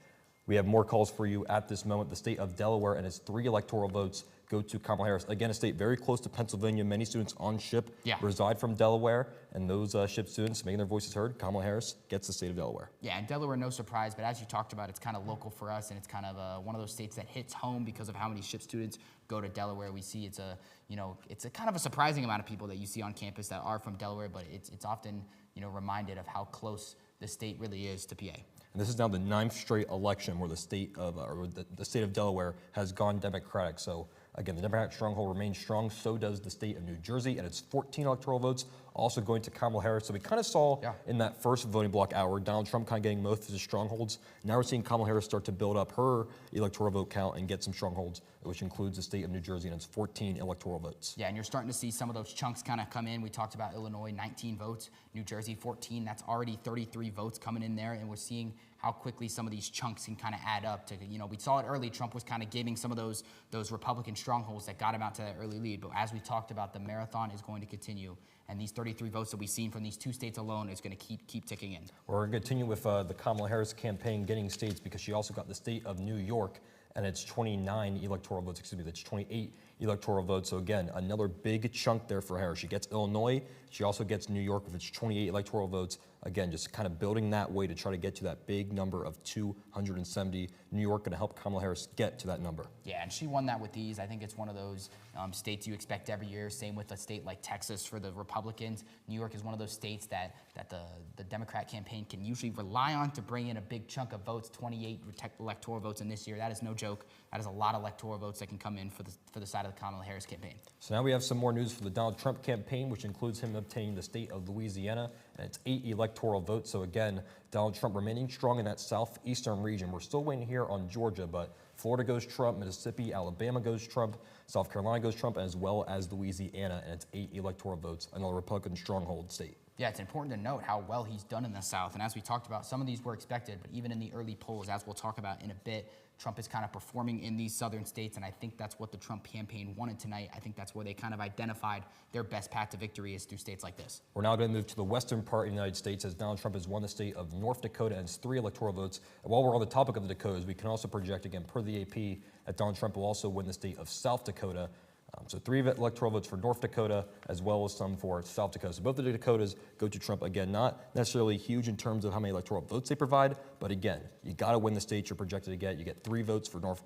We have more calls for you at this moment. The state of Delaware and its 3 electoral votes go to Kamala Harris. Again, a state very close to Pennsylvania. Many students on SHIP reside from Delaware, and those SHIP students making their voices heard, Kamala Harris gets the state of Delaware. Yeah, and Delaware, no surprise, but as you talked about, it's kind of local for us, and it's kind of one of those states that hits home because of how many SHIP students go to Delaware. We see it's a kind of a surprising amount of people that you see on campus that are from Delaware, but it's often reminded of how close the state really is to PA. And this is now the 9th straight election where the state of Delaware has gone Democratic. So again, the Democratic stronghold remains strong. So does the state of New Jersey, and it's 14 electoral votes also going to Kamala Harris. So we kind of saw in that first voting block hour, Donald Trump kind of getting most of his strongholds. Now we're seeing Kamala Harris start to build up her electoral vote count and get some strongholds, which includes the state of New Jersey, and it's 14 electoral votes. Yeah, and you're starting to see some of those chunks kind of come in. We talked about Illinois, 19 votes, New Jersey, 14. That's already 33 votes coming in there, and we're seeing how quickly some of these chunks can kind of add up to, we saw it early. Trump was kind of giving some of those Republican strongholds that got him out to that early lead. But as we talked about, the marathon is going to continue. And these 33 votes that we've seen from these 2 states alone is going to keep ticking in. We're going to continue with the Kamala Harris campaign getting states, because she also got the state of New York, and it's 29 electoral votes, that's 28 electoral votes. So again, another big chunk there for Harris. She gets Illinois. She also gets New York with its 28 electoral votes. Again, just kind of building that way to try to get to that big number of 270. New York going to help Kamala Harris get to that number. Yeah, and she won that with ease. I think it's one of those states you expect every year. Same with a state like Texas for the Republicans. New York is one of those states that the Democrat campaign can usually rely on to bring in a big chunk of votes, 28 electoral votes in this year. That is no joke. That is a lot of electoral votes that can come in for the side of the Kamala Harris campaign. So now we have some more news for the Donald Trump campaign, which includes him obtaining the state of Louisiana, and it's 8 electoral votes. So again, Donald Trump remaining strong in that southeastern region. We're still waiting here on Georgia, but Florida goes Trump, Mississippi, Alabama goes Trump, South Carolina goes Trump, as well as Louisiana, and it's 8 electoral votes, another Republican stronghold state. Yeah, it's important to note how well he's done in the South. And as we talked about, some of these were expected, but even in the early polls, as we'll talk about in a bit, Trump is kind of performing in these southern states, and I think that's what the Trump campaign wanted tonight. I think that's where they kind of identified their best path to victory is through states like this. We're now going to move to the western part of the United States, as Donald Trump has won the state of North Dakota and has 3 electoral votes. And while we're on the topic of the Dakotas, we can also project, again, per the AP, that Donald Trump will also win the state of South Dakota. So 3 electoral votes for North Dakota, as well as some for South Dakota. So both of the Dakotas go to Trump. Again, not necessarily huge in terms of how many electoral votes they provide, but again, you got to win the states you're projected to get. You get 3 votes for North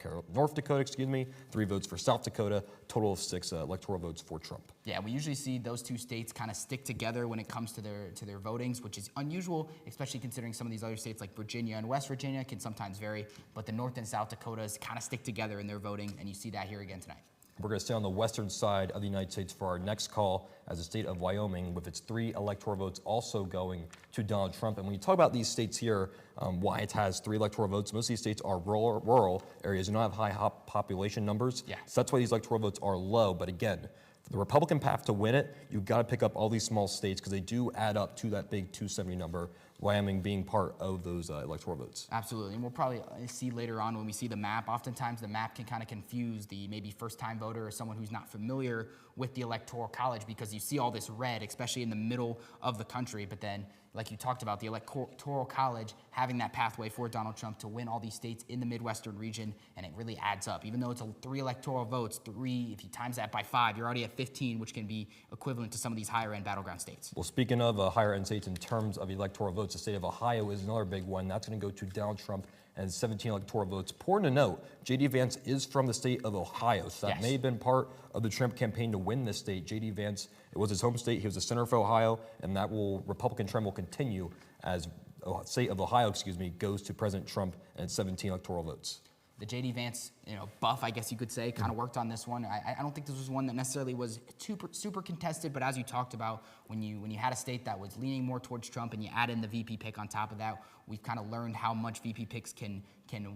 Dakota, 3 votes for South Dakota, total of 6 electoral votes for Trump. Yeah, we usually see those 2 states kind of stick together when it comes to their votings, which is unusual, especially considering some of these other states like Virginia and West Virginia can sometimes vary, but the North and South Dakotas kind of stick together in their voting, and you see that here again tonight. We're going to stay on the western side of the United States for our next call as the state of Wyoming, with its 3 electoral votes also going to Donald Trump. And when you talk about these states here, why it has 3 electoral votes, most of these states are rural areas, do not have high population numbers. Yeah. So that's why these electoral votes are low. But again, for the Republican path to win it, you've got to pick up all these small states because they do add up to that big 270 number, Wyoming being part of those electoral votes. Absolutely, and we'll probably see later on when we see the map, oftentimes the map can kind of confuse the maybe first-time voter or someone who's not familiar with the Electoral College, because you see all this red, especially in the middle of the country, but then, like you talked about, the Electoral College having that pathway for Donald Trump to win all these states in the Midwestern region, and it really adds up. Even though it's 3 electoral votes, if you times that by 5, you're already at 15, which can be equivalent to some of these higher-end battleground states. Well, speaking of higher-end states in terms of electoral votes, the state of Ohio is another big one. That's going to go to Donald Trump and 17 electoral votes. Important to note, J.D. Vance is from the state of Ohio, so that may have been part of the Trump campaign to win this state. J.D. Vance, it was his home state. He was the senator for Ohio, and that Republican trend will continue as state of Ohio, goes to President Trump and 17 electoral votes. The J.D. Vance, buff, I guess you could say, kind of worked on this one. I don't think this was one that necessarily was super contested, but as you talked about, when you had a state that was leaning more towards Trump and you add in the VP pick on top of that, we've kind of learned how much VP picks can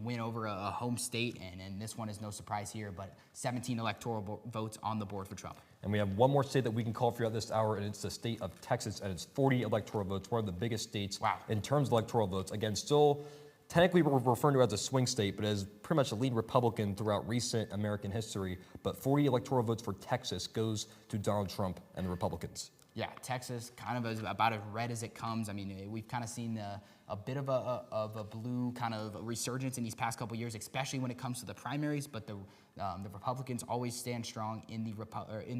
win over a home state, and this one is no surprise here, but 17 electoral votes on the board for Trump. And we have one more state that we can call for you this hour, and it's the state of Texas, and it's 40 electoral votes, one of the biggest states in terms of electoral votes. Again, still technically we're referring to it as a swing state, but as pretty much a lead Republican throughout recent American history. But 40 electoral votes for Texas goes to Donald Trump and the Republicans. Yeah, Texas kind of about as red as it comes. I mean, we've kind of seen a bit of a blue kind of resurgence in these past couple years, especially when it comes to the primaries. But the Republicans always stand strong in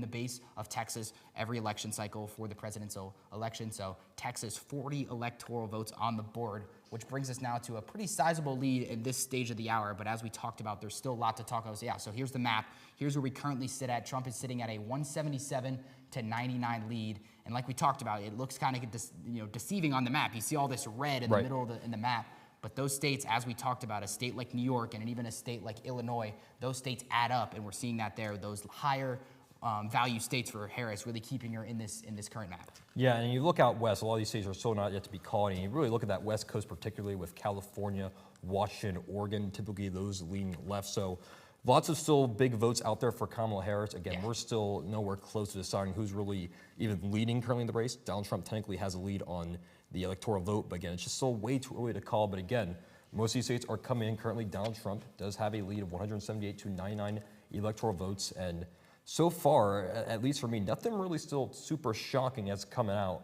the base of Texas every election cycle for the presidential election. So Texas, 40 electoral votes on the board, which brings us now to a pretty sizable lead in this stage of the hour. But as we talked about, there's still a lot to talk about. So here's the map. Here's where we currently sit at. Trump is sitting at a 177 to 99 lead. And like we talked about, it looks kind of deceiving on the map. You see all this red in the middle of the map. But those states, as we talked about, a state like New York and even a state like Illinois, those states add up, and we're seeing that there. Those higher value states for Harris really keeping her in this current map. Yeah, and you look out west, a lot of these states are still not yet to be called, and you really look at that west coast, particularly with California, Washington, Oregon, typically those leaning left. So lots of still big votes out there for Kamala Harris. Again, we're still nowhere close to deciding who's really even leading currently in the race. Donald Trump technically has a lead on the electoral vote, but again, it's just still way too early to call. But again, most of these states are coming in currently. Donald Trump does have a lead of 178 to 99 electoral votes, and so far, at least for me, nothing really still super shocking has come out.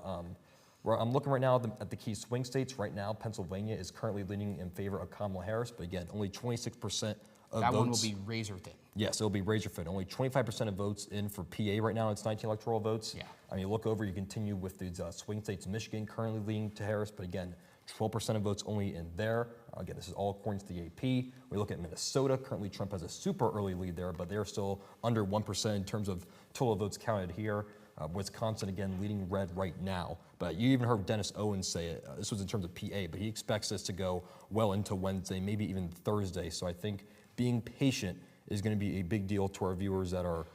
I'm looking right now at the key swing states. Right now, Pennsylvania is currently leaning in favor of Kamala Harris, but again, only 26% of that votes. one will be razor thin. Yes, it'll be razor thin. Only 25% of votes in for PA right now. It's 19 electoral votes. Yeah. I mean, look over, you continue with these swing states. Michigan currently leaning to Harris, but again, 12% of votes only in there. Again, this is all according to the AP. We look at Minnesota. Currently, Trump has a super early lead there, but they're still under 1% in terms of total votes counted here. Wisconsin, again, leading red right now. But you even heard Dennis Owens say it. This was in terms of PA, but he expects this to go well into Wednesday, maybe even Thursday. So I think being patient is going to be a big deal to our viewers that are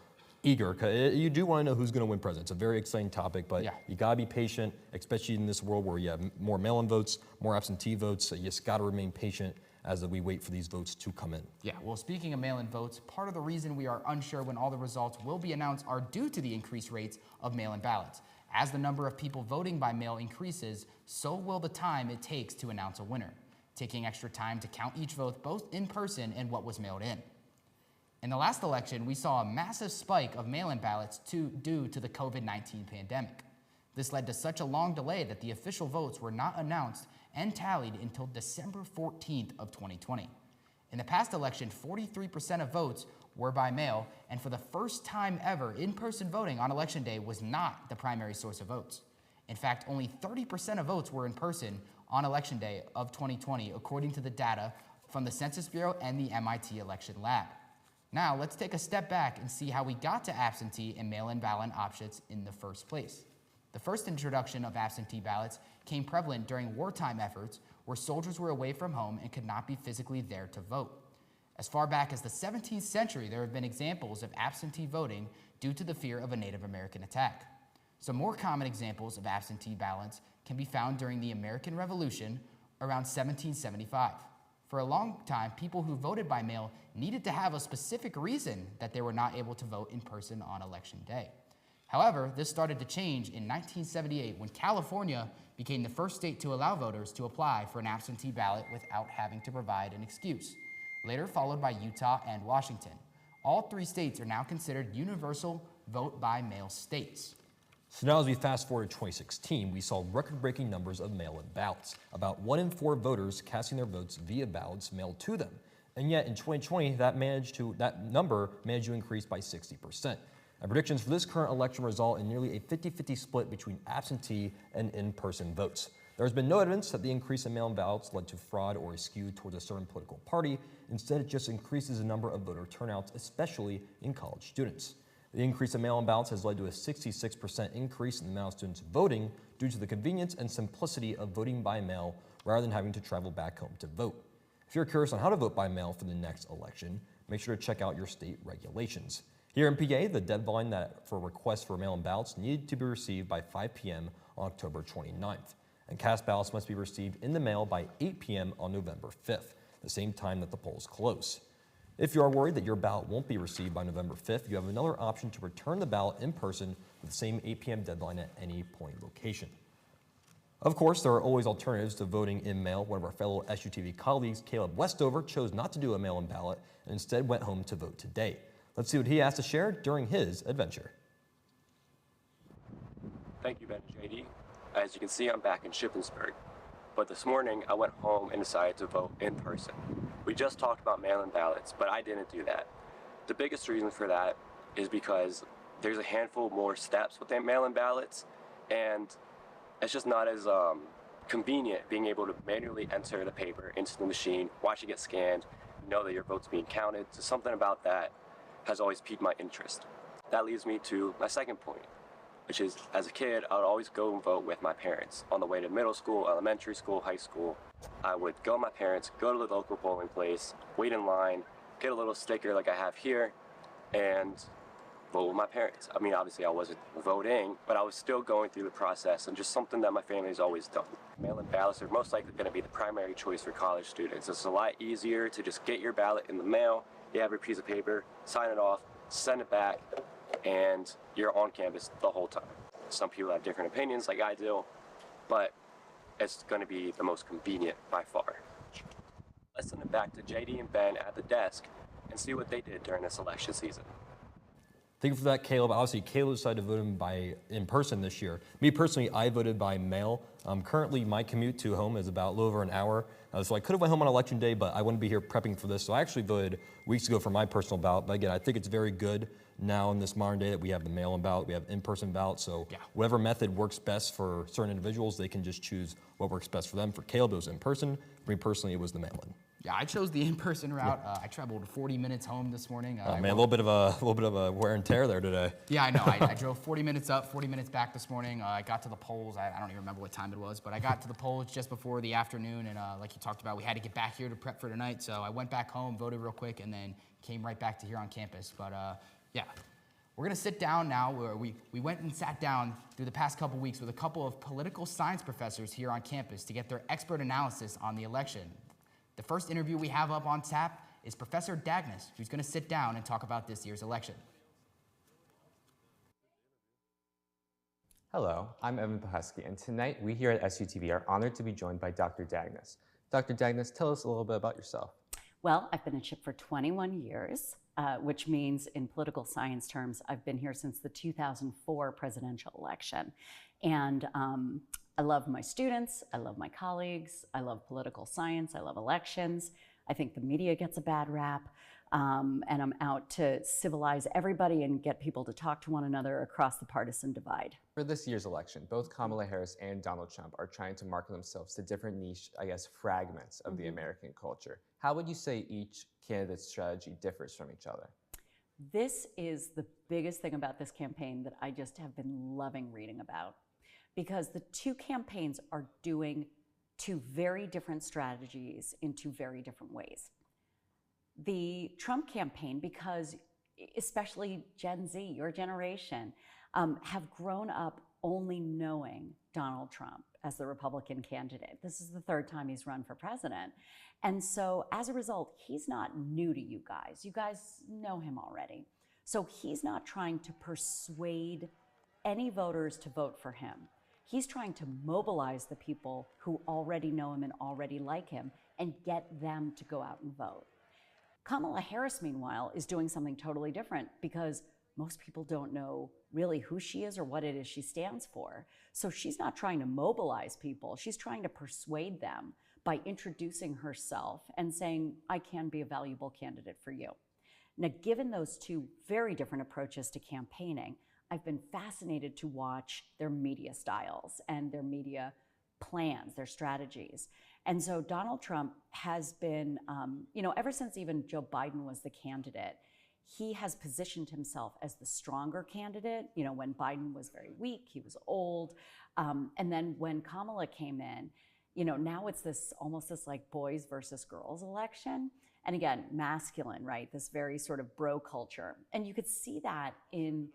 eager. 'Cause you do want to know who's going to win president. It's a very exciting topic, but you got to be patient, especially in this world where you have more mail-in votes, more absentee votes. So you just got to remain patient as we wait for these votes to come in. Yeah, well, speaking of mail-in votes, part of the reason we are unsure when all the results will be announced are due to the increased rates of mail-in ballots. As the number of people voting by mail increases, so will the time it takes to announce a winner, taking extra time to count each vote both in person and what was mailed in. In the last election, we saw a massive spike of mail-in ballots due to the COVID-19 pandemic. This led to such a long delay that the official votes were not announced and tallied until December 14th of 2020. In the past election, 43% of votes were by mail, and for the first time ever, in-person voting on Election Day was not the primary source of votes. In fact, only 30% of votes were in person on Election Day of 2020, according to the data from the Census Bureau and the MIT Election Lab. Now, let's take a step back and see how we got to absentee and mail-in ballot options in the first place. The first introduction of absentee ballots came prevalent during wartime efforts where soldiers were away from home and could not be physically there to vote. As far back as the 17th century, there have been examples of absentee voting due to the fear of a Native American attack. Some more common examples of absentee ballots can be found during the American Revolution around 1775. For a long time, people who voted by mail needed to have a specific reason that they were not able to vote in person on election day. However, this started to change in 1978 when California became the first state to allow voters to apply for an absentee ballot without having to provide an excuse, later followed by Utah and Washington. All 3 states are now considered universal vote-by-mail states. So now as we fast forward to 2016, we saw record-breaking numbers of mail-in ballots. About 1 in 4 voters casting their votes via ballots mailed to them. And yet in 2020, that number managed to increase by 60%. And predictions for this current election result in nearly a 50-50 split between absentee and in-person votes. There has been no evidence that the increase in mail-in ballots led to fraud or a skew towards a certain political party. Instead, it just increases the number of voter turnouts, especially in college students. The increase in mail-in ballots has led to a 66% increase in the amount of students voting due to the convenience and simplicity of voting by mail rather than having to travel back home to vote. If you're curious on how to vote by mail for the next election, make sure to check out your state regulations. Here in PA, the deadline for requests for mail-in ballots needed to be received by 5 p.m. on October 29th. And cast ballots must be received in the mail by 8 p.m. on November 5th, the same time that the polls close. If you are worried that your ballot won't be received by November 5th, you have another option to return the ballot in person with the same 8 p.m. deadline at any polling location. Of course, there are always alternatives to voting in mail. One of our fellow SUTV colleagues, Caleb Westover, chose not to do a mail-in ballot and instead went home to vote today. Let's see what he has to share during his adventure. Thank you, Ben and JD. As you can see, I'm back in Shippensburg. But this morning, I went home and decided to vote in person. We just talked about mail-in ballots, but I didn't do that. The biggest reason for that is because there's a handful more steps with mail-in ballots, and it's just not as convenient being able to manually enter the paper into the machine, watch it get scanned, know that your vote's being counted. So something about that has always piqued my interest. That leads me to my second point, which is, as a kid, I would always go and vote with my parents. On the way to middle school, elementary school, high school, I would go with my parents, go to the local polling place, wait in line, get a little sticker like I have here, and vote with my parents. I mean, obviously I wasn't voting, but I was still going through the process, and just something that my family's always done. Mail-in ballots are most likely going to be the primary choice for college students. It's a lot easier to just get your ballot in the mail, you have your piece of paper, sign it off, send it back, and you're on campus the whole time. Some people have different opinions like I do, but it's going to be the most convenient by far. Let's send it back to JD and Ben at the desk and see what they did during this election season. Thank you for that, Caleb. Obviously, Caleb decided to vote in person this year. Me personally, I voted by mail. Currently, my commute to home is about a little over an hour. So I could have went home on election day, but I wouldn't be here prepping for this. So I actually voted weeks ago for my personal ballot. But again, I think it's very good now in this modern day that we have the mail-in ballot, we have in-person ballot. So whatever method works best for certain individuals, they can just choose what works best for them. For Caleb, it was in person. For me personally, it was the mail-in. Yeah, I chose the in-person route. I traveled 40 minutes home this morning. Oh man, a little bit of a wear and tear there today. Yeah, I know. I drove 40 minutes up, 40 minutes back this morning. I got to the polls. I don't even remember what time it was, but I got to the polls just before the afternoon. And like you talked about, we had to get back here to prep for tonight. So I went back home, voted real quick, and then came right back to here on campus. But yeah, we're gonna sit down now. We went and sat down through the past couple weeks with a couple of political science professors here on campus to get their expert analysis on the election. The first interview we have up on tap is Professor Dagnus, who's going to sit down and talk about this year's election. Hello, I'm Evan Pahesky, and tonight we here at SUTV are honored to be joined by Dr. Dagnus. Dr. Dagnus, tell us a little bit about yourself. Well, I've been at SHIP for 21 years, which means in political science terms, I've been here since the 2004 presidential election. And I love my students, I love my colleagues, I love political science, I love elections. I think the media gets a bad rap, and I'm out to civilize everybody and get people to talk to one another across the partisan divide. For this year's election, both Kamala Harris and Donald Trump are trying to market themselves to different niche, fragments of the American culture. How would you say each candidate's strategy differs from each other? This is the biggest thing about this campaign that I just have been loving reading about, because the two campaigns are doing two very different strategies in two very different ways. the Trump campaign, because especially Gen Z, your generation, have grown up only knowing Donald Trump as the Republican candidate. This is the third time he's run for president. And so as a result, he's not new to you guys. You guys know him already. So he's not trying to persuade any voters to vote for him. He's trying to mobilize the people who already know him and already like him and get them to go out and vote. Kamala Harris, meanwhile, is doing something totally different because most people don't know really who she is or what it is she stands for. So she's not trying to mobilize people. She's trying to persuade them by introducing herself and saying, I can be a valuable candidate for you. Now, given those two very different approaches to campaigning, I've been fascinated to watch their media styles and their media plans, their strategies. And so Donald Trump has been, ever since even Joe Biden was the candidate, he has positioned himself as the stronger candidate. When Biden was very weak, he was old. And then when Kamala came in, now it's almost this like boys versus girls election. And again, masculine, right? This very sort of bro culture. And you could see that in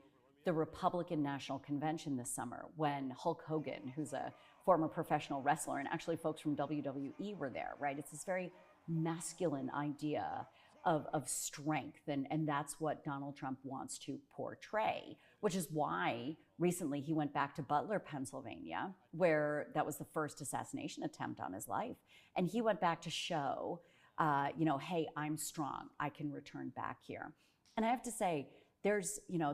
the Republican National Convention this summer when Hulk Hogan, who's a former professional wrestler, and actually folks from WWE were there, right? It's this very masculine idea of strength, and that's what Donald Trump wants to portray, which is why recently he went back to Butler, Pennsylvania, where that was the first assassination attempt on his life. And he went back to show, hey, I'm strong, I can return back here. And I have to say, there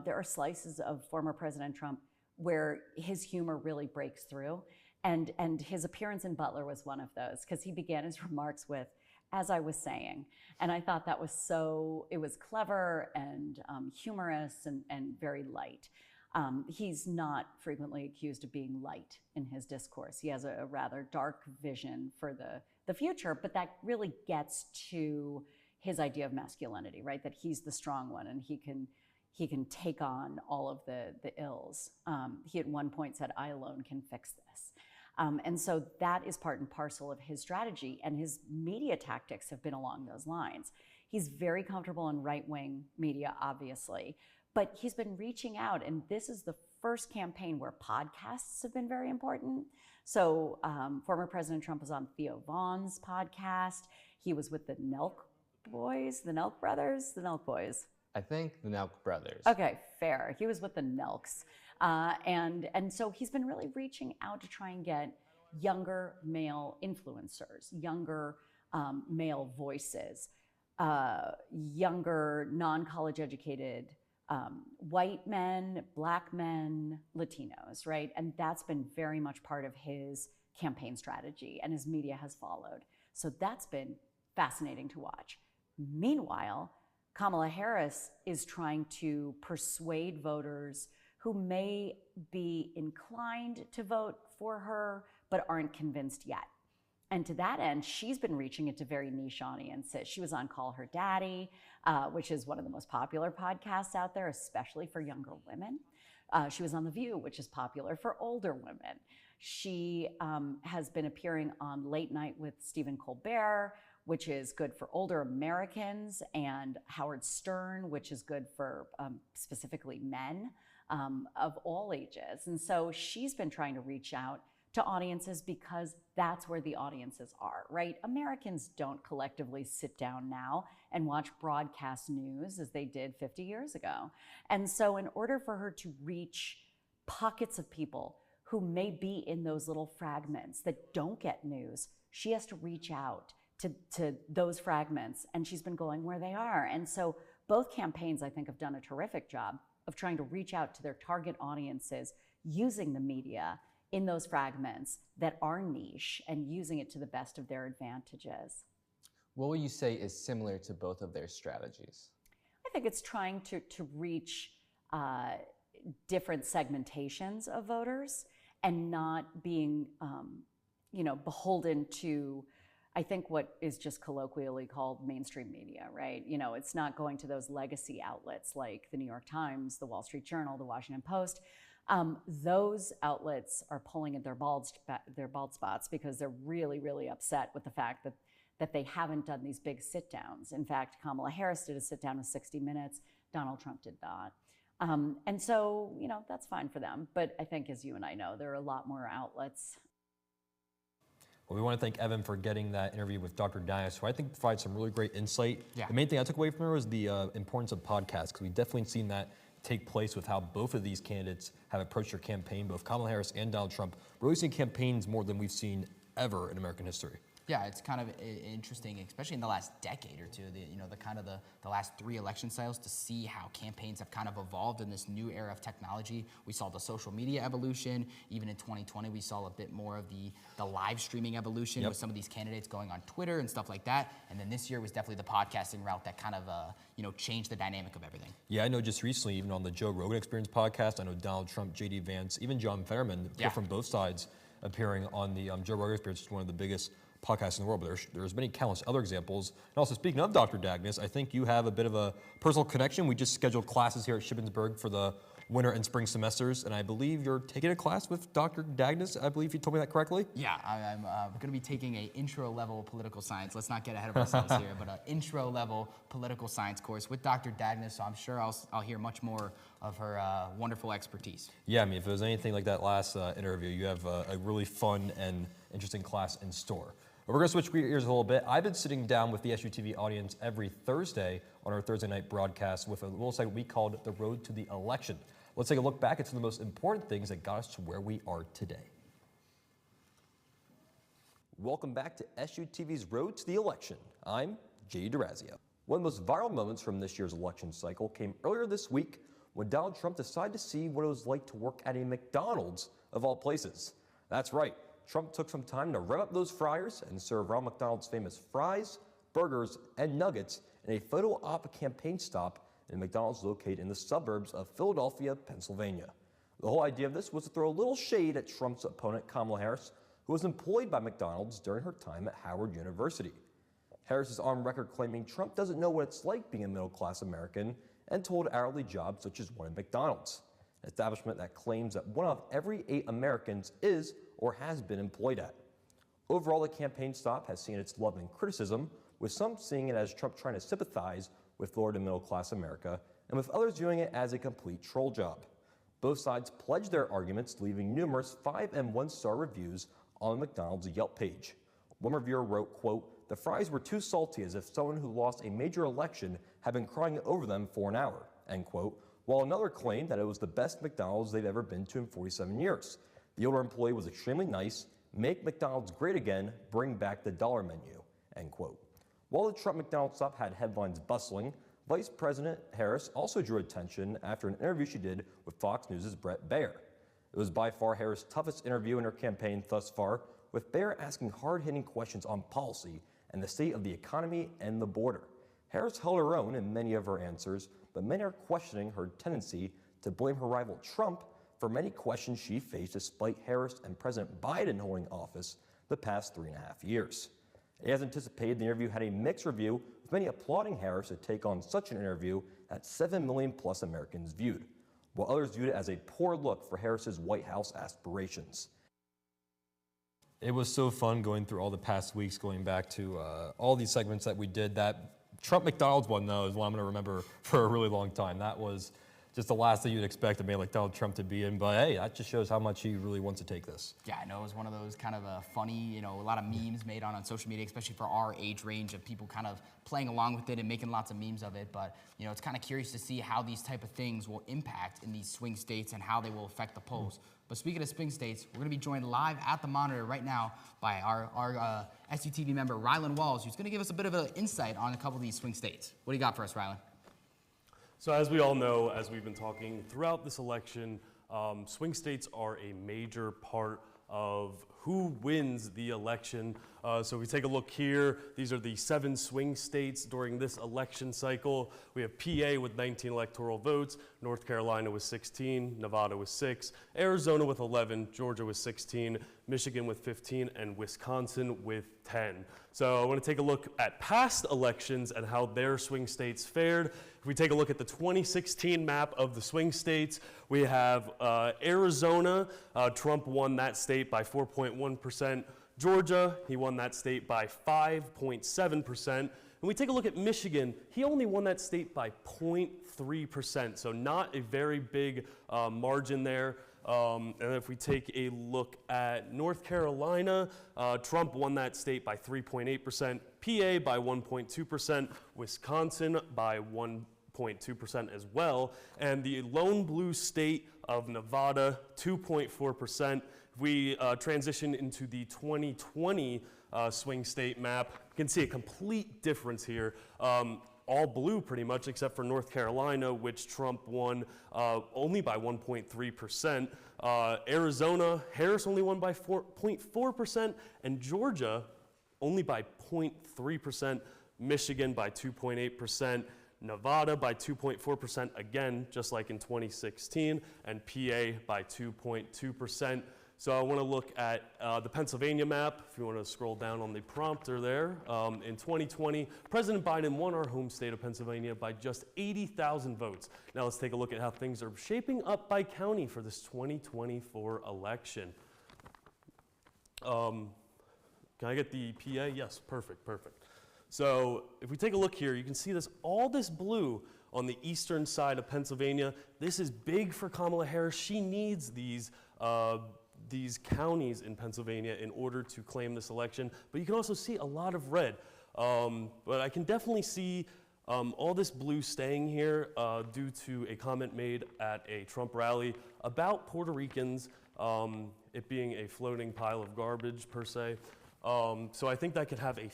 are slices of former President Trump where his humor really breaks through. And his appearance in Butler was one of those, because he began his remarks with, as I was saying. And I thought that was it was clever and humorous and very light. He's not frequently accused of being light in his discourse. He has a rather dark vision for the future, but that really gets to his idea of masculinity, right? That he's the strong one and he can take on all of the ills. He at one point said, I alone can fix this. And so that is part and parcel of his strategy, and his media tactics have been along those lines. He's very comfortable in right-wing media, obviously, but he's been reaching out, and this is the first campaign where podcasts have been very important. So former President Trump was on Theo Vaughn's podcast. He was with the Nelk Boys, the Nelk Brothers, the Nelk Boys. I think the Nelk Brothers. Okay, fair. He was with the Nelks. And so he's been really reaching out to try and get younger male influencers, younger male voices, younger non-college educated white men, Black men, Latinos, right? And that's been very much part of his campaign strategy, and his media has followed. So that's been fascinating to watch. Meanwhile, Kamala Harris is trying to persuade voters who may be inclined to vote for her, but aren't convinced yet. And to that end, she's been reaching into very niche audiences. She was on Call Her Daddy, which is one of the most popular podcasts out there, especially for younger women. She was on The View, which is popular for older women. She has been appearing on Late Night with Stephen Colbert, which is good for older Americans, and Howard Stern, which is good for specifically men of all ages. And so she's been trying to reach out to audiences because that's where the audiences are, right? Americans don't collectively sit down now and watch broadcast news as they did 50 years ago. And so in order for her to reach pockets of people who may be in those little fragments that don't get news, she has to reach out to those fragments, and she's been going where they are. And so both campaigns, I think, have done a terrific job of trying to reach out to their target audiences using the media in those fragments that are niche and using it to the best of their advantages. What would you say is similar to both of their strategies? I think it's trying to reach different segmentations of voters and not being beholden to, I think, what is just colloquially called mainstream media, right? It's not going to those legacy outlets like the New York Times, the Wall Street Journal, the Washington Post. Those outlets are pulling at their bald spots because they're really, really upset with the fact that they haven't done these big sit downs. In fact, Kamala Harris did a sit down with 60 Minutes. Donald Trump did not. And so, that's fine for them. But I think, as you and I know, there are a lot more outlets. Well, we want to thank Evan for getting that interview with Dr. Dagnes, who I think provides some really great insight. Yeah. The main thing I took away from her was the importance of podcasts, because we've definitely seen that take place with how both of these candidates have approached their campaign, both Kamala Harris and Donald Trump, releasing campaigns more than we've seen ever in American history. Yeah, it's kind of interesting, especially in the last decade or two, the last 3 election cycles, to see how campaigns have kind of evolved in this new era of technology. We saw the social media evolution. Even in 2020, we saw a bit more of the live streaming evolution with some of these candidates going on Twitter and stuff like that. And then this year was definitely the podcasting route that kind of changed the dynamic of everything. Yeah, I know just recently, even on the Joe Rogan Experience podcast, I know Donald Trump, J.D. Vance, even John Fetterman, from both sides appearing on the Joe Rogan Experience, which is one of the biggest podcasts in the world, but there's many countless other examples. And also, speaking of Dr. Dagnes, I think you have a bit of a personal connection. We just scheduled classes here at Shippensburg for the winter and spring semesters, and I believe you're taking a class with Dr. Dagnes. I believe you told me that correctly? Yeah, I'm going to be taking an intro-level political science. Let's not get ahead of ourselves here, but an intro-level political science course with Dr. Dagnes, so I'm sure I'll hear much more of her wonderful expertise. Yeah, I mean, if it was anything like that last interview, you have a really fun and interesting class in store. But we're going to switch gears a little bit. I've been sitting down with the SUTV audience every Thursday on our Thursday night broadcast with a little segment we called The Road to the Election. Let's take a look back at some of the most important things that got us to where we are today. Welcome back to SUTV's Road to the Election. I'm Jay DeRazio. One of the most viral moments from this year's election cycle came earlier this week when Donald Trump decided to see what it was like to work at a McDonald's, of all places. That's right. Trump took some time to rev up those fryers and serve Ronald McDonald's famous fries, burgers, and nuggets in a photo op campaign stop in McDonald's located in the suburbs of Philadelphia, Pennsylvania. The whole idea of this was to throw a little shade at Trump's opponent, Kamala Harris, who was employed by McDonald's during her time at Howard University. Harris is on record claiming Trump doesn't know what it's like being a middle-class American and told hourly jobs such as one at McDonald's, an establishment that claims that 1 out of every 8 Americans is or has been employed at. Overall, the campaign stop has seen its love and criticism, with some seeing it as Trump trying to sympathize with lower to middle class America, and with others viewing it as a complete troll job. Both sides pledged their arguments, leaving numerous 5- and 1-star reviews on the McDonald's Yelp page. One reviewer wrote, quote, "The fries were too salty, as if someone who lost a major election had been crying over them for an hour," end quote, while another claimed that it was the best McDonald's they've ever been to in 47 years. The older employee was extremely nice. "Make McDonald's great again, bring back the dollar menu," end quote. While the Trump McDonald's stop had headlines bustling, Vice President Harris also drew attention after an interview she did with Fox News' Bret Baier. It was by far Harris' toughest interview in her campaign thus far, with Baier asking hard-hitting questions on policy and the state of the economy and the border. Harris held her own in many of her answers, but many are questioning her tendency to blame her rival Trump for many questions she faced despite Harris and President Biden holding office the past 3.5 years. As anticipated, the interview had a mixed review, with many applauding Harris to take on such an interview that 7 million plus Americans viewed, while others viewed it as a poor look for Harris's White House aspirations. It was so fun going through all the past weeks, going back to all these segments that we did. That Trump McDonald's one, though, is one I'm going to remember for a really long time. That was just the last thing you'd expect a man like Donald Trump to be in. But hey, that just shows how much he really wants to take this. Yeah, I know it was one of those kind of funny, a lot of memes made on social media, especially for our age range of people kind of playing along with it and making lots of memes of it. But, it's kind of curious to see how these type of things will impact in these swing states and how they will affect the polls. But speaking of swing states, we're going to be joined live at the monitor right now by our SUTV member, Rylan Walls, who's going to give us a bit of an insight on a couple of these swing states. What do you got for us, Rylan? So as we all know, as we've been talking throughout this election, swing states are a major part of who wins the election. So we take a look here. These are the 7 swing states during this election cycle. We have PA with 19 electoral votes, North Carolina with 16, Nevada with 6, Arizona with 11, Georgia with 16, Michigan with 15, and Wisconsin with 10. So I want to take a look at past elections and how their swing states fared. If we take a look at the 2016 map of the swing states, we have Arizona. Trump won that state by 4.1%. Georgia, he won that state by 5.7%. And we take a look at Michigan, he only won that state by 0.3%, so not a very big margin there. And if we take a look at North Carolina, Trump won that state by 3.8%, PA by 1.2%, Wisconsin by 1.2% as well, and the lone blue state of Nevada, 2.4%. If we transition into the 2020 swing state map, you can see a complete difference here. All blue pretty much, except for North Carolina, which Trump won only by 1.3%. Arizona, Harris only won by 4.4%, and Georgia only by 0.3%. Michigan by 2.8%. Nevada by 2.4%, again, just like in 2016, and PA by 2.2%. So I want to look at the Pennsylvania map, if you want to scroll down on the prompter there. In 2020, President Biden won our home state of Pennsylvania by just 80,000 votes. Now let's take a look at how things are shaping up by county for this 2024 election. Can I get the PA? Yes, perfect. So if we take a look here, you can see all this blue on the eastern side of Pennsylvania. This is big for Kamala Harris. She needs these counties in Pennsylvania in order to claim this election. But you can also see a lot of red. But I can definitely see all this blue staying here due to a comment made at a Trump rally about Puerto Ricans, it being a floating pile of garbage per se. So I think that could have a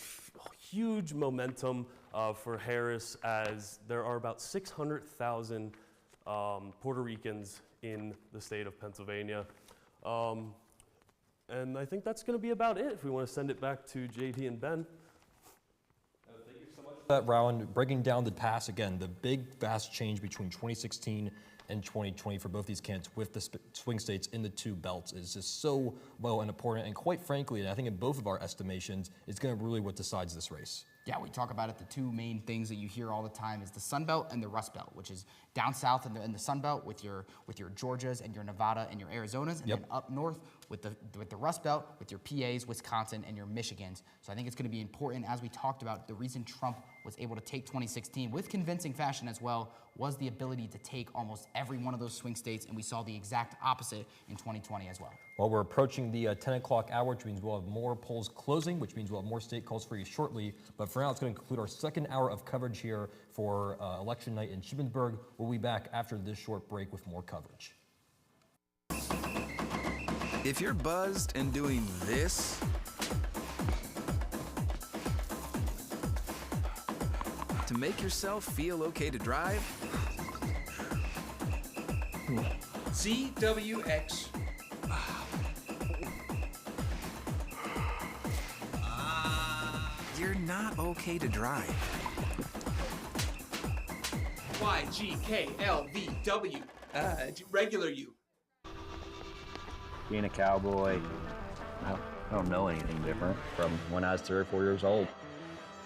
huge momentum for Harris, as there are about 600,000 Puerto Ricans in the state of Pennsylvania. And I think that's going to be about it if we want to send it back to JD and Ben. Thank you so much for that, Rowan. Breaking down the past again, the big vast change between 2016 and 2020 for both these candidates with the swing states in the two belts is just so well and important. And quite frankly, and I think in both of our estimations, it's going to really what decides this race. Yeah, we talk about it. The two main things that you hear all the time is the Sun Belt and the Rust Belt, which is down south in the Sun Belt with your Georgias and your Nevada and your Arizonas, and then up north with the Rust Belt with your PAs, Wisconsin, and your Michigans. So I think it's going to be important, as we talked about. The reason Trump was able to take 2016 with convincing fashion as well was the ability to take almost every one of those swing states, and we saw the exact opposite in 2020 as well. Well, we're approaching the 10 o'clock hour, which means we'll have more polls closing, which means we'll have more state calls for you shortly. But for now, it's going to conclude our second hour of coverage here for election night in Shippensburg. We'll be back after this short break with more coverage. If you're buzzed and doing this, to make yourself feel okay to drive, ZWX. You're not okay to drive. YGKLVW. Regular you. Being a cowboy, I don't know anything different from when I was 3 or 4 years old.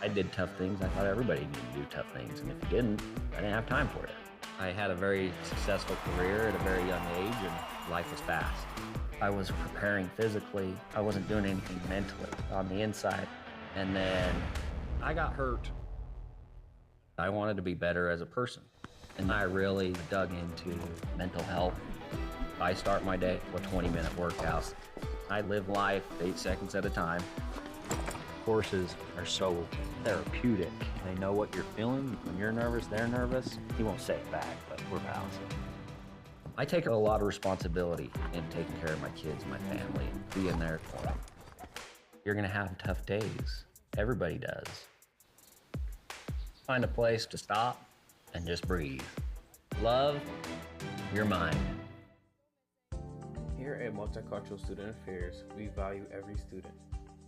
I did tough things. I thought everybody needed to do tough things, and if you didn't, I didn't have time for it. I had a very successful career at a very young age, and life was fast. I was preparing physically. I wasn't doing anything mentally on the inside. And then I got hurt. I wanted to be better as a person, and I really dug into mental health. I start my day with 20-minute workouts. I live life 8 seconds at a time. Horses are so therapeutic. They know what you're feeling. When you're nervous, they're nervous. You won't say it back, but we're pals. I take a lot of responsibility in taking care of my kids, my family, and being there for them. You're gonna have tough days. Everybody does. Find a place to stop and just breathe. Love your mind. Here at Multicultural Student Affairs, we value every student.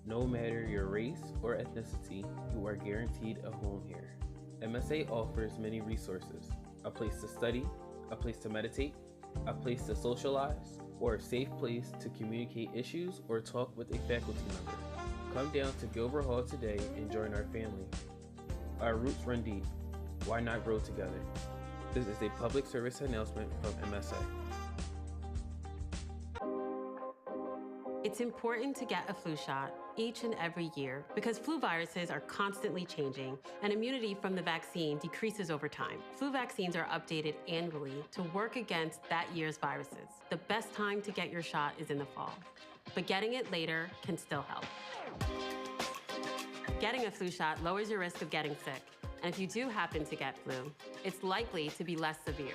No matter your race or ethnicity, you are guaranteed a home here. MSA offers many resources: a place to study, a place to meditate, a place to socialize, or a safe place to communicate issues or talk with a faculty member. Come down to Gilbert Hall today and join our family. Our roots run deep. Why not grow together? This is a public service announcement from MSA. It's important to get a flu shot each and every year because flu viruses are constantly changing and immunity from the vaccine decreases over time. Flu vaccines are updated annually to work against that year's viruses. The best time to get your shot is in the fall, but getting it later can still help. Getting a flu shot lowers your risk of getting sick, and if you do happen to get flu, it's likely to be less severe.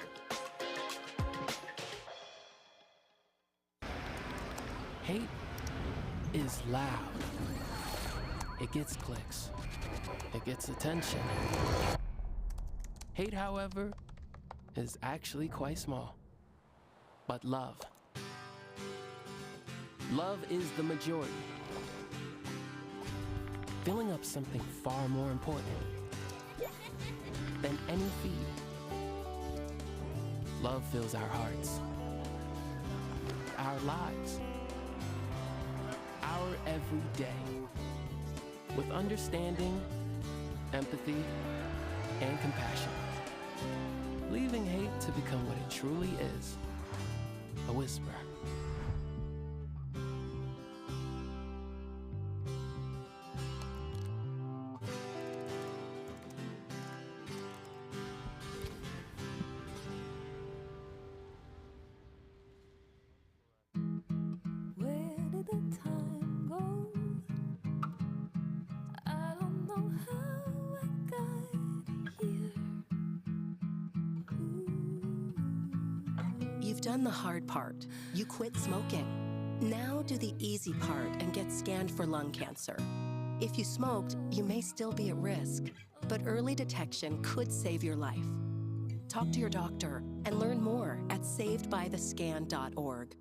Hate is loud. It gets clicks. It gets attention. Hate, however, is actually quite small. But love. Love is the majority. Filling up something far more important than any feed. Love fills our hearts, our lives, our every day with understanding, empathy, and compassion, leaving hate to become what it truly is, a whisper. You've done the hard part. You quit smoking. Now do the easy part and get scanned for lung cancer. If you smoked, you may still be at risk, but early detection could save your life. Talk to your doctor and learn more at savedbythescan.org.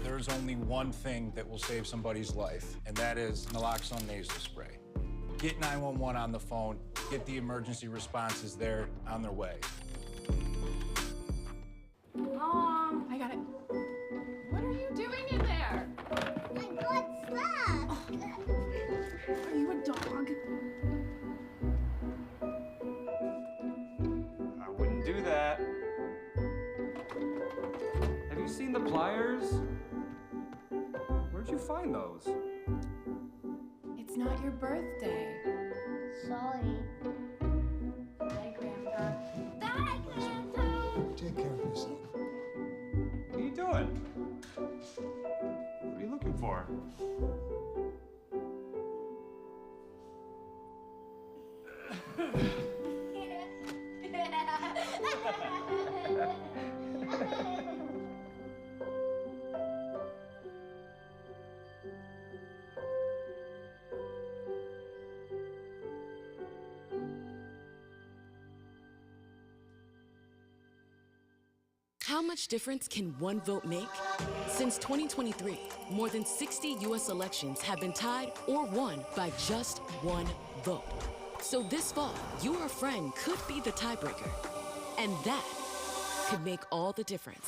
There's only one thing that will save somebody's life, and that is naloxone nasal spray. Get 911 on the phone, get the emergency responses there on their way. Mom, I got it. What are you doing in there? I got stuck. Are you a dog? I wouldn't do that. Have you seen the pliers? Where'd you find those? It's not your birthday. Sorry. Bye, Grandpa. Bye, Grandpa. Take care of yourself. What are you doing? What are you looking for? How much difference can one vote make? Since 2023, more than 60 U.S. elections have been tied or won by just one vote. So this fall, your friend could be the tiebreaker. And that could make all the difference.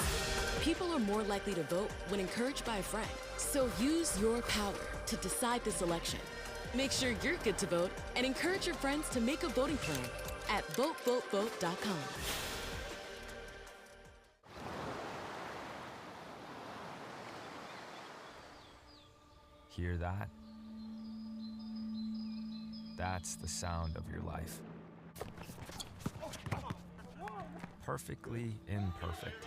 People are more likely to vote when encouraged by a friend. So use your power to decide this election. Make sure you're good to vote and encourage your friends to make a voting plan at votevotevote.com. Hear that? That's the sound of your life. Perfectly imperfect.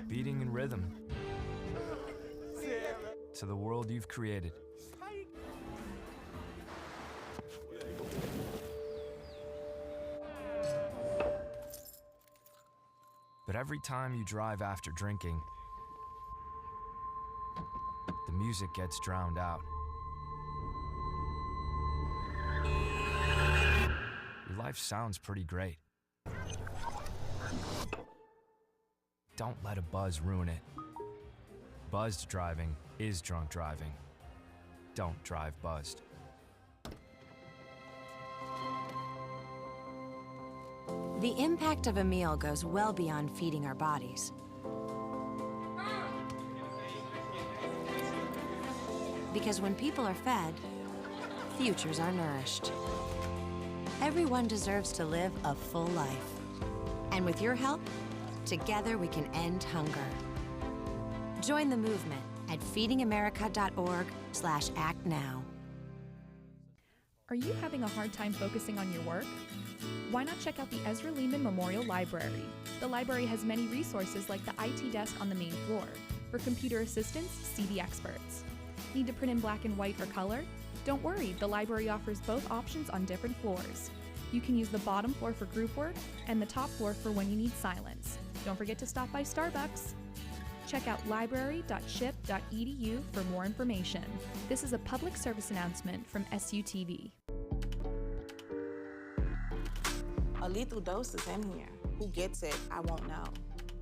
Beating in rhythm to the world you've created. But every time you drive after drinking, the music gets drowned out. Your life sounds pretty great. Don't let a buzz ruin it. Buzzed driving is drunk driving. Don't drive buzzed. The impact of a meal goes well beyond feeding our bodies. Because when people are fed, futures are nourished. Everyone deserves to live a full life. And with your help, together we can end hunger. Join the movement at feedingamerica.org/actnow. Are you having a hard time focusing on your work? Why not check out the Ezra Lehman Memorial Library? The library has many resources like the IT desk on the main floor. For computer assistants, see the experts. Need to print in black and white or color? Don't worry, the library offers both options on different floors. You can use the bottom floor for group work and the top floor for when you need silence. Don't forget to stop by Starbucks. Check out library.ship.edu for more information. This is a public service announcement from SUTV. A lethal dose is in here. Who gets it, I won't know.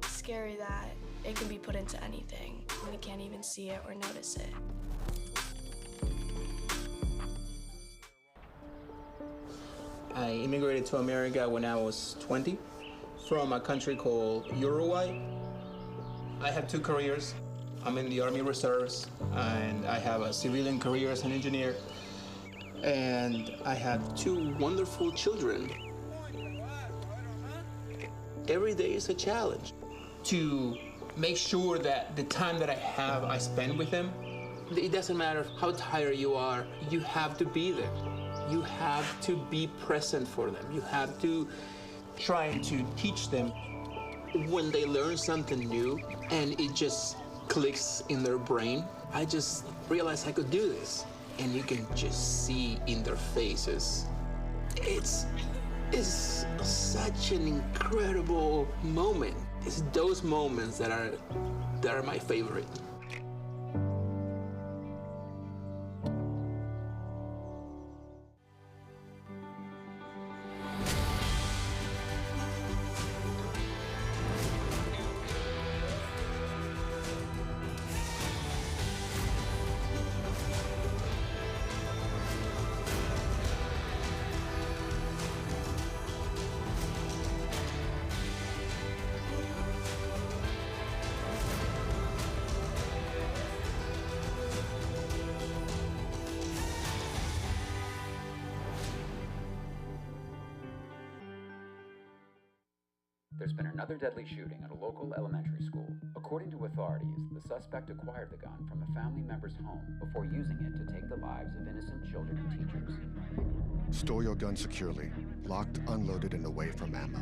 Scary that it can be put into anything and we can't even see it or notice it. I immigrated to America when I was 20 from a country called Uruguay. I have two careers. I'm in the Army Reserves, and I have a civilian career as an engineer. And I have two wonderful children. Every day is a challenge to make sure that the time that I have, I spend with them. It doesn't matter how tired you are, you have to be there. You have to be present for them. You have to try to teach them. When they learn something new and it just clicks in their brain, I just realized I could do this. And you can just see in their faces. It's such an incredible moment. It's those moments that are my favorite. There's been another deadly shooting at a local elementary school. According to authorities, the suspect acquired the gun from a family member's home before using it to take the lives of innocent children and teachers. Store your gun securely, locked, unloaded, and away from ammo.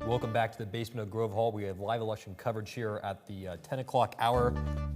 Welcome back to the basement of Grove Hall. We have live election coverage here at the 10 o'clock hour.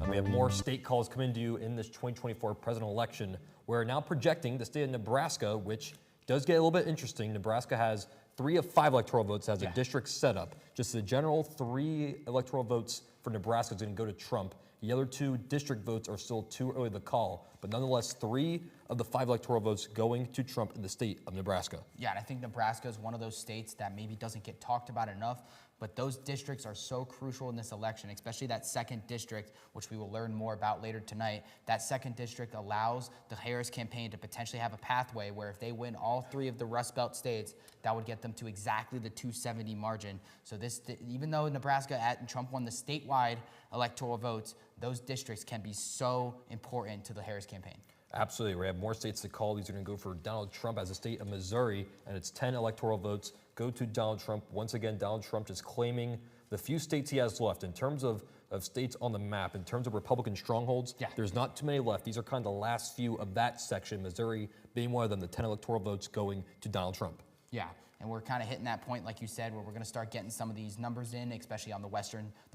We have more state calls coming to you in this 2024 presidential election. We're now projecting the state of Nebraska, which does get a little bit interesting. Nebraska has 3 of 5 electoral votes as a district setup. Just the general 3 electoral votes for Nebraska is going to go to Trump. The other 2 district votes are still too early to call, but nonetheless, 3 of the 5 electoral votes going to Trump in the state of Nebraska. Yeah, and I think Nebraska is one of those states that maybe doesn't get talked about enough, but those districts are so crucial in this election, especially that 2nd district, which we will learn more about later tonight. That 2nd district allows the Harris campaign to potentially have a pathway where if they win all 3 of the Rust Belt states, that would get them to exactly the 270 margin. So this, even though Nebraska and Trump won the statewide electoral votes, those districts can be so important to the Harris campaign. Absolutely. We have more states to call. These are going to go for Donald Trump as the state of Missouri, and it's 10 electoral votes go to Donald Trump. Once again, Donald Trump is claiming the few states he has left. In terms of states on the map, in terms of Republican strongholds, there's not too many left. These are kind of the last few of that section, Missouri being one of them, the 10 electoral votes going to Donald Trump. Yeah, and we're kind of hitting that point, like you said, where we're going to start getting some of these numbers in, especially on the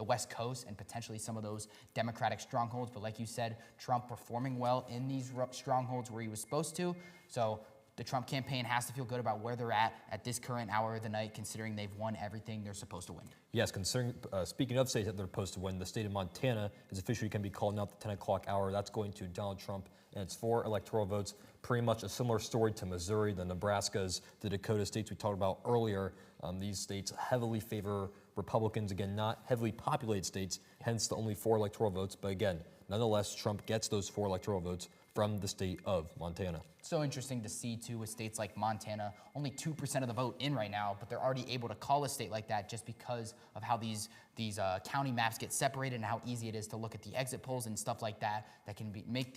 West Coast, and potentially some of those Democratic strongholds. But like you said, Trump performing well in these strongholds where he was supposed to. So the Trump campaign has to feel good about where they're at this current hour of the night, considering they've won everything they're supposed to win. Yes, speaking of states that they're supposed to win, the state of Montana is officially going to be calling out the 10 o'clock hour. That's going to Donald Trump, and it's 4 electoral votes. Pretty much a similar story to Missouri, the Nebraskas, the Dakota states we talked about earlier. These states heavily favor Republicans. Again, not heavily populated states, hence the only 4 electoral votes. But again, nonetheless, Trump gets those 4 electoral votes from the state of Montana. So interesting to see, too, with states like Montana, only 2% of the vote in right now, but they're already able to call a state like that just because of how these county maps get separated and how easy it is to look at the exit polls and stuff like that can make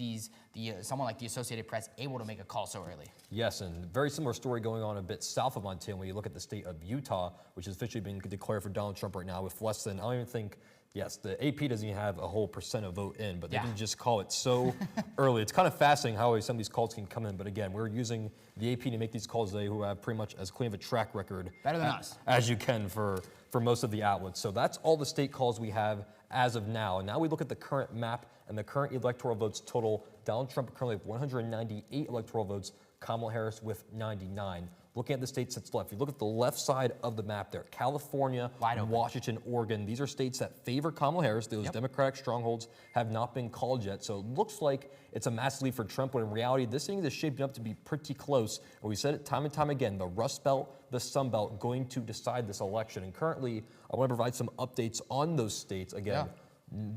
someone like the Associated Press able to make a call so early. Yes, and very similar story going on a bit south of Montana when you look at the state of Utah, which has officially been declared for Donald Trump right now with less than, I don't even think, yes, the AP doesn't even have a whole percent of vote in, but they can just call it so early. It's kind of fascinating how some of these calls can come in, but again, we're using the AP to make these calls today, who have pretty much as clean of a track record better than us as you can for most of the outlets. So that's all the state calls we have as of now. And now we look at the current map and the current electoral votes total. Donald Trump currently have 198 electoral votes, Kamala Harris with 99. Looking at the states that's left, if you look at the left side of the map there, California, Washington, Oregon, these are states that favor Kamala Harris. Those Democratic strongholds have not been called yet. So it looks like it's a massive lead for Trump, when in reality, this thing is shaping up to be pretty close. And we said it time and time again, the Rust Belt, the Sun Belt, going to decide this election. And currently, I want to provide some updates on those states. Again,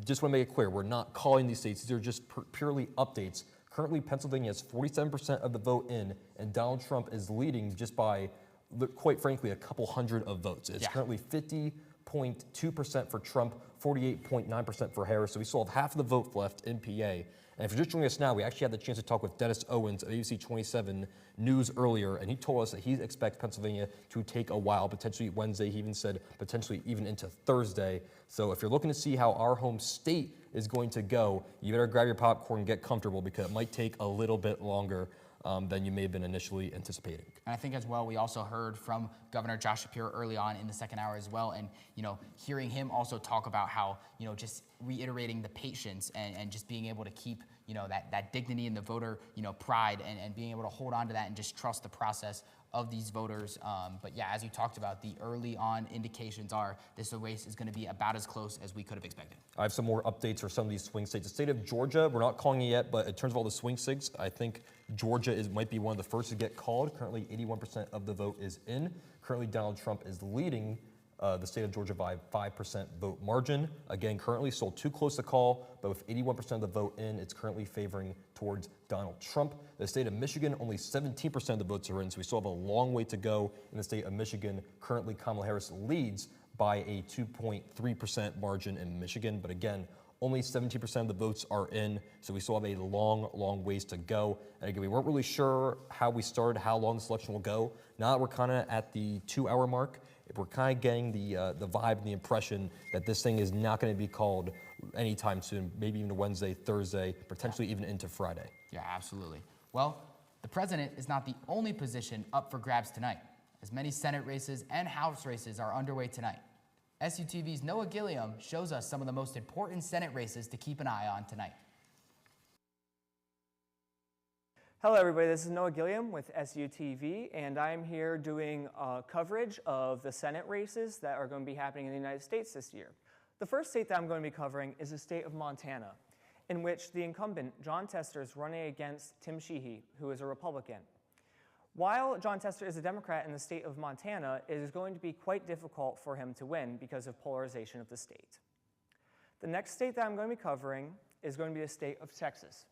just want to make it clear, we're not calling these states. These are just purely updates. Currently, Pennsylvania has 47% of the vote in, and Donald Trump is leading just by, quite frankly, a couple hundred of votes. It's currently 50.2% for Trump, 48.9% for Harris. So we still have half of the vote left in PA. And if you're just joining us now, we actually had the chance to talk with Dennis Owens of ABC 27 News earlier, and he told us that he expects Pennsylvania to take a while, potentially Wednesday. He even said potentially even into Thursday. So if you're looking to see how our home state is going to go, you better grab your popcorn and get comfortable, because it might take a little bit longer than you may have been initially anticipating. And I think as well, we also heard from Governor Josh Shapiro early on in the second hour as well. And, hearing him also talk about how, just reiterating the patience and just being able to keep, that dignity in the voter, pride and being able to hold on to that and just trust the process of these voters. But yeah, as you talked about, the early on indications are this race is going to be about as close as we could have expected. I have some more updates for some of these swing states. The state of Georgia, we're not calling it yet, but in terms of all the swing states, I think Georgia might be one of the first to get called. Currently, 81% of the vote is in. Currently, Donald Trump is leading the state of Georgia by 5% vote margin. Again, currently still too close to call, but with 81% of the vote in, it's currently favoring towards Donald Trump. The state of Michigan, only 17% of the votes are in, so we still have a long way to go in the state of Michigan. Currently, Kamala Harris leads by a 2.3% margin in Michigan, but again, only 17% of the votes are in, so we still have a long, long ways to go. And again, we weren't really sure how we started, how long this election will go. Now that we're kind of at the 2-hour mark, we're kind of getting the vibe and the impression that this thing is not going to be called anytime soon, maybe even Wednesday, Thursday, potentially even into Friday. Yeah, absolutely. Well, the president is not the only position up for grabs tonight. as many Senate races and House races are underway tonight. SUTV's Noah Gilliam shows us some of the most important Senate races to keep an eye on tonight. Hello everybody, this is Noah Gilliam with SUTV, and I'm here doing coverage of the Senate races that are going to be happening in the United States this year. The first state that I'm going to be covering is the state of Montana, in which the incumbent, Jon Tester, is running against Tim Sheehy, who is a Republican. While Jon Tester is a Democrat in the state of Montana, it is going to be quite difficult for him to win because of polarization of the state. The next state that I'm going to be covering is going to be the state of Texas,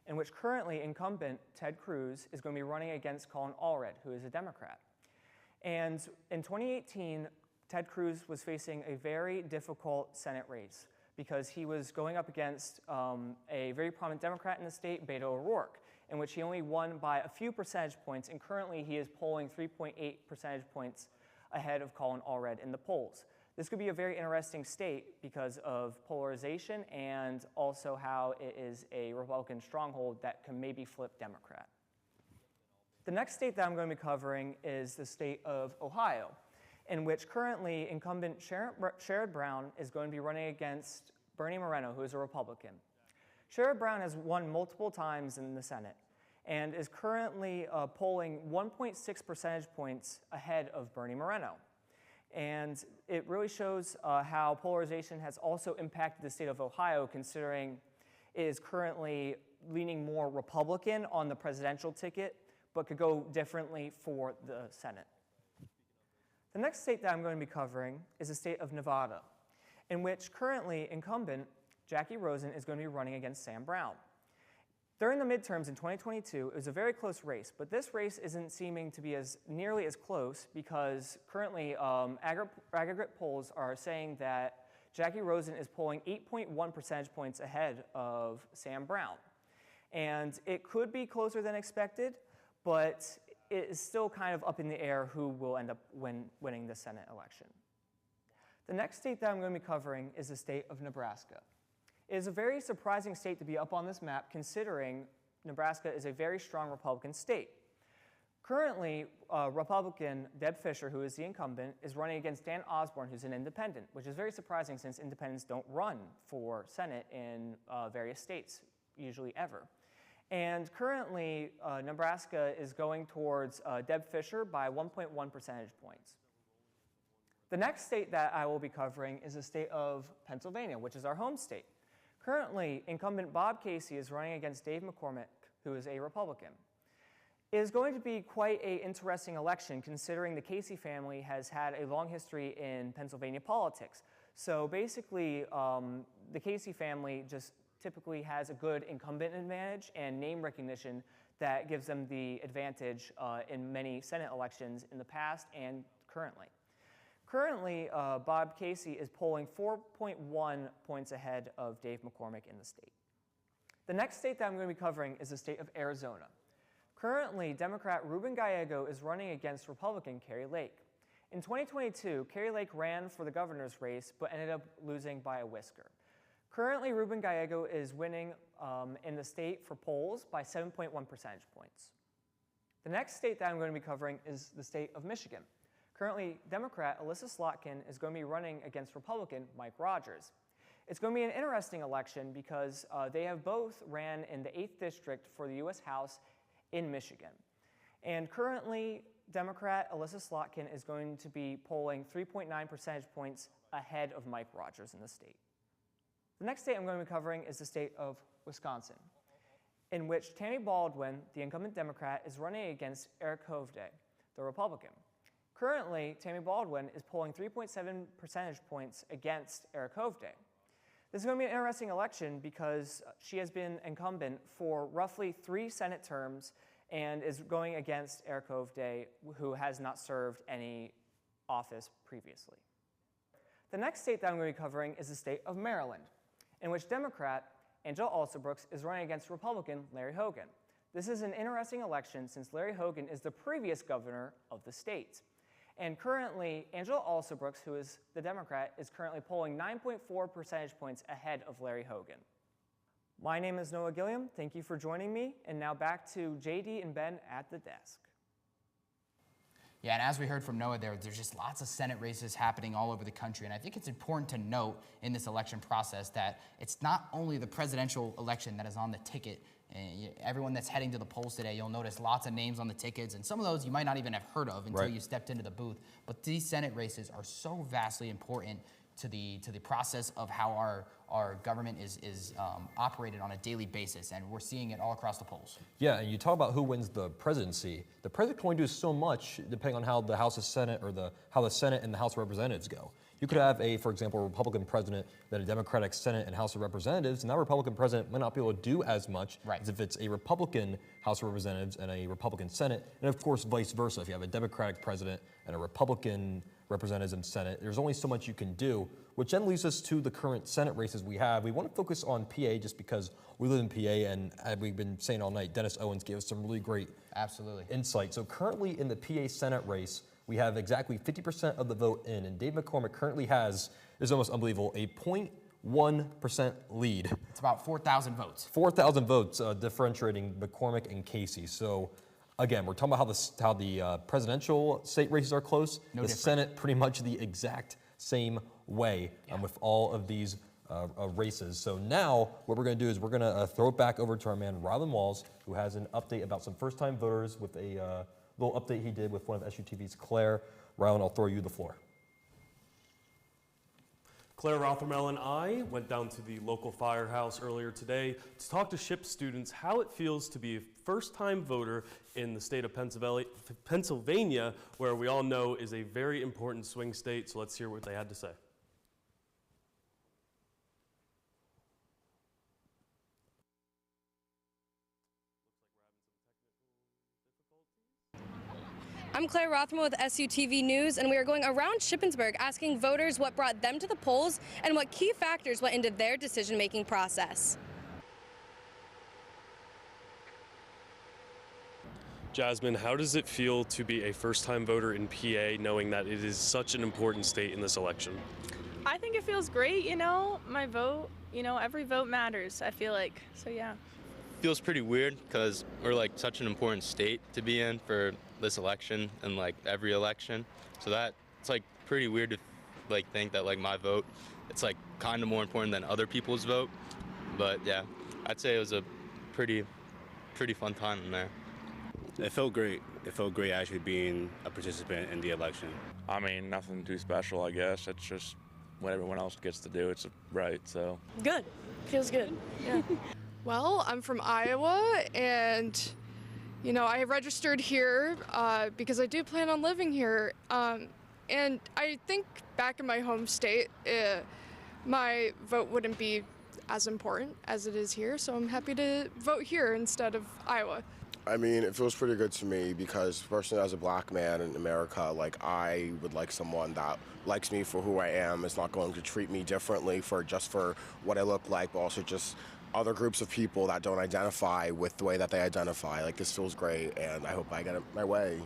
in which currently incumbent Ted Cruz is going to be running against Colin Allred, who is a Democrat. And in 2018, Ted Cruz was facing a very difficult Senate race because he was going up against a very prominent Democrat in the state, Beto O'Rourke, in which he only won by a few percentage points, and currently he is polling 3.8 percentage points ahead of Colin Allred in the polls. This could be a very interesting state because of polarization and also how it is a Republican stronghold that can maybe flip Democrat. The next state that I'm going to be covering is the state of Ohio, in which currently incumbent Sherrod Brown is going to be running against Bernie Moreno, who is a Republican. Sherrod Brown has won multiple times in the Senate and is currently polling 1.6 percentage points ahead of Bernie Moreno. And it really shows how polarization has also impacted the state of Ohio, considering it is currently leaning more Republican on the presidential ticket, but could go differently for the Senate. The next state that I'm going to be covering is the state of Nevada, in which currently incumbent Jackie Rosen is going to be running against Sam Brown. During the midterms in 2022, it was a very close race, but this race isn't seeming to be nearly as close because currently aggregate polls are saying that Jackie Rosen is polling 8.1 percentage points ahead of Sam Brown. And it could be closer than expected, but it is still kind of up in the air who will end up winning the Senate election. The next state that I'm going to be covering is the state of Nebraska. It is a very surprising state to be up on this map, considering Nebraska is a very strong Republican state. Currently, Republican Deb Fischer, who is the incumbent, is running against Dan Osborne, who's an independent, which is very surprising since independents don't run for Senate in various states, usually ever. And currently, Nebraska is going towards Deb Fischer by 1.1 percentage points. The next state that I will be covering is the state of Pennsylvania, which is our home state. Currently, incumbent Bob Casey is running against Dave McCormick, who is a Republican. It is going to be quite an interesting election, considering the Casey family has had a long history in Pennsylvania politics. So basically, the Casey family just typically has a good incumbent advantage and name recognition that gives them the advantage in many Senate elections in the past and currently. Currently, Bob Casey is polling 4.1 points ahead of Dave McCormick in the state. The next state that I'm going to be covering is the state of Arizona. Currently, Democrat Ruben Gallego is running against Republican Kari Lake. In 2022, Kari Lake ran for the governor's race, but ended up losing by a whisker. Currently, Ruben Gallego is winning in the state for polls by 7.1 percentage points. The next state that I'm going to be covering is the state of Michigan. Currently, Democrat Alyssa Slotkin is going to be running against Republican Mike Rogers. It's going to be an interesting election because they have both ran in the 8th district for the U.S. House in Michigan. And currently, Democrat Alyssa Slotkin is going to be polling 3.9 percentage points ahead of Mike Rogers in the state. The next state I'm going to be covering is the state of Wisconsin, in which Tammy Baldwin, the incumbent Democrat, is running against Eric Hovde, the Republican. Currently, Tammy Baldwin is polling 3.7 percentage points against Eric Hovde. This is going to be an interesting election because she has been incumbent for roughly 3 Senate terms and is going against Eric Hovde, who has not served any office previously. The next state that I'm going to be covering is the state of Maryland, in which Democrat Angela Alsobrooks is running against Republican Larry Hogan. This is an interesting election since Larry Hogan is the previous governor of the state. And currently, Angela Alsobrooks, who is the Democrat, is currently polling 9.4 percentage points ahead of Larry Hogan. My name is Noah Gilliam. Thank you for joining me. And now back to JD and Ben at the desk. Yeah, and as we heard from Noah there's just lots of Senate races happening all over the country. And I think it's important to note in this election process that it's not only the presidential election that is on the ticket. Everyone that's heading to the polls today, you'll notice lots of names on the tickets, and some of those you might not even have heard of until you stepped into the booth. But these Senate races are so vastly important to the process of how our government is operated on a daily basis, and we're seeing it all across the polls. Yeah, and you talk about who wins the presidency. The president can only do so much depending on how the House of Senate or how the Senate and the House of Representatives go. You could have for example, a Republican president, then a Democratic Senate and House of Representatives, and that Republican president might not be able to do as much as if it's a Republican House of Representatives and a Republican Senate, and of course vice versa. If you have a Democratic president and a Republican Representatives and Senate, there's only so much you can do, which then leads us to the current Senate races we have. We want to focus on PA just because we live in PA, and as we've been saying all night, Dennis Owens gave us some really great insight. So currently in the PA Senate race, we have exactly 50% of the vote in, and Dave McCormick currently has, is almost unbelievable, a 0.1% lead. It's about 4,000 votes. 4,000 votes differentiating McCormick and Casey. So again, we're talking about how the presidential state races are close. The Senate pretty much the exact same way with all of these races. So now what we're going to do is we're going to throw it back over to our man Rylan Walls, who has an update about some first-time voters with a little update he did with one of SUTV's Claire. Rylan, I'll throw you the floor. Claire Rothermel and I went down to the local firehouse earlier today to talk to SHIP students how it feels to be a first-time voter in the state of Pennsylvania, where we all know is a very important swing state. So let's hear what they had to say. I'm Claire Rothman with SUTV News, and we are going around Shippensburg asking voters what brought them to the polls and what key factors went into their decision-making process. Jasmine, how does it feel to be a first-time voter in PA, knowing that it is such an important state in this election? I think it feels great, you know, my vote, you know, every vote matters, I feel like, so yeah. Feels pretty weird because we're like such an important state to be in for this election and like every election. So that it's like pretty weird to like think that like my vote, it's like kind of more important than other people's vote. But yeah, I'd say it was a pretty fun time in there. It felt great. It felt great actually being a participant in the election. I mean, nothing too special, I guess. It's just what everyone else gets to do. It's right, so. Good. Feels good. Yeah. Well, I'm from Iowa, and you know, I registered here because I do plan on living here. And I think back in my home state, my vote wouldn't be as important as it is here, so I'm happy to vote here instead of Iowa. I mean, it feels pretty good to me because personally as a black man in America, like I would like someone that likes me for who I am, is not going to treat me differently for what I look like, but also just other groups of people that don't identify with the way that they identify. Like, this feels great, and I hope I get it my way.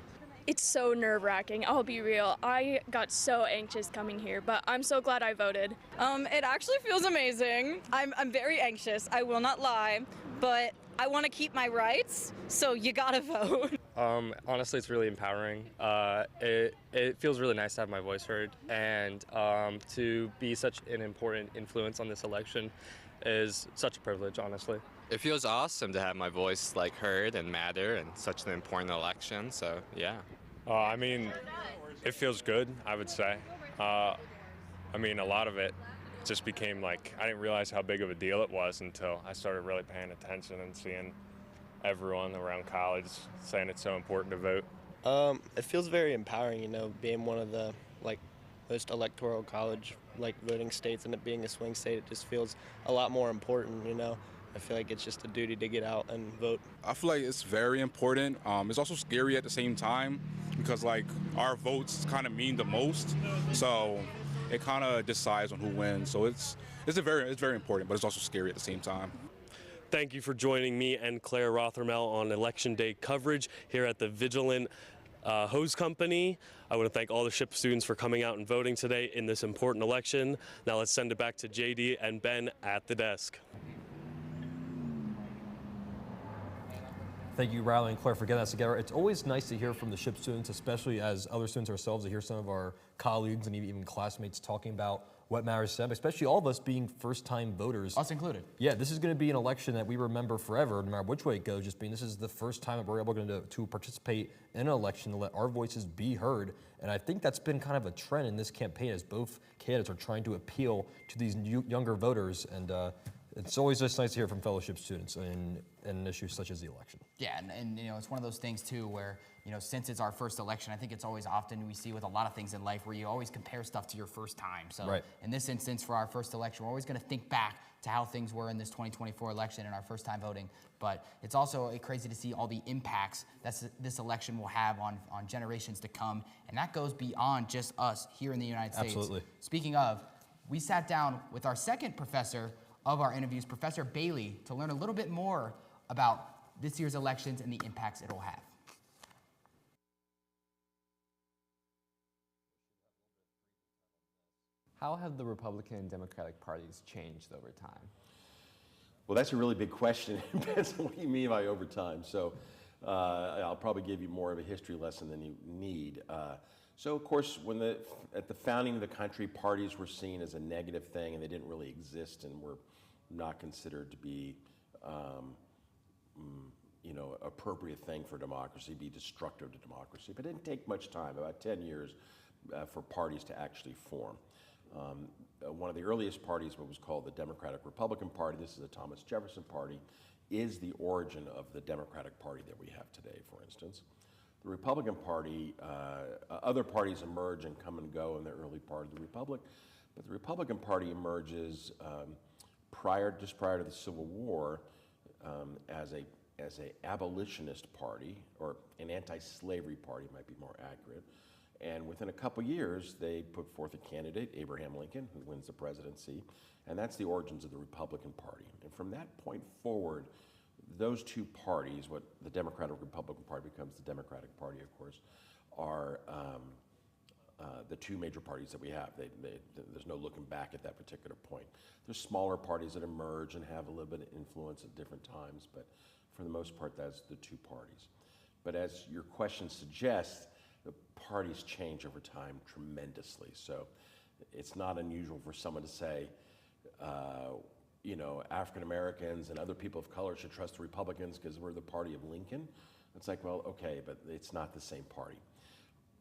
It's so nerve-wracking, I'll be real. I got so anxious coming here, but I'm so glad I voted. It actually feels amazing. I'm very anxious, I will not lie, but I want to keep my rights, so you gotta vote. Honestly, it's really empowering. It feels really nice to have my voice heard, and to be such an important influence on this election is such a privilege, honestly. It feels awesome to have my voice like heard and matter in such an important election, so yeah. I mean, it feels good, I would say. I mean, a lot of it just became like, I didn't realize how big of a deal it was until I started really paying attention and seeing everyone around college saying it's so important to vote. It feels very empowering, you know, being one of the most electoral college voting states, and it being a swing state, it just feels a lot more important, you know. I feel like it's just a duty to get out and vote. I feel like it's very important. It's also scary at the same time because our votes kind of mean the most, so it kind of decides on who wins. So it's very important, but it's also scary at the same time. Thank you for joining me and Claire Rothermel on Election Day coverage here at the Vigilant Hose Company. I want to thank all the SHIP students for coming out and voting today in this important election. Now let's send it back to JD and Ben at the desk. Thank you, Riley and Claire, for getting us together. It's always nice to hear from the SHIP students, especially as other students ourselves, to hear some of our colleagues and even classmates talking about what matters to them, especially all of us being first-time voters. Us included. Yeah, this is going to be an election that we remember forever, no matter which way it goes, just being this is the first time that we're able to participate in an election, to let our voices be heard. And I think that's been kind of a trend in this campaign, as both candidates are trying to appeal to these younger voters. And it's always just nice to hear from fellowship students in issues such as the election. Yeah, and you know, it's one of those things too where, you know, since it's our first election, I think it's always often we see with a lot of things in life where you always compare stuff to your first time. So in this instance, for our first election, we're always going to think back to how things were in this 2024 election and our first time voting. But it's also crazy to see all the impacts that this election will have on generations to come. And that goes beyond just us here in the United States. Absolutely. Speaking of, we sat down with our second professor of our interviews, Professor Bailey, to learn a little bit more about this year's elections and the impacts it'll have. How have the Republican and Democratic parties changed over time? Well, that's a really big question. It depends on what you mean by over time. So I'll probably give you more of a history lesson than you need. So of course, at the founding of the country, parties were seen as a negative thing, and they didn't really exist and were not considered to be appropriate thing for democracy, be destructive to democracy. But it didn't take much time, about 10 years, for parties to actually form. One of the earliest parties, what was called the Democratic Republican Party, this is the Thomas Jefferson Party, is the origin of the Democratic Party that we have today, for instance. The Republican Party, other parties emerge and come and go in the early part of the Republic, but the Republican Party emerges just prior to the Civil War as a abolitionist party, or an anti-slavery party might be more accurate. And within a couple years, they put forth a candidate, Abraham Lincoln, who wins the presidency, and that's the origins of the Republican Party. And from that point forward, those two parties, what the Democratic Republican Party becomes the Democratic Party, of course, are the two major parties that we have. There's no looking back at that particular point. There's smaller parties that emerge and have a little bit of influence at different times, but for the most part, that's the two parties. But as your question suggests, the parties change over time tremendously. So it's not unusual for someone to say, African Americans and other people of color should trust the Republicans because we're the party of Lincoln. It's like, well, okay, but it's not the same party.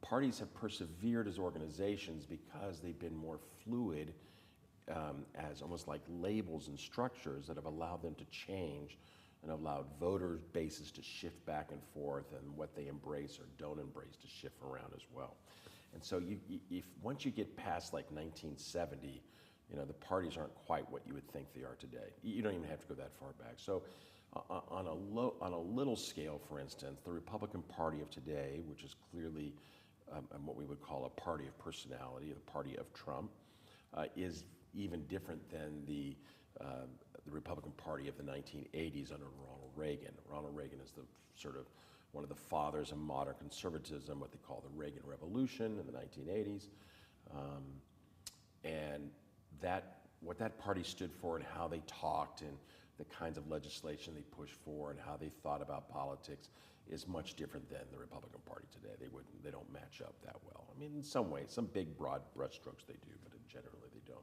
Parties have persevered as organizations because they've been more fluid as almost like labels and structures that have allowed them to change and allowed voter bases to shift back and forth, and what they embrace or don't embrace to shift around as well. And so once you get past like 1970, the parties aren't quite what you would think they are today. You don't even have to go that far back. So on a little scale, for instance, the Republican Party of today, which is clearly what we would call a party of personality, the party of Trump, is even different than the Republican Party of the 1980s under Ronald Reagan. Ronald Reagan is the sort of one of the fathers of modern conservatism, what they call the Reagan Revolution in the 1980s. And what that party stood for and how they talked and the kinds of legislation they pushed for and how they thought about politics is much different than the Republican Party today. They don't match up that well. I mean, in some ways, some big broad brushstrokes they do, but generally they don't.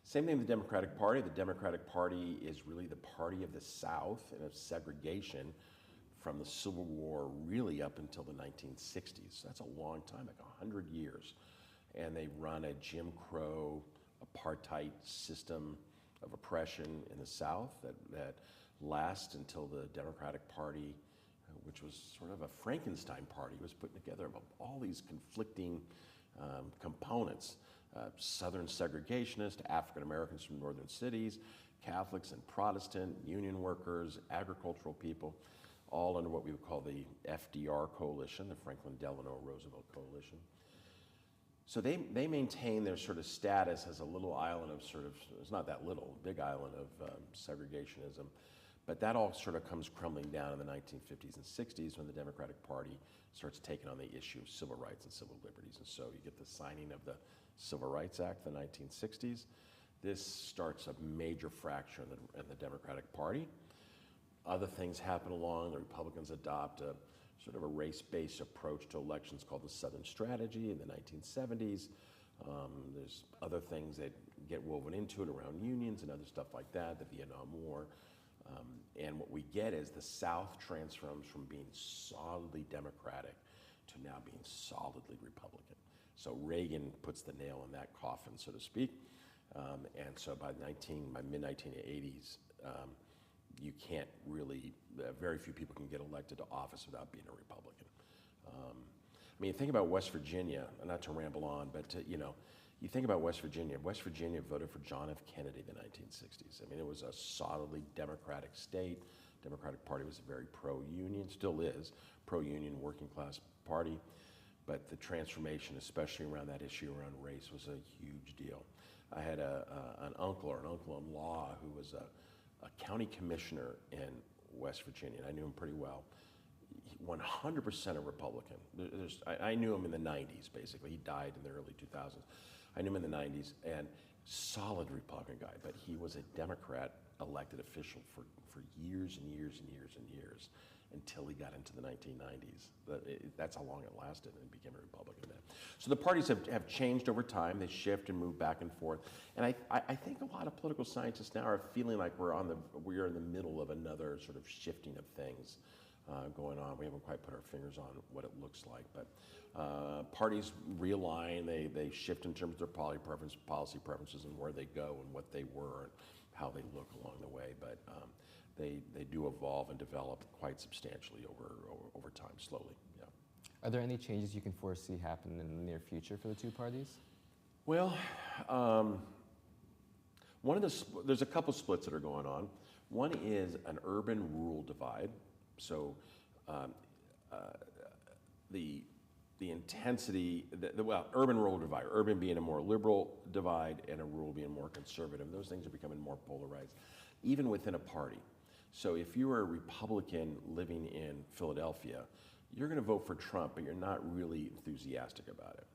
Same thing with the Democratic Party. The Democratic Party is really the party of the South and of segregation from the Civil War really up until the 1960s. That's a long time, like 100 years. And they run a Jim Crow apartheid system of oppression in the South that lasts until the Democratic Party, which was sort of a Frankenstein party, was put together of all these conflicting components. Southern segregationists, African Americans from northern cities, Catholics and Protestant, union workers, agricultural people, all under what we would call the FDR coalition, the Franklin Delano Roosevelt coalition. So they maintain their sort of status as a little island of it's not that little, big island of segregationism. But that all sort of comes crumbling down in the 1950s and 60s when the Democratic Party starts taking on the issue of civil rights and civil liberties. And so you get the signing of the Civil Rights Act in the 1960s. This starts a major fracture in the Democratic Party. Other things happen along. The Republicans adopt a sort of a race-based approach to elections called the Southern Strategy in the 1970s. There's other things that get woven into it around unions and other stuff like that, the Vietnam War. And what we get is the South transforms from being solidly Democratic to now being solidly Republican. So Reagan puts the nail in that coffin, so to speak. And so by mid-1980s, you can't really, very few people can get elected to office without being a Republican. I mean, think about West Virginia, not to ramble on, but you think about West Virginia. West Virginia voted for John F. Kennedy in the 1960s. I mean, it was a solidly Democratic state. Democratic Party was very pro-union, still is, pro-union working class party. But the transformation, especially around that issue around race, was a huge deal. I had an uncle-in-law who was a county commissioner in West Virginia, and I knew him pretty well. 100% a Republican. I knew him in the 90s, basically. He died in the early 2000s. I knew him in the 90s, and solid Republican guy, but he was a Democrat elected official for years and years and years and years until he got into the 1990s. That's how long it lasted, and became a Republican then. So the parties have changed over time. They shift and move back and forth. And I think a lot of political scientists now are feeling like we are in the middle of another sort of shifting of things going on. We haven't quite put our fingers on what it looks like, but parties realign, they shift in terms of their policy preferences and where they go and what they were and how they look along the way. But they do evolve and develop quite substantially over time, slowly. Yeah. Are there any changes you can foresee happening in the near future for the two parties? Well, there's a couple splits that are going on. One is an urban-rural divide. So the intensity, urban-rural divide, urban being a more liberal divide and a rural being more conservative, those things are becoming more polarized, even within a party. So if you are a Republican living in Philadelphia, you're going to vote for Trump, but you're not really enthusiastic about it.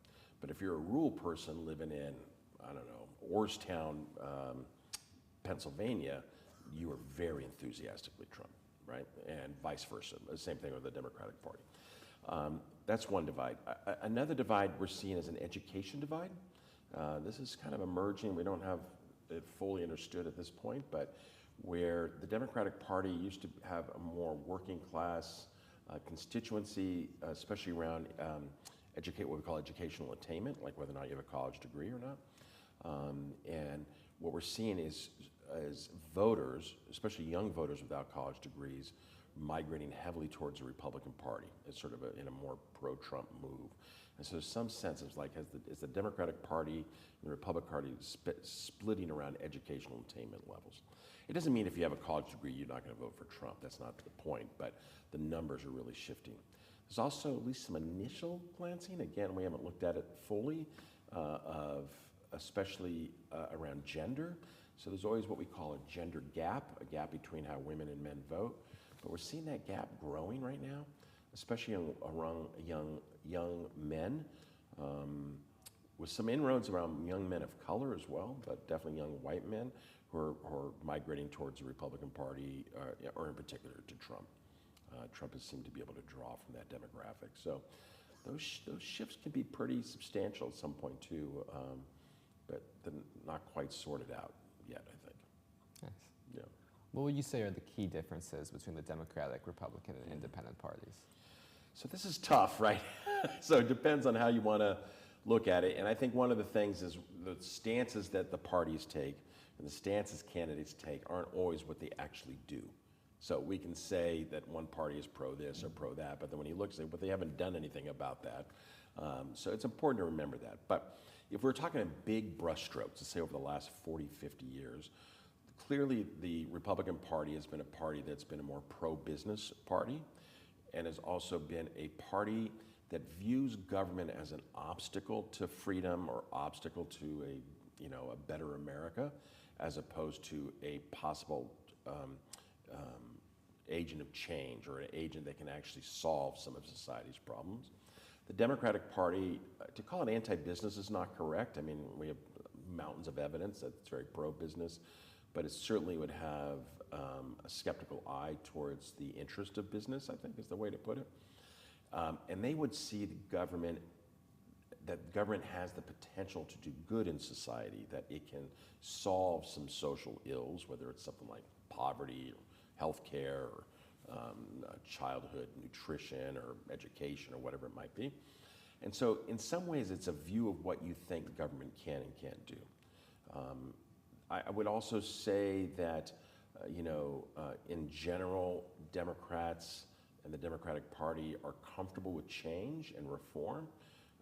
But if you're a rural person living in, I don't know, Orrstown, Pennsylvania, you are very enthusiastically Trump, right? And vice versa. The same thing with the Democratic Party. That's one divide. Another divide we're seeing is an education divide. This is kind of emerging. We don't have it fully understood at this point, but where the Democratic Party used to have a more working class constituency, especially around what we call educational attainment, like whether or not you have a college degree or not. And what we're seeing is voters, especially young voters without college degrees, migrating heavily towards the Republican Party as sort of in a more pro-Trump move. And so there's some sense of like, is the Democratic Party and the Republican Party splitting around educational attainment levels? It doesn't mean if you have a college degree, you're not going to vote for Trump. That's not the point, but the numbers are really shifting. There's also at least some initial glancing. Again, we haven't looked at it fully, of especially around gender. So there's always what we call a gender gap, a gap between how women and men vote. But we're seeing that gap growing right now, especially around young men, with some inroads around young men of color as well, but definitely young white men who are migrating towards the Republican Party, or in particular to Trump. Trump has seemed to be able to draw from that demographic. So those shifts can be pretty substantial at some point too, but they're not quite sorted out yet, I think. Nice. Yeah. What would you say are the key differences between the Democratic, Republican, and independent parties? So this is tough, right? So it depends on how you want to look at it. And I think one of the things is the stances that the parties take and the stances candidates take aren't always what they actually do. So we can say that one party is pro this or pro that, but then when you look, say, but they haven't done anything about that. So it's important to remember that. But if we're talking in big brushstrokes, let's say over the last 40, 50 years, clearly the Republican Party has been a party that's been a more pro-business party and has also been a party that views government as an obstacle to freedom or obstacle to a better America, as opposed to a possible agent of change or an agent that can actually solve some of society's problems. The Democratic Party, to call it anti-business is not correct. I mean, we have mountains of evidence that it's very pro-business, but it certainly would have a skeptical eye towards the interest of business, I think is the way to put it. And they would see that government has the potential to do good in society, that it can solve some social ills, whether it's something like poverty or healthcare or childhood nutrition or education or whatever it might be. And so in some ways it's a view of what you think government can and can't do. I would also say that, in general, Democrats and the Democratic Party are comfortable with change and reform.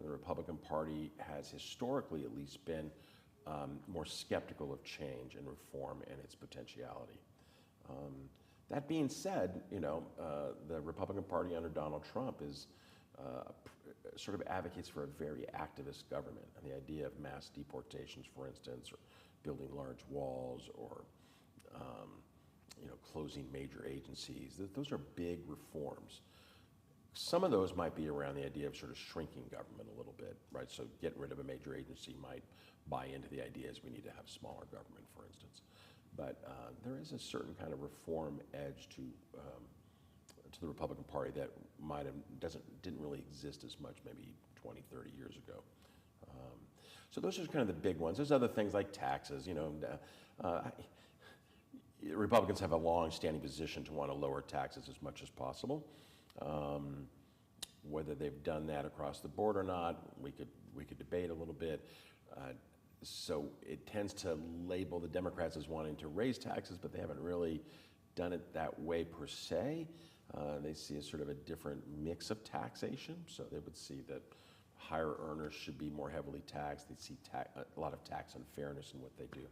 The Republican Party has historically at least been more skeptical of change and reform and its potentiality. That being said, the Republican Party under Donald Trump is sort of advocates for a very activist government, and the idea of mass deportations, for instance, or building large walls, or closing major agencies. Those are big reforms. Some of those might be around the idea of sort of shrinking government a little bit, right? So getting rid of a major agency might buy into the ideas we need to have smaller government, for instance. But there is a certain kind of reform edge to the Republican Party that didn't really exist as much maybe 20, 30 years ago. So those are kind of the big ones. There's other things like taxes. Republicans have a long-standing position to want to lower taxes as much as possible. Whether they've done that across the board or not, we could debate a little bit. So it tends to label the Democrats as wanting to raise taxes, but they haven't really done it that way per se. They see a sort of a different mix of taxation. So they would see that higher earners should be more heavily taxed. They see a lot of tax unfairness in what they do.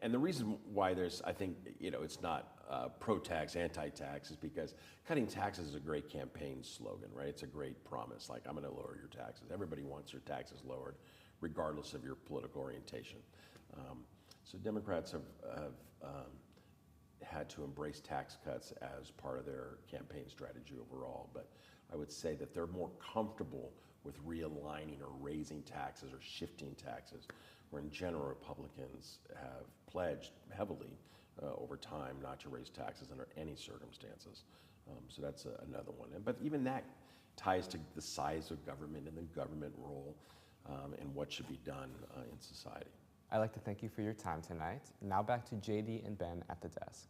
And the reason why I think, it's not pro-tax, anti-tax is because cutting taxes is a great campaign slogan, right? It's a great promise, like, I'm going to lower your taxes. Everybody wants their taxes lowered, regardless of your political orientation. So Democrats have had to embrace tax cuts as part of their campaign strategy overall, but I would say that they're more comfortable with realigning or raising taxes or shifting taxes, where in general Republicans have pledged heavily over time not to raise taxes under any circumstances. So that's another one. But even that ties to the size of government and the government role and what should be done in society. I'd like to thank you for your time tonight. Now back to JD and Ben at the desk.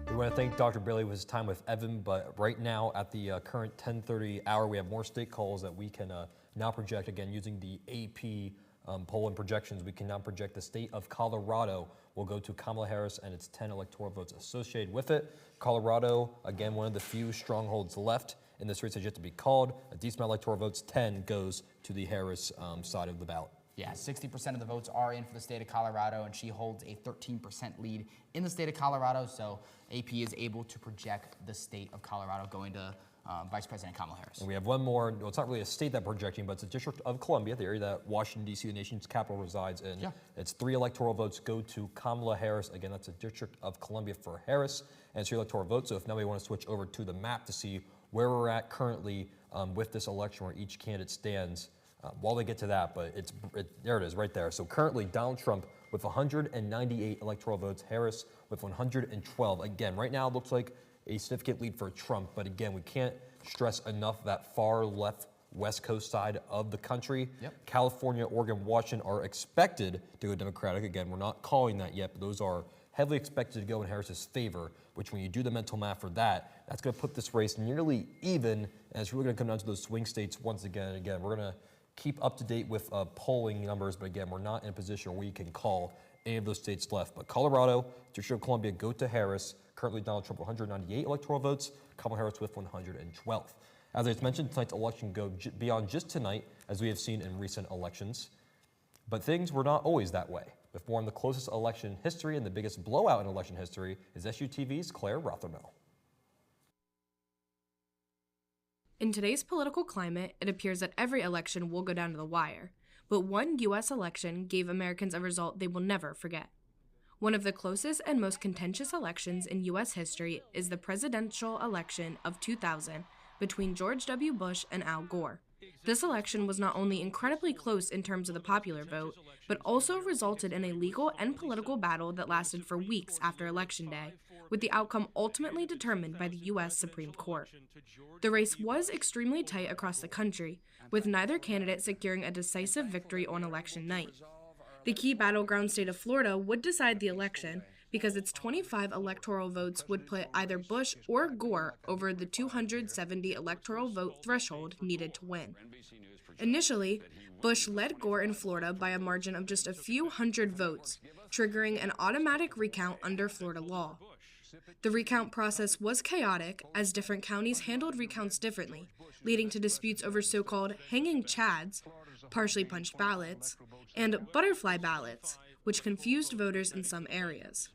We want to thank Dr. Bailey for his time with Evan, but right now at the current 10:30 hour, we have more state calls that we can now project. Again, using the AP poll and projections, we can now project the state of Colorado will go to Kamala Harris and its 10 electoral votes associated with it. Colorado, again, one of the few strongholds left in this race has yet to be called. A decent amount of electoral votes, 10 goes to the Harris side of the ballot. Yeah, 60% of the votes are in for the state of Colorado, and she holds a 13% lead in the state of Colorado, so AP is able to project the state of Colorado going to Vice President Kamala Harris. And we have one more. Well, it's not really a state that projecting, but it's a District of Columbia, the area that Washington, D.C., the nation's capital, resides in. Yeah. It's 3 electoral votes go to Kamala Harris. Again, that's a District of Columbia for Harris, and it's 3 electoral votes. So if now we want to switch over to the map to see where we're at currently with this election, where each candidate stands, while they get to that, but there it is right there. So currently, Donald Trump with 198 electoral votes, Harris with 112. Again, right now it looks like a significant lead for Trump, but again, we can't stress enough that far left West Coast side of the country. Yep. California, Oregon, Washington are expected to go Democratic. Again, we're not calling that yet, but those are heavily expected to go in Harris's favor, which when you do the mental math for that, that's going to put this race nearly even, and it's really going to come down to those swing states once again and again. We're going to keep up to date with polling numbers, but again, we're not in a position where we can call any of those states left. But Colorado, District of Columbia go to Harris. Currently, Donald Trump 198 electoral votes, Kamala Harris with 112. As I just mentioned, tonight's election go beyond just tonight, as we have seen in recent elections. But things were not always that way. With more on the closest election in history and the biggest blowout in election history is SUTV's Claire Rothermel. In today's political climate, it appears that every election will go down to the wire. But one U.S. election gave Americans a result they will never forget. One of the closest and most contentious elections in U.S. history is the presidential election of 2000 between George W. Bush and Al Gore. This election was not only incredibly close in terms of the popular vote, but also resulted in a legal and political battle that lasted for weeks after Election Day, with the outcome ultimately determined by the U.S. Supreme Court. The race was extremely tight across the country, with neither candidate securing a decisive victory on election night. The key battleground state of Florida would decide the election because its 25 electoral votes would put either Bush or Gore over the 270 electoral vote threshold needed to win. Initially, Bush led Gore in Florida by a margin of just a few hundred votes, triggering an automatic recount under Florida law. The recount process was chaotic, as different counties handled recounts differently, leading to disputes over so-called hanging chads, partially punched ballots, and butterfly ballots, which confused voters in some areas.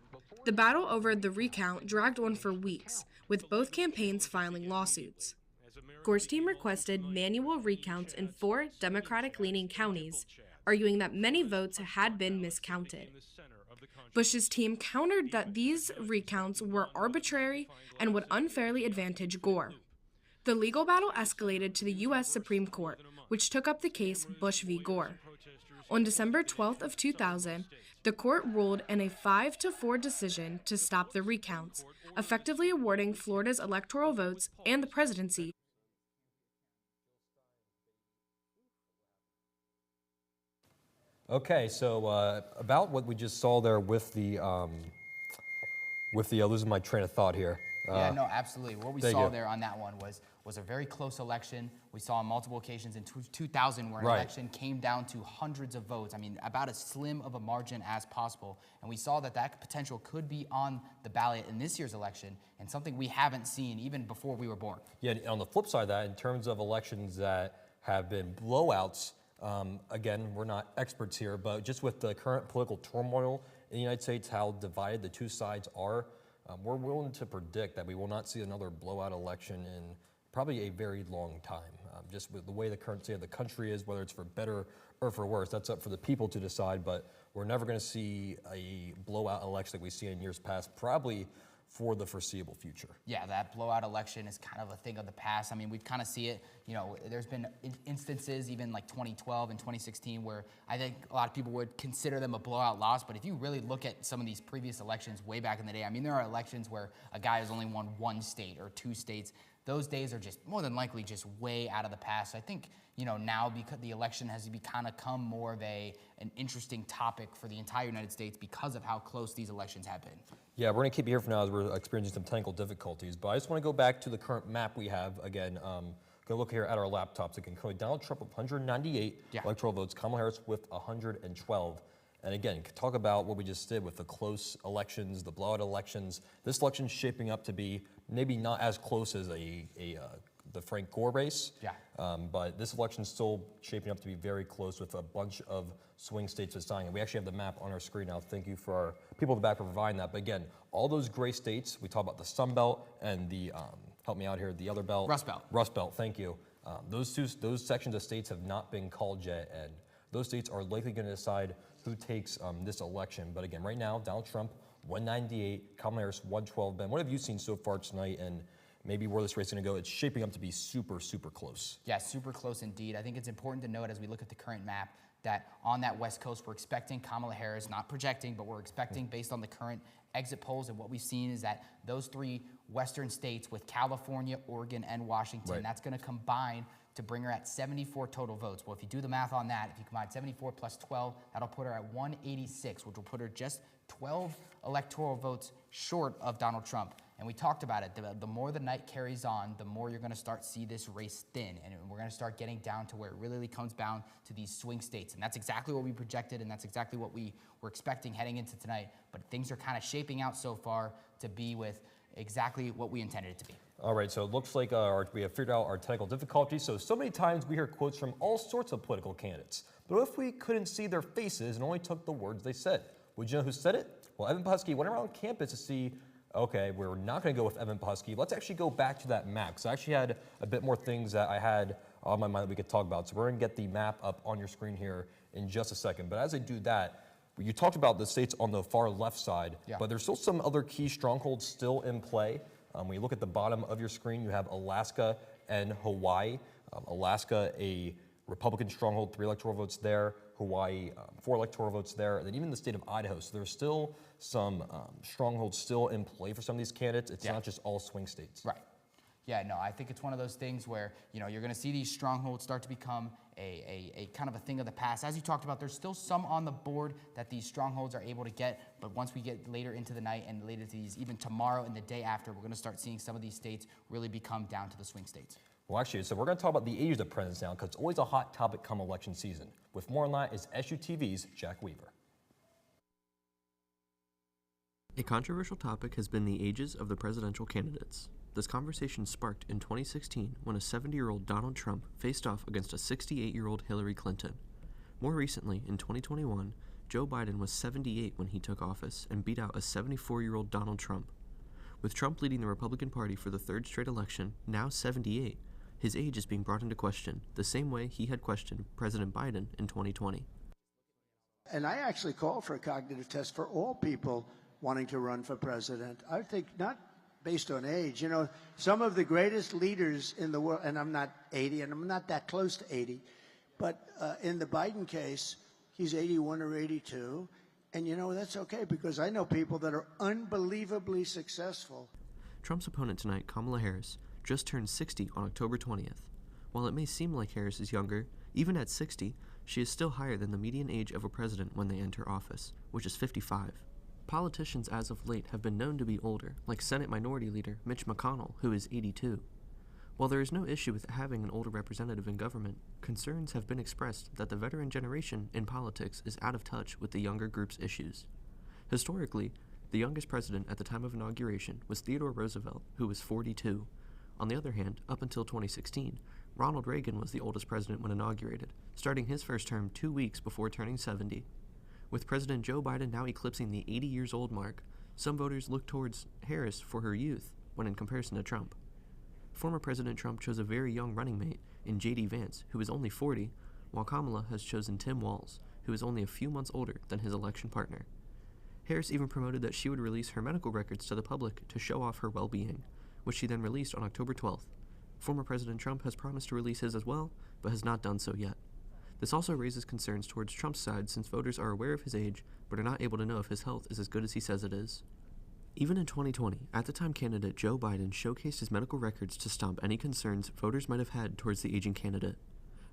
The battle over the recount dragged on for weeks, with both campaigns filing lawsuits. Gore's team requested manual recounts in 4 Democratic-leaning counties, arguing that many votes had been miscounted. Bush's team countered that these recounts were arbitrary and would unfairly advantage Gore. The legal battle escalated to the U.S. Supreme Court, which took up the case Bush v. Gore. On December 12th of 2000, the court ruled in a 5-4 decision to stop the recounts, effectively awarding Florida's electoral votes and the presidency. Okay, so about what we just saw there with the losing my train of thought here. Yeah, no, absolutely. What we saw there on that one was a very close election. We saw on multiple occasions in 2000 where an election came down to hundreds of votes. I mean, about as slim of a margin as possible. And we saw that that potential could be on the ballot in this year's election, and something we haven't seen even before we were born. Yeah, on the flip side of that, in terms of elections that have been blowouts, again, we're not experts here, but just with the current political turmoil in the United States, how divided the two sides are, we're willing to predict that we will not see another blowout election in probably a very long time. Just with the way the current state of the country is, whether it's for better or for worse, that's up for the people to decide, but we're never going to see a blowout election like we see in years past, probably for the foreseeable future. Yeah, that blowout election is kind of a thing of the past. I mean, we've kind of see it, you know, there's been instances even like 2012 and 2016 where I think a lot of people would consider them a blowout loss, but if you really look at some of these previous elections way back in the day, I mean, there are elections where a guy has only won 1 state or 2 states. Those days are just more than likely just way out of the past. I think, you know, now because the election has kind of come more of an interesting topic for the entire United States because of how close these elections have been. Yeah, we're going to keep you here for now as we're experiencing some technical difficulties, but I just want to go back to the current map we have. Again, go look here at our laptops. Again, Donald Trump with 198 electoral votes, Kamala Harris with 112. And again, talk about what we just did with the close elections, the blowout elections. This election's shaping up to be maybe not as close as the Frank Gore race, but this election's still shaping up to be very close with a bunch of swing states deciding. And we actually have the map on our screen now. Thank you for our people in the back for providing that. But again, all those gray states, we talk about the Sun Belt and the, help me out here, the other belt. Rust Belt. Rust Belt, thank you. Those sections of states have not been called yet, and those states are likely going to decide who takes this election. But again, right now, Donald Trump, 198, Kamala Harris, 112. Ben, what have you seen so far tonight, and maybe where this race is going to go? It's shaping up to be super, super close. Yeah, super close indeed. I think it's important to note as we look at the current map that on that West Coast, we're expecting Kamala Harris, not projecting, but we're expecting based on the current exit polls, and what we've seen is that those 3 Western states with California, Oregon, and Washington, that's going to combine to bring her at 74 total votes. Well, if you do the math on that, if you combine 74 plus 12, that'll put her at 186, which will put her just 12 electoral votes short of Donald Trump. And we talked about it. The more the night carries on, the more you're going to start see this race thin, and we're going to start getting down to where it really comes down to these swing states. And that's exactly what we projected, and that's exactly what we were expecting heading into tonight. But things are kind of shaping out so far to be with exactly what we intended it to be. All right, so it looks like we have figured out our technical difficulties. So many times we hear quotes from all sorts of political candidates. But if we couldn't see their faces and only took the words they said, would you know who said it? Well, Evan Pusky went around campus to see, okay, we're not going to go with Evan Pusky. Let's actually go back to that map. So I actually had a bit more things that I had on my mind that we could talk about. So we're going to get the map up on your screen here in just a second. But as I do that, you talked about the states on the far left side, but there's still some other key strongholds still in play. When you look at the bottom of your screen, you have Alaska and Hawaii. Alaska, a Republican stronghold, 3 electoral votes there. Hawaii, 4 electoral votes there. And then even the state of Idaho. So there's still some strongholds still in play for some of these candidates. It's not just all swing states. Right. Yeah, no, I think it's one of those things where, you're going to see these strongholds start to become a kind of a thing of the past. As you talked about, there's still some on the board that these strongholds are able to get, but once we get later into the night and later to these, even tomorrow and the day after, we're going to start seeing some of these states really become down to the swing states. Well, actually, so we're going to talk about the ages of presidents now, because it's always a hot topic come election season. With more on that is SUTV's Jack Weaver. A controversial topic has been the ages of the presidential candidates. This conversation sparked in 2016 when a 70-year-old Donald Trump faced off against a 68-year-old Hillary Clinton. More recently, in 2021, Joe Biden was 78 when he took office and beat out a 74-year-old Donald Trump. With Trump leading the Republican Party for the 3rd straight election, now 78, his age is being brought into question, the same way he had questioned President Biden in 2020. And I actually call for a cognitive test for all people wanting to run for president. I think not based on age. Some of the greatest leaders in the world, and I'm not 80, and I'm not that close to 80, but in the Biden case, he's 81 or 82, and that's okay, because I know people that are unbelievably successful. Trump's opponent tonight, Kamala Harris, just turned 60 on October 20th. While it may seem like Harris is younger, even at 60, she is still higher than the median age of a president when they enter office, which is 55. Politicians as of late have been known to be older, like Senate Minority Leader Mitch McConnell, who is 82. While there is no issue with having an older representative in government, concerns have been expressed that the veteran generation in politics is out of touch with the younger group's issues. Historically, the youngest president at the time of inauguration was Theodore Roosevelt, who was 42. On the other hand, up until 2016, Ronald Reagan was the oldest president when inaugurated, starting his first term 2 weeks before turning 70. With President Joe Biden now eclipsing the 80 years old mark, some voters look towards Harris for her youth when in comparison to Trump. Former President Trump chose a very young running mate in J.D. Vance, who is only 40, while Kamala has chosen Tim Walz, who is only a few months older than his election partner. Harris even promoted that she would release her medical records to the public to show off her well-being, which she then released on October 12th. Former President Trump has promised to release his as well, but has not done so yet. This also raises concerns towards Trump's side, since voters are aware of his age but are not able to know if his health is as good as he says it is. Even in 2020, at the time candidate Joe Biden showcased his medical records to stomp any concerns voters might have had towards the aging candidate.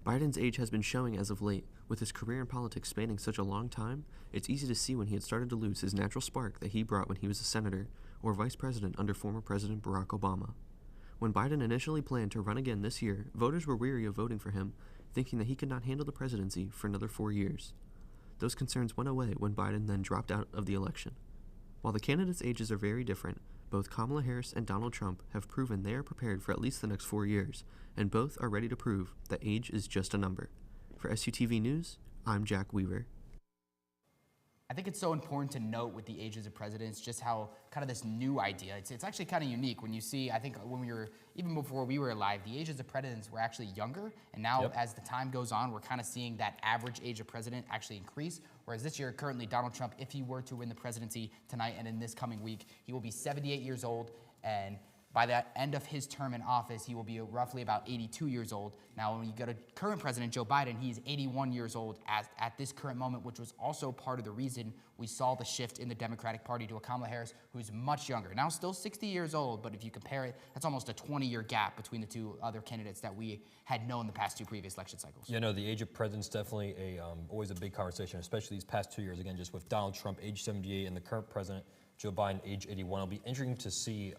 Biden's age has been showing as of late. With his career in politics spanning such a long time, it's easy to see when he had started to lose his natural spark that he brought when he was a senator or vice president under former President Barack Obama. When Biden initially planned to run again this year, voters were weary of voting for him, thinking that he could not handle the presidency for another 4 years. Those concerns went away when Biden then dropped out of the election. While the candidates' ages are very different, both Kamala Harris and Donald Trump have proven they are prepared for at least the next 4 years, and both are ready to prove that age is just a number. For SUTV News, I'm Jack Weaver. I think it's so important to note with the ages of presidents just how kind of this new idea, it's actually kind of unique when you see, I think when we were, even before we were alive, the ages of presidents were actually younger, and now as the time goes on, we're kind of seeing that average age of president actually increase, whereas this year, currently, Donald Trump, if he were to win the presidency tonight and in this coming week, he will be 78 years old, and by the end of his term in office, he will be roughly about 82 years old. Now, when you go to current President Joe Biden, he is 81 years old at this current moment, which was also part of the reason we saw the shift in the Democratic Party to a Kamala Harris, who's much younger. Now, still 60 years old, but if you compare it, that's almost a 20-year gap between the two other candidates that we had known the past two previous election cycles. Yeah, no, the age of president's definitely always a big conversation, especially these past 2 years, again, just with Donald Trump, age 78, and the current president, Joe Biden, age 81. It'll be interesting to see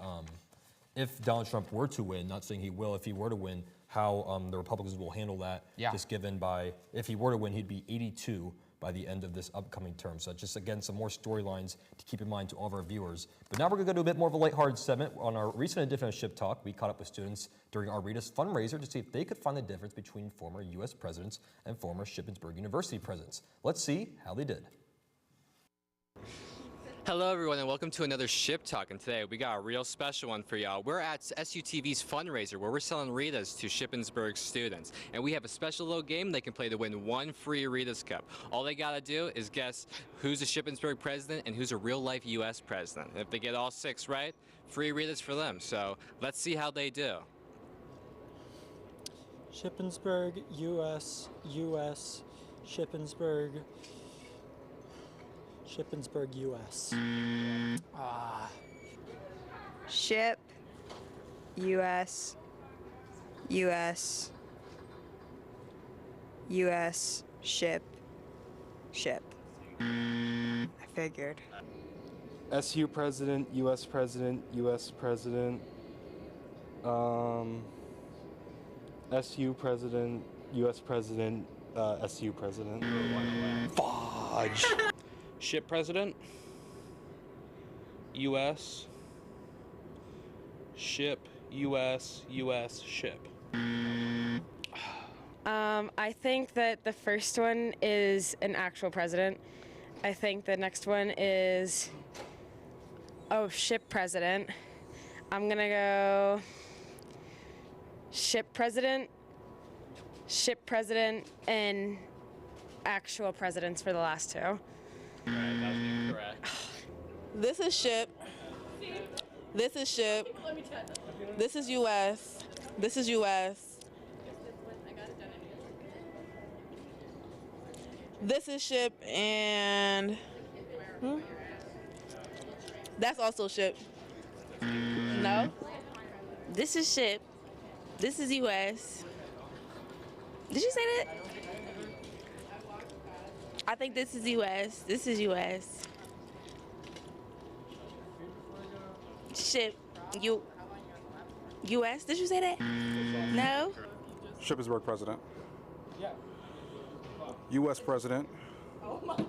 if Donald Trump were to win, not saying he will, if he were to win, how the Republicans will handle that. Yeah. Just given by, if he were to win, he'd be 82 by the end of this upcoming term. So just, again, some more storylines to keep in mind to all of our viewers. But now we're going to go to a bit more of a lighthearted segment. On our recent edition of Ship Talk, we caught up with students during our Rita's fundraiser to see if they could find the difference between former U.S. presidents and former Shippensburg University presidents. Let's see how they did. Hello everyone and welcome to another Ship Talk, and today we got a real special one for y'all. We're at SUTV's fundraiser where we're selling Ritas to Shippensburg students, and we have a special little game they can play to win one free Ritas cup. All they gotta do is guess who's a Shippensburg president and who's a real life US president. And if they get all 6 right, free Ritas for them. So let's see how they do. Shippensburg, U.S., U.S., Shippensburg, Shippensburg, U.S. Ship, U.S., U.S., U.S., ship, ship. I figured. SU president, U.S. president, U.S. president, SU president, U.S. president, SU president. Fudge. Ship president, U.S., ship, U.S., U.S., ship. I think that the first one is an actual president. I think the next one is, ship president. I'm gonna go ship president, and actual presidents for the last two. Right, that was incorrect. This is ship. This is ship. This is U.S. This is U.S. This is ship, and that's also ship. No. This is ship. This is U.S. Did you say that? I think this is U.S. This is U.S. Ship. U.S. Did you say that? No. Shippensburg president. U.S. president. Oh my God.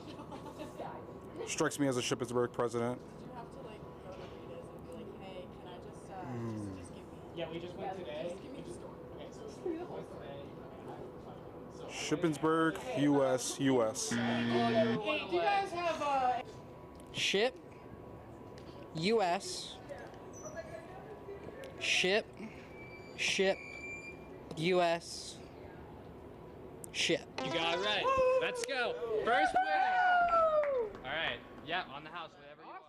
Strikes me as a Shippensburg president. Yeah, we just went today. Shippensburg, U.S., U.S. Hey, do you guys have Ship, U.S., ship, U.S., ship. You got it right. Let's go. First winner. All right. Yeah, on the house, whatever you want.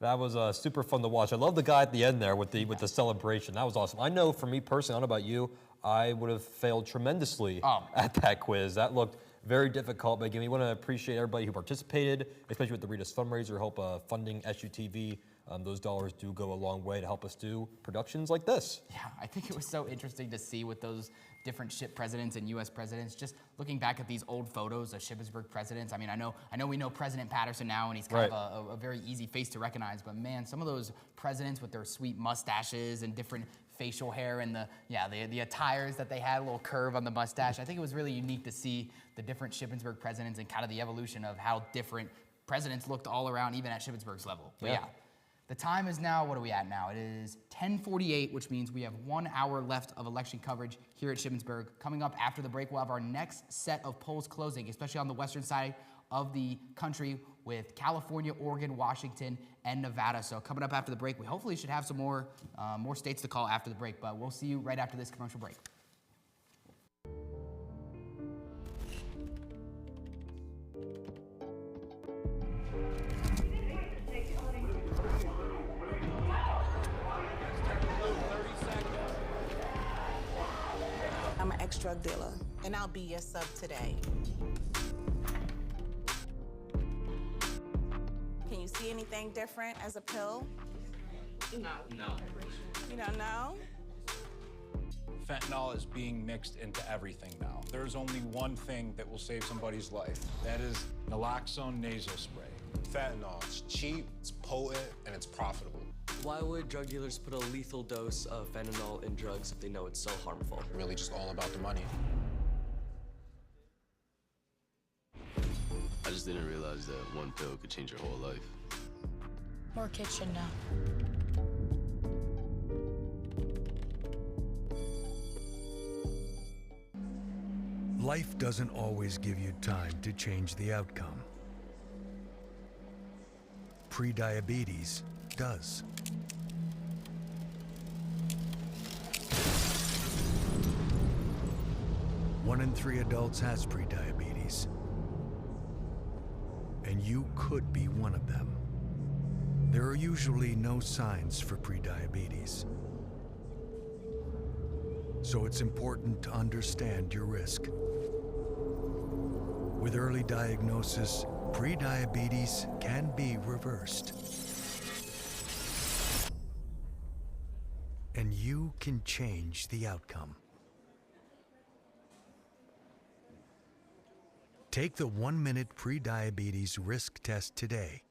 That was super fun to watch. I love the guy at the end there with the celebration. That was awesome. I know for me personally, I don't know about you, I would have failed tremendously at that quiz. That looked very difficult, but again, we want to appreciate everybody who participated, especially with the Rita's fundraiser, help funding SUTV. Those dollars do go a long way to help us do productions like this. Yeah, I think it was so interesting to see with those different ship presidents and U.S. presidents, just looking back at these old photos of Shippensburg presidents. I mean, I know we know President Patterson now, and he's kind of a very easy face to recognize, but man, some of those presidents with their sweet mustaches and different facial hair and the attires that they had, a little curve on the mustache. I think it was really unique to see the different Shippensburg presidents and kind of the evolution of how different presidents looked all around, even at Shippensburg's level. But yeah. The time is now, what are we at now? It is 10:48, which means we have 1 hour left of election coverage here at Shippensburg. Coming up after the break, we'll have our next set of polls closing, especially on the western side of the country with California, Oregon, Washington, and Nevada. So coming up after the break, we hopefully should have some more states to call after the break, but we'll see you right after this commercial break. I'm an ex-drug dealer, and I'll be your sub today. Can you see anything different as a pill? No. You don't know? Fentanyl is being mixed into everything now. There's only one thing that will save somebody's life. That is naloxone nasal spray. Fentanyl, it's cheap, it's potent, and it's profitable. Why would drug dealers put a lethal dose of fentanyl in drugs if they know it's so harmful? Really just all about the money. I just didn't realize that one pill could change your whole life. More kids should know. Life doesn't always give you time to change the outcome. Prediabetes does. One in 3 adults has prediabetes, and you could be one of them. There are usually no signs for prediabetes. so it's important to understand your risk. With early diagnosis, prediabetes can be reversed. And you can change the outcome. Take the 1-minute prediabetes risk test today.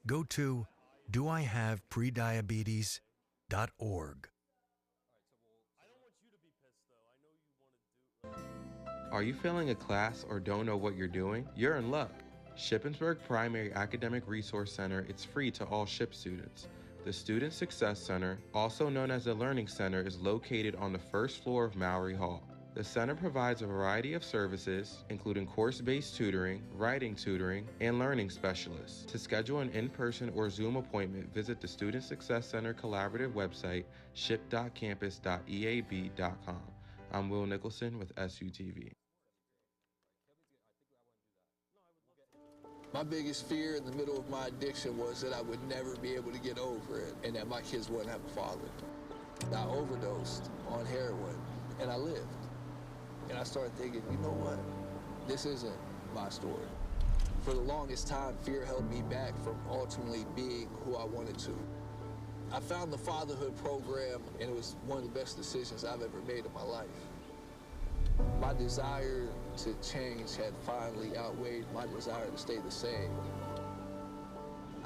Go to doihaveprediabetes.org. Are you failing a class or don't know what you're doing? You're in luck. Shippensburg Primary Academic Resource Center is free to all SHIP students. The Student Success Center, also known as the Learning Center, is located on the first floor of Mowry Hall. The center provides a variety of services, including course-based tutoring, writing tutoring, and learning specialists. To schedule an in-person or Zoom appointment, visit the Student Success Center collaborative website, ship.campus.eab.com. I'm Will Nicholson with SUTV. My biggest fear in the middle of my addiction was that I would never be able to get over it and that my kids wouldn't have a father. I overdosed on heroin and I lived. And I started thinking, you know what? This isn't my story. For the longest time, fear held me back from ultimately being who I wanted to. I found the fatherhood program and it was one of the best decisions I've ever made in my life. My desire to change had finally outweighed my desire to stay the same.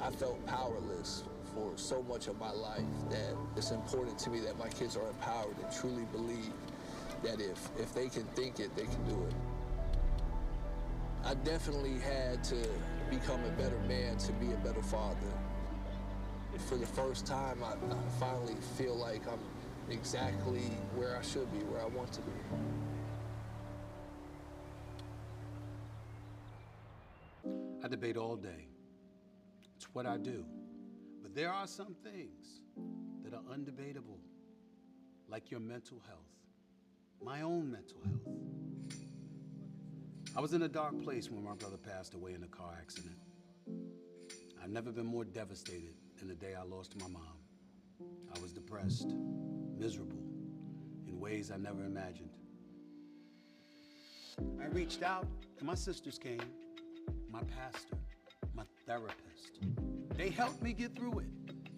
I felt powerless for so much of my life that it's important to me that my kids are empowered and truly believe that if they can think it, they can do it. I definitely had to become a better man to be a better father. For the first time, I finally feel like I'm exactly where I should be, where I want to be. I debate all day. It's what I do. But there are some things that are undebatable, like your mental health, my own mental health. I was in a dark place when my brother passed away in a car accident. I've never been more devastated than the day I lost my mom. I was depressed, miserable, in ways I never imagined. I reached out, and my sisters came. My pastor, my therapist. They helped me get through it.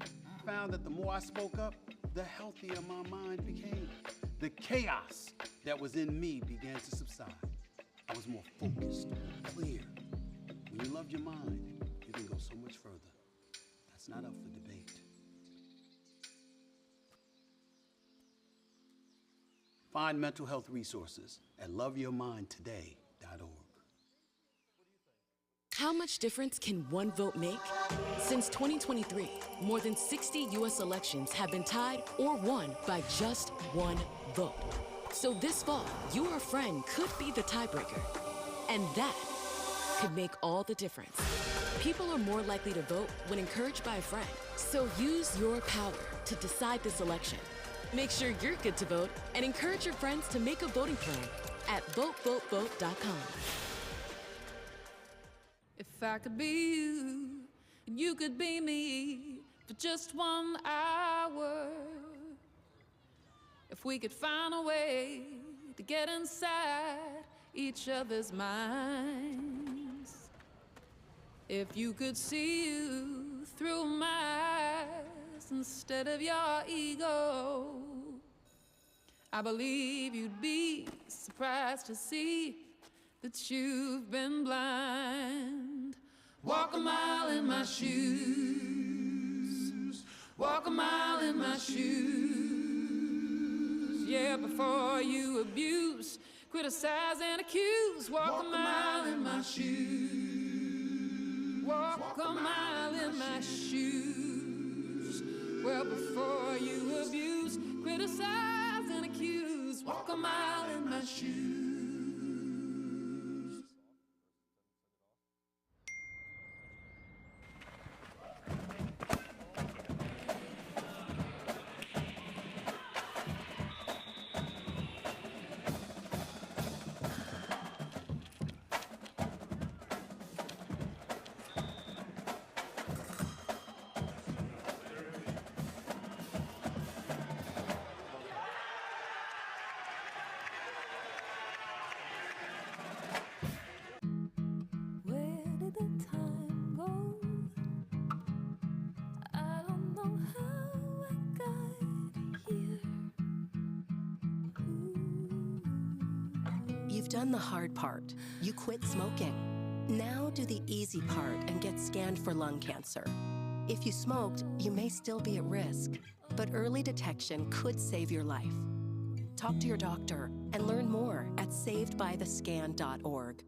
I found that the more I spoke up, the healthier my mind became. The chaos that was in me began to subside. I was more focused, clear. When you love your mind, you can go so much further. That's not up for debate. Find mental health resources at loveyourmindtoday.org. How much difference can one vote make? Since 2023, more than 60 U.S. elections have been tied or won by just one vote. So this fall, your friend could be the tiebreaker. And that could make all the difference. People are more likely to vote when encouraged by a friend. So use your power to decide this election. Make sure you're good to vote and encourage your friends to make a voting plan at votevotevote.com. If I could be you, and you could be me for just 1 hour. If we could find a way to get inside each other's minds. If you could see you through my eyes instead of your ego. I believe you'd be surprised to see that you've been blind. Walk a mile in my shoes. Walk a mile in my shoes. Yeah, before you abuse, criticize and accuse. Walk a mile in my shoes. Walk a mile in my shoes. Well, before you abuse, criticize and accuse. Walk a mile in my shoes. You've done the hard part. You quit smoking. Now do the easy part and get scanned for lung cancer. If you smoked, you may still be at risk, but early detection could save your life. Talk to your doctor and learn more at savedbythescan.org.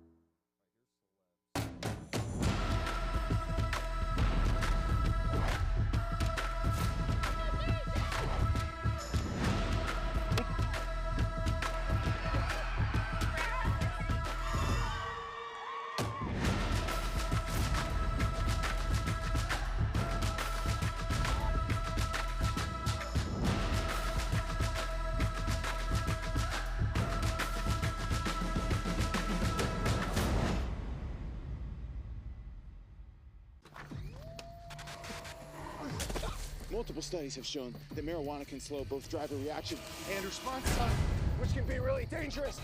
Multiple studies have shown that marijuana can slow both driver reaction and response time, which can be really dangerous.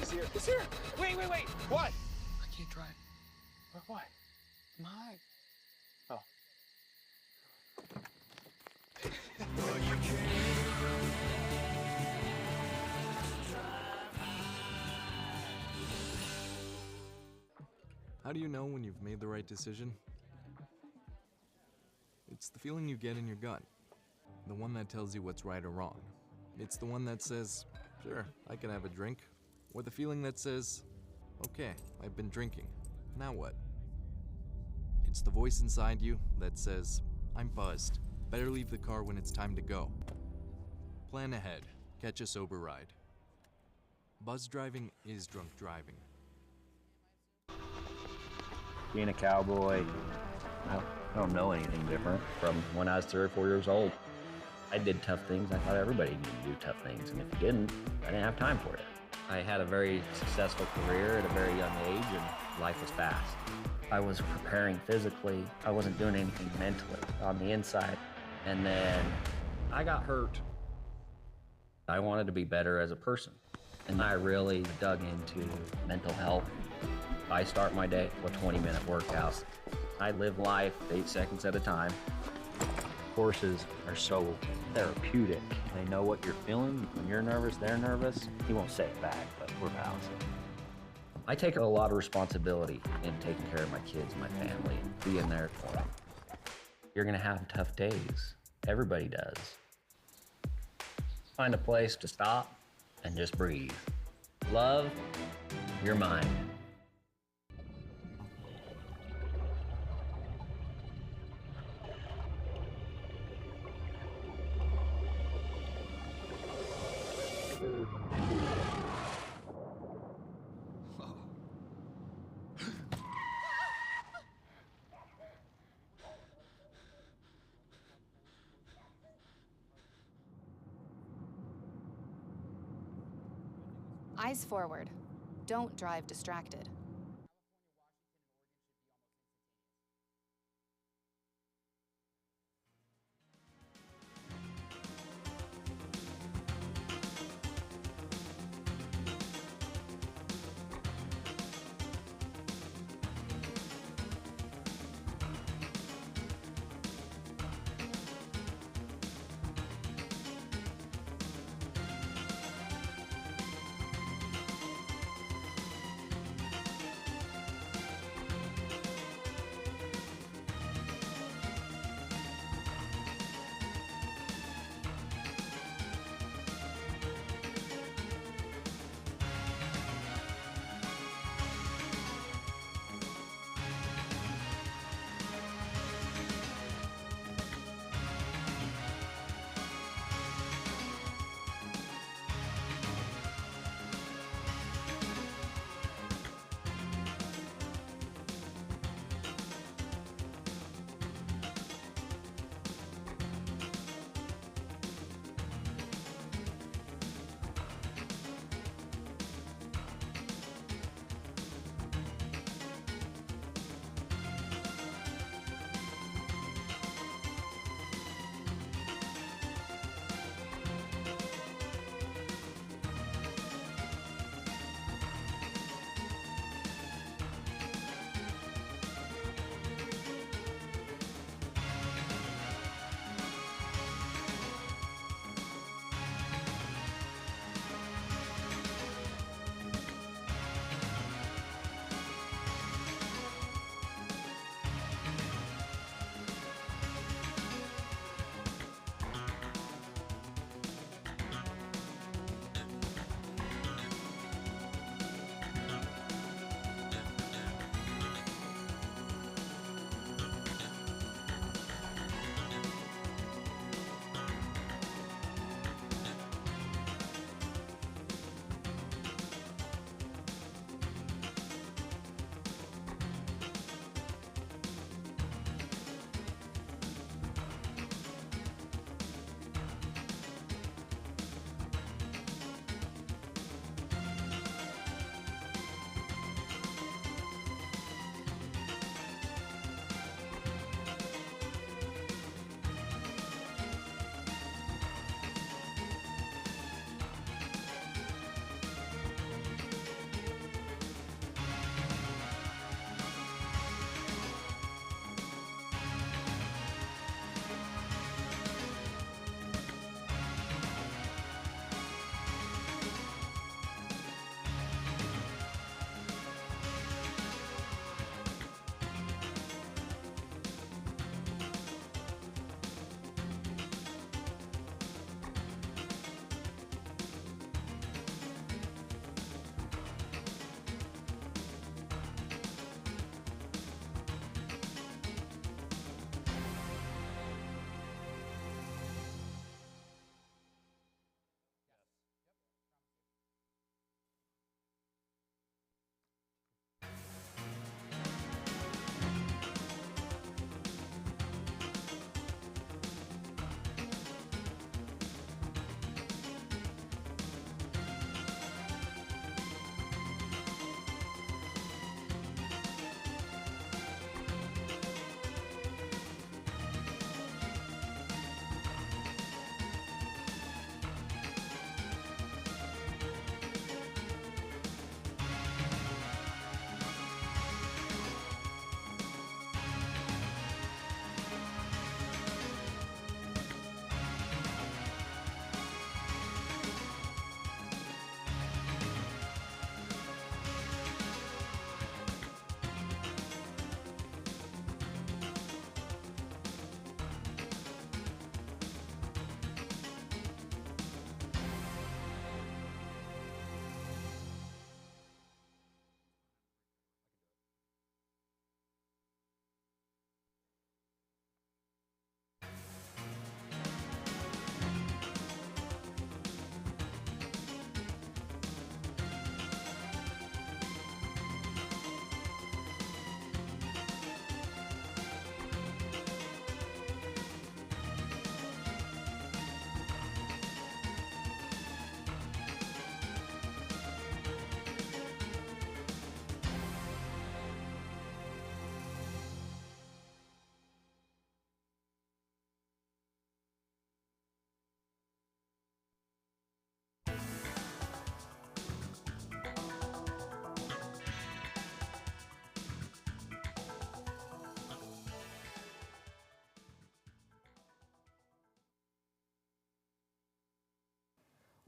It's here. It's here. Wait. What? I can't drive. Why? My. Oh. How do you know when you've made the right decision? It's the feeling you get in your gut, the one that tells you what's right or wrong. It's the one that says, sure, I can have a drink, or the feeling that says, okay, I've been drinking, now what? It's the voice inside you that says, I'm buzzed, better leave the car when it's time to go. Plan ahead, catch a sober ride. Buzz driving is drunk driving. Being a cowboy, I don't know anything different from when I was 3 or 4 years old. I did tough things. I thought everybody needed to do tough things, and if you didn't, I didn't have time for it. I had a very successful career at a very young age, and life was fast. I was preparing physically. I wasn't doing anything mentally on the inside, and then I got hurt. I wanted to be better as a person, and I really dug into mental health. I start my day with 20-minute workouts. I live life 8 seconds at a time. Horses are so therapeutic. They know what you're feeling. When you're nervous, they're nervous. You won't say it back, but we're pals. I take a lot of responsibility in taking care of my kids, my family, and being there for them. You're gonna have tough days. Everybody does. Find a place to stop and just breathe. Love your mind. Eyes forward. Don't drive distracted.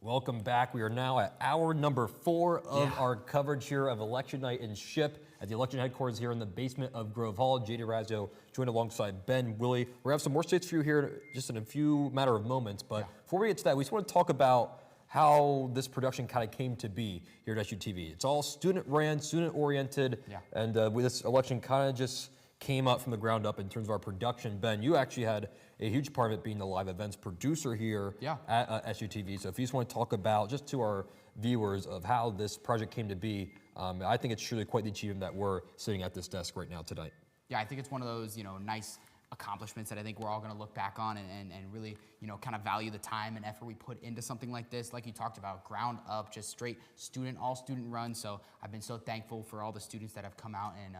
Welcome back. We are now at hour number 4 of our coverage here of election night in SHIP at the election headquarters here in the basement of Grove Hall. JD Razio joined alongside Ben, Willie. We're going to have some more states for you here just in a few matter of moments. But before we get to that, we just want to talk about how this production kind of came to be here at SUTV. It's all student-ran, student-oriented, and this election kind of just came up from the ground up in terms of our production. Ben, you actually had a huge part of it being the live events producer here at SUTV. So if you just want to talk about, just to our viewers, of how this project came to be, I think it's truly quite the achievement that we're sitting at this desk right now tonight. Yeah, I think it's one of those, nice accomplishments that I think we're all going to look back on and really, kind of value the time and effort we put into something like this. Like you talked about, ground up, just straight all student run. So I've been so thankful for all the students that have come out and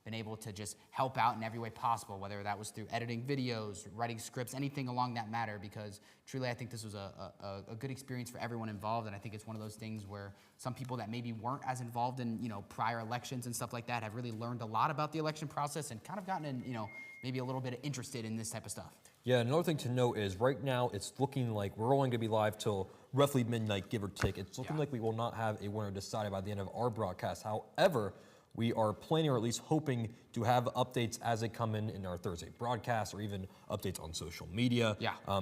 been able to just help out in every way possible, whether that was through editing videos, writing scripts, anything along that matter, because truly I think this was a good experience for everyone involved. And I think it's one of those things where some people that maybe weren't as involved in, prior elections and stuff like that have really learned a lot about the election process and kind of gotten in, maybe a little bit interested in this type of stuff. Yeah, another thing to note is right now it's looking like we're only going to be live till roughly midnight, give or take. It's looking like we will not have a winner decided by the end of our broadcast. However, we are planning, or at least hoping, to have updates as they come in our Thursday broadcast, or even updates on social media.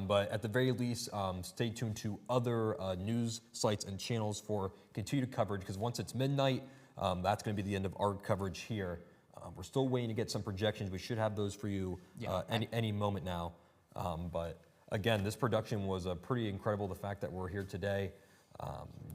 But at the very least, stay tuned to other news sites and channels for continued coverage, because once it's midnight, that's going to be the end of our coverage here. We're still waiting to get some projections. We should have those for you any moment now. But again, this production was pretty incredible. The fact that we're here today.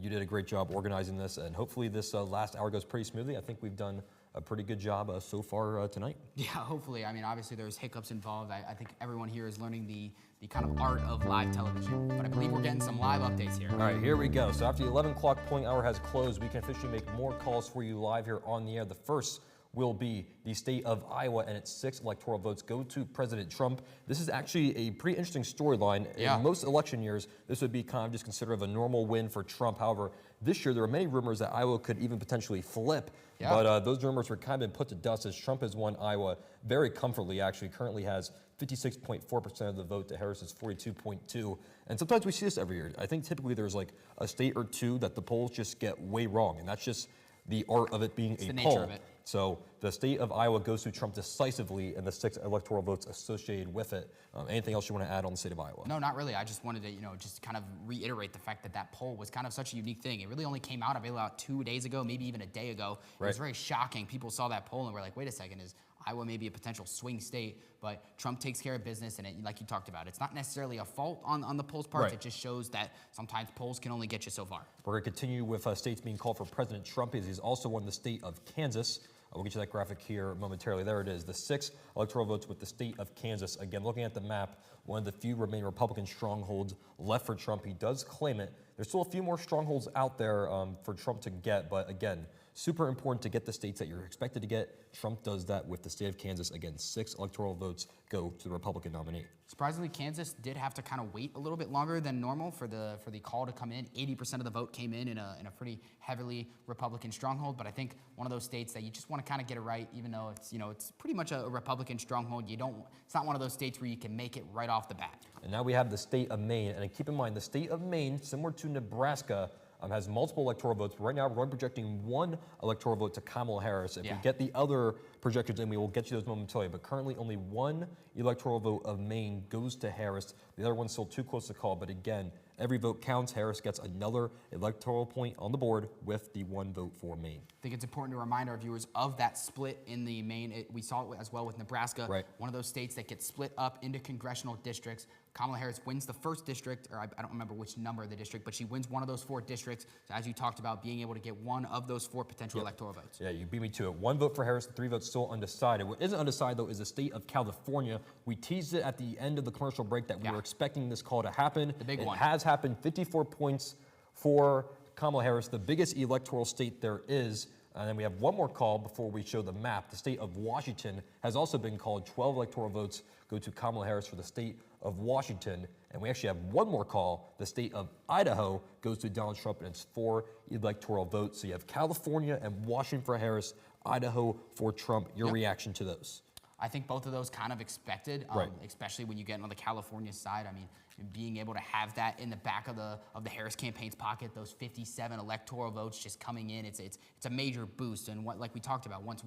You did a great job organizing this, and hopefully this last hour goes pretty smoothly. I think we've done a pretty good job so far tonight. Yeah, hopefully. I mean, obviously there's hiccups involved. I think everyone here is learning the kind of art of live television, but I believe we're getting some live updates here. All right, here we go. So after the 11 o'clock polling hour has closed, we can officially make more calls for you live here on the air. The first will be the state of Iowa, and its 6 electoral votes go to President Trump. This is actually a pretty interesting storyline. In most election years, this would be kind of just considered a normal win for Trump. However, this year there are many rumors that Iowa could even potentially flip. But those rumors were kind of been put to dust as Trump has won Iowa very comfortably, actually. Currently has 56.4% of the vote to Harris's 42.2%. And sometimes we see this every year. I think typically there's like a state or two that the polls just get way wrong, and that's just the art of it being a poll. The nature of it. So the state of Iowa goes to Trump decisively, and the 6 electoral votes associated with it. Anything else you want to add on the state of Iowa? No, not really. I just wanted to, just kind of reiterate the fact that that poll was kind of such a unique thing. It really only came out about 2 days ago, maybe even a day ago. It was very shocking. People saw that poll and were like, wait a second, is Iowa maybe a potential swing state? But Trump takes care of business, and like you talked about, it's not necessarily a fault on the polls' part. It just shows that sometimes polls can only get you so far. We're going to continue with states being called for President Trump, as he's also won the state of Kansas. We'll get you that graphic here momentarily. There it is, the 6 electoral votes with the state of Kansas. Again, looking at the map, one of the few remaining Republican strongholds left for Trump. He does claim it. There's still a few more strongholds out there for Trump to get, but again, super important to get the states that you're expected to get. Trump does that with the state of Kansas. Again, 6 electoral votes go to the Republican nominee. Surprisingly, Kansas did have to kind of wait a little bit longer than normal for the call to come in. 80% of the vote came in a pretty heavily Republican stronghold, but I think one of those states that you just want to kind of get it right, even though it's it's pretty much a Republican stronghold. It's not one of those states where you can make it right off the bat. And now we have the state of Maine, and keep in mind the state of Maine, similar to Nebraska, has multiple electoral votes. Right now, we're projecting 1 electoral vote to Kamala Harris. If we get the other projections in, we will get you those momentarily. But currently, only 1 electoral vote of Maine goes to Harris. The other one's still too close to call. But again, every vote counts. Harris gets another electoral point on the board with the 1 vote for Maine. I think it's important to remind our viewers of that split in the Maine. We saw it as well with Nebraska. One of those states that gets split up into congressional districts. Kamala Harris wins the first district, or I don't remember which number of the district, but she wins one of those 4 districts. So as you talked about, being able to get 1 of those 4 potential electoral votes. Yeah, you beat me to it. 1 vote for Harris, 3 votes still undecided. What isn't undecided, though, is the state of California. We teased it at the end of the commercial break that we were expecting this call to happen. The big one. It has happened. 54 points for Kamala Harris, the biggest electoral state there is. And then we have one more call before we show the map. The state of Washington has also been called. 12 electoral votes go to Kamala Harris for the state of Washington. And we actually have one more call. The state of Idaho goes to Donald Trump, and it's 4 electoral votes. So you have California and Washington for Harris, Idaho for Trump. Your reaction to those? I think both of those kind of expected, Right. especially when you get on the California side. I mean, being able to have that in the back of the Harris campaign's pocket, those 57 electoral votes just coming in, it's a major boost. And like we talked about, what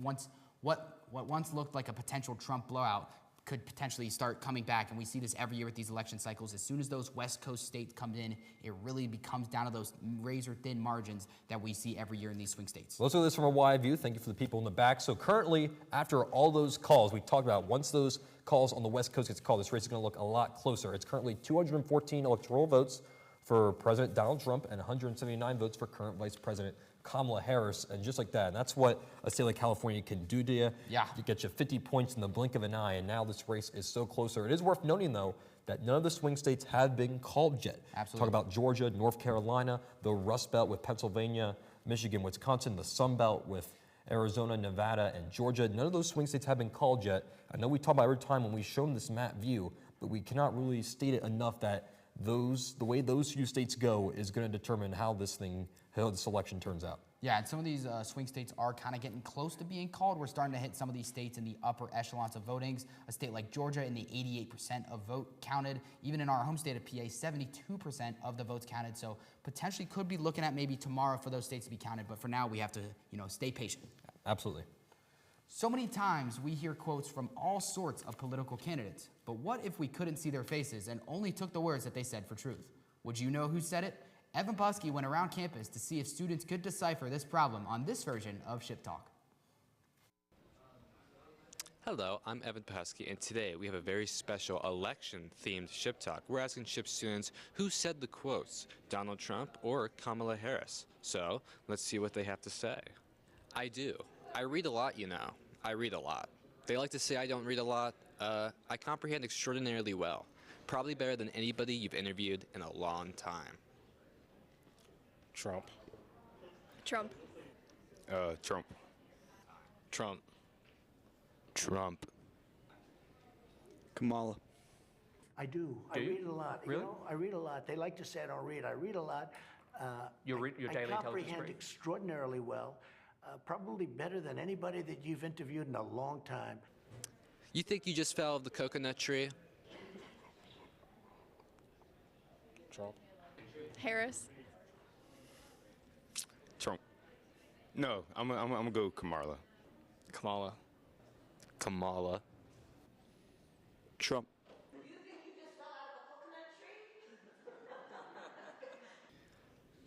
once looked like a potential Trump blowout could potentially start coming back, and we see this every year with these election cycles. As soon as those West Coast states come in, it really becomes down to those razor-thin margins that we see every year in these swing states. Let's look at this from a wide view. Thank you for the people in the back. So currently, after all those calls, we talked about, once those calls on the West Coast gets called, this race is going to look a lot closer. It's currently 214 electoral votes for President Donald Trump and 179 votes for current Vice President Kamala Harris, and just like that. And that's what a state like California can do to you. Yeah. You get you 50 points in the blink of an eye, and now this race is so closer. It is worth noting, though, that none of the swing states have been called yet. Absolutely. Talk about Georgia, North Carolina, the Rust Belt with Pennsylvania, Michigan, Wisconsin, the Sun Belt with Arizona, Nevada, and Georgia. None of those swing states have been called yet. I know we talk about every time when we've shown this map view, but we cannot really state it enough that the way those few states go is going to determine how this election turns out. Yeah, and some of these swing states are kind of getting close to being called. We're starting to hit some of these states in the upper echelons of votings. A state like Georgia in the 88% of vote counted. Even in our home state of PA, 72% of the votes counted. So potentially could be looking at maybe tomorrow for those states to be counted. But for now, we have to, stay patient. Absolutely. So many times we hear quotes from all sorts of political candidates. But what if we couldn't see their faces and only took the words that they said for truth? Would you know who said it? Evan Buskey went around campus to see if students could decipher this problem on this version of Ship Talk. Hello, I'm Evan Pesky, and today we have a very special election-themed Ship Talk. We're asking Ship students who said the quotes, Donald Trump or Kamala Harris. So let's see what they have to say. I do. I read a lot, I read a lot. They like to say I don't read a lot. I comprehend extraordinarily well. Probably better than anybody you've interviewed in a long time. Trump. Trump. Trump. Trump. Trump. Kamala. I do. I read a lot. Really? I read a lot. They like to say I don't read. I read a lot. Your daily I intelligence comprehend grade? extraordinarily well. Probably better than anybody that you've interviewed in a long time. You think you just fell off the coconut tree? Trump. Harris. Trump. No, I'm gonna go Kamala. Kamala. Kamala. Trump.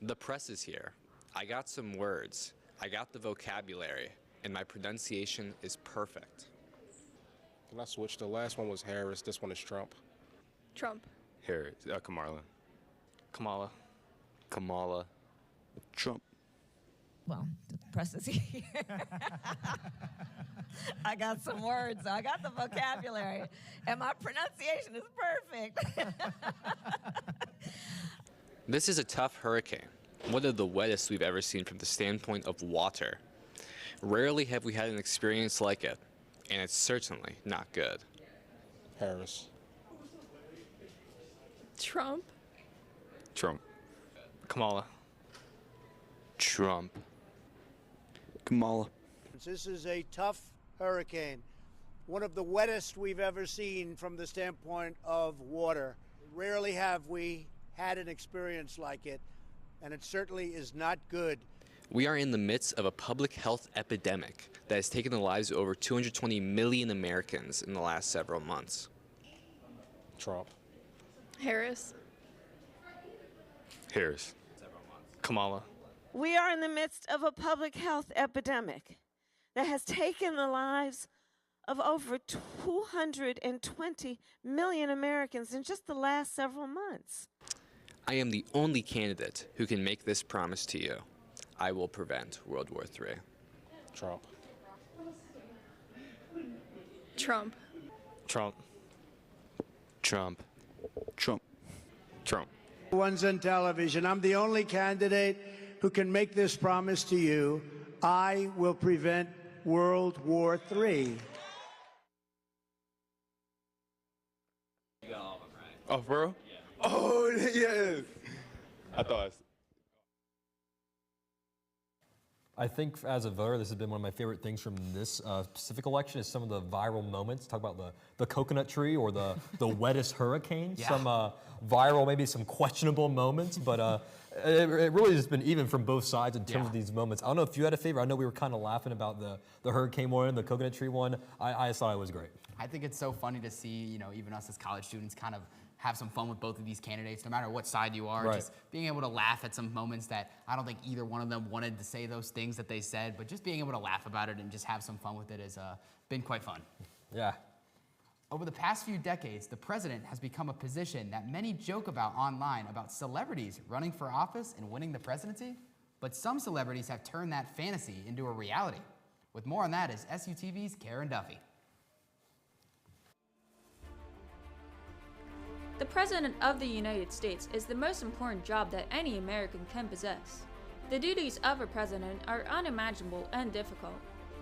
The press is here. I got some words. I got the vocabulary, and my pronunciation is perfect. Can I switch? The last one was Harris. This one is Trump. Trump. Harris. Kamala. Kamala. Kamala. Trump. Well, the press is here. I got some words. I got the vocabulary. And my pronunciation is perfect. This is a tough hurricane, one of the wettest we've ever seen from the standpoint of water. Rarely have we had an experience like it, and it's certainly not good. Harris. Trump. Trump. Kamala. Trump. Kamala. This is a tough hurricane, one of the wettest we've ever seen from the standpoint of water. Rarely have we had an experience like it, and it certainly is not good. We are in the midst of a public health epidemic that has taken the lives of over 220 million Americans in the last several months. Trump. Harris. Harris. Kamala. We are in the midst of a public health epidemic that has taken the lives of over 220 million Americans in just the last several months. I am the only candidate who can make this promise to you. I will prevent World War III. Trump. Trump. Trump. Trump. Trump. Trump. One's on television. I'm the only candidate who can make this promise to you. I will prevent World War III. You got all of them right. Oh, for real? Yeah. Oh, yes. I thought. I think as a voter, this has been one of my favorite things from this specific election is some of the viral moments. Talk about the coconut tree or the wettest hurricane. Yeah. Some viral, maybe some questionable moments, but it really has been even from both sides in terms of these moments. I don't know if you had a favorite. I know we were kind of laughing about the hurricane one, the coconut tree one. I just thought it was great. I think it's so funny to see, you know, even us as college students kind of have some fun with both of these candidates, no matter what side you are. Right. Just being able to laugh at some moments that I don't think either one of them wanted to say those things that they said, but just being able to laugh about it and just have some fun with it has been quite fun. Yeah. Over the past few decades, the president has become a position that many joke about online about celebrities running for office and winning the presidency, but some celebrities have turned that fantasy into a reality. With more on that is SUTV's Karen Duffy. The President of the United States is the most important job that any American can possess. The duties of a president are unimaginable and difficult.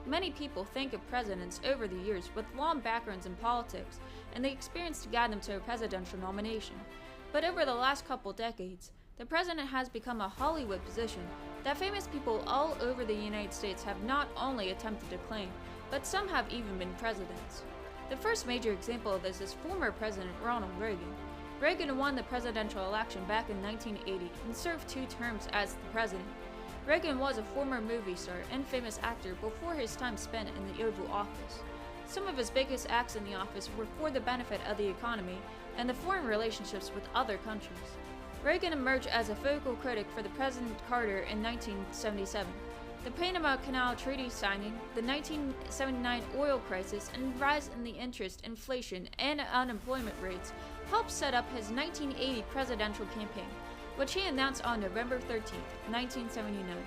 Many people think of presidents over the years with long backgrounds in politics and the experience to guide them to a presidential nomination. But over the last couple decades, the president has become a Hollywood position that famous people all over the United States have not only attempted to claim, but some have even been presidents. The first major example of this is former President Ronald Reagan. Reagan won the presidential election back in 1980 and served 2 terms as the president. Reagan was a former movie star and famous actor before his time spent in the Oval Office. Some of his biggest acts in the office were for the benefit of the economy and the foreign relationships with other countries. Reagan emerged as a vocal critic for the President Carter in 1977. The Panama Canal Treaty signing, the 1979 oil crisis, and rise in the interest, inflation, and unemployment rates helped set up his 1980 presidential campaign, which he announced on November 13, 1979,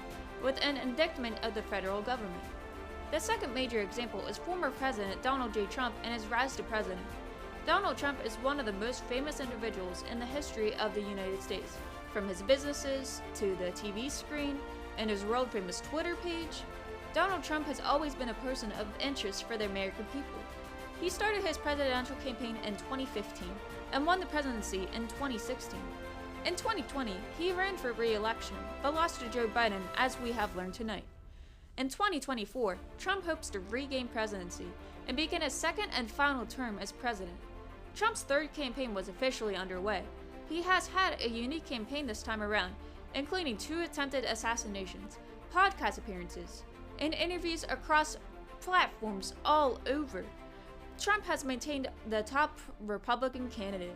with an indictment of the federal government. The second major example is former President Donald J. Trump and his rise to president. Donald Trump is one of the most famous individuals in the history of the United States, from his businesses to the TV screen and his world-famous Twitter page. Donald Trump has always been a person of interest for the American people. He started his presidential campaign in 2015 and won the presidency in 2016. In 2020, he ran for re-election, but lost to Joe Biden, as we have learned tonight. In 2024, Trump hopes to regain presidency and begin his second and final term as president. Trump's third campaign was officially underway. He has had a unique campaign this time around, including 2 attempted assassinations, podcast appearances, and interviews across platforms all over. Trump has maintained the top Republican candidate.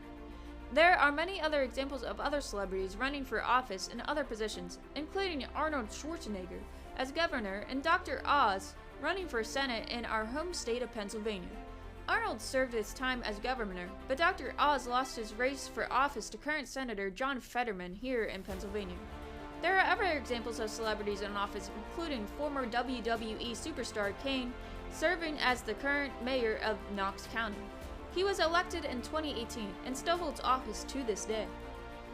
There are many other examples of other celebrities running for office in other positions, including Arnold Schwarzenegger as governor and Dr. Oz running for Senate in our home state of Pennsylvania. Arnold served his time as governor, but Dr. Oz lost his race for office to current Senator John Fetterman here in Pennsylvania. There are other examples of celebrities in office, including former WWE superstar Kane, serving as the current mayor of Knox County. He was elected in 2018 and still holds office to this day.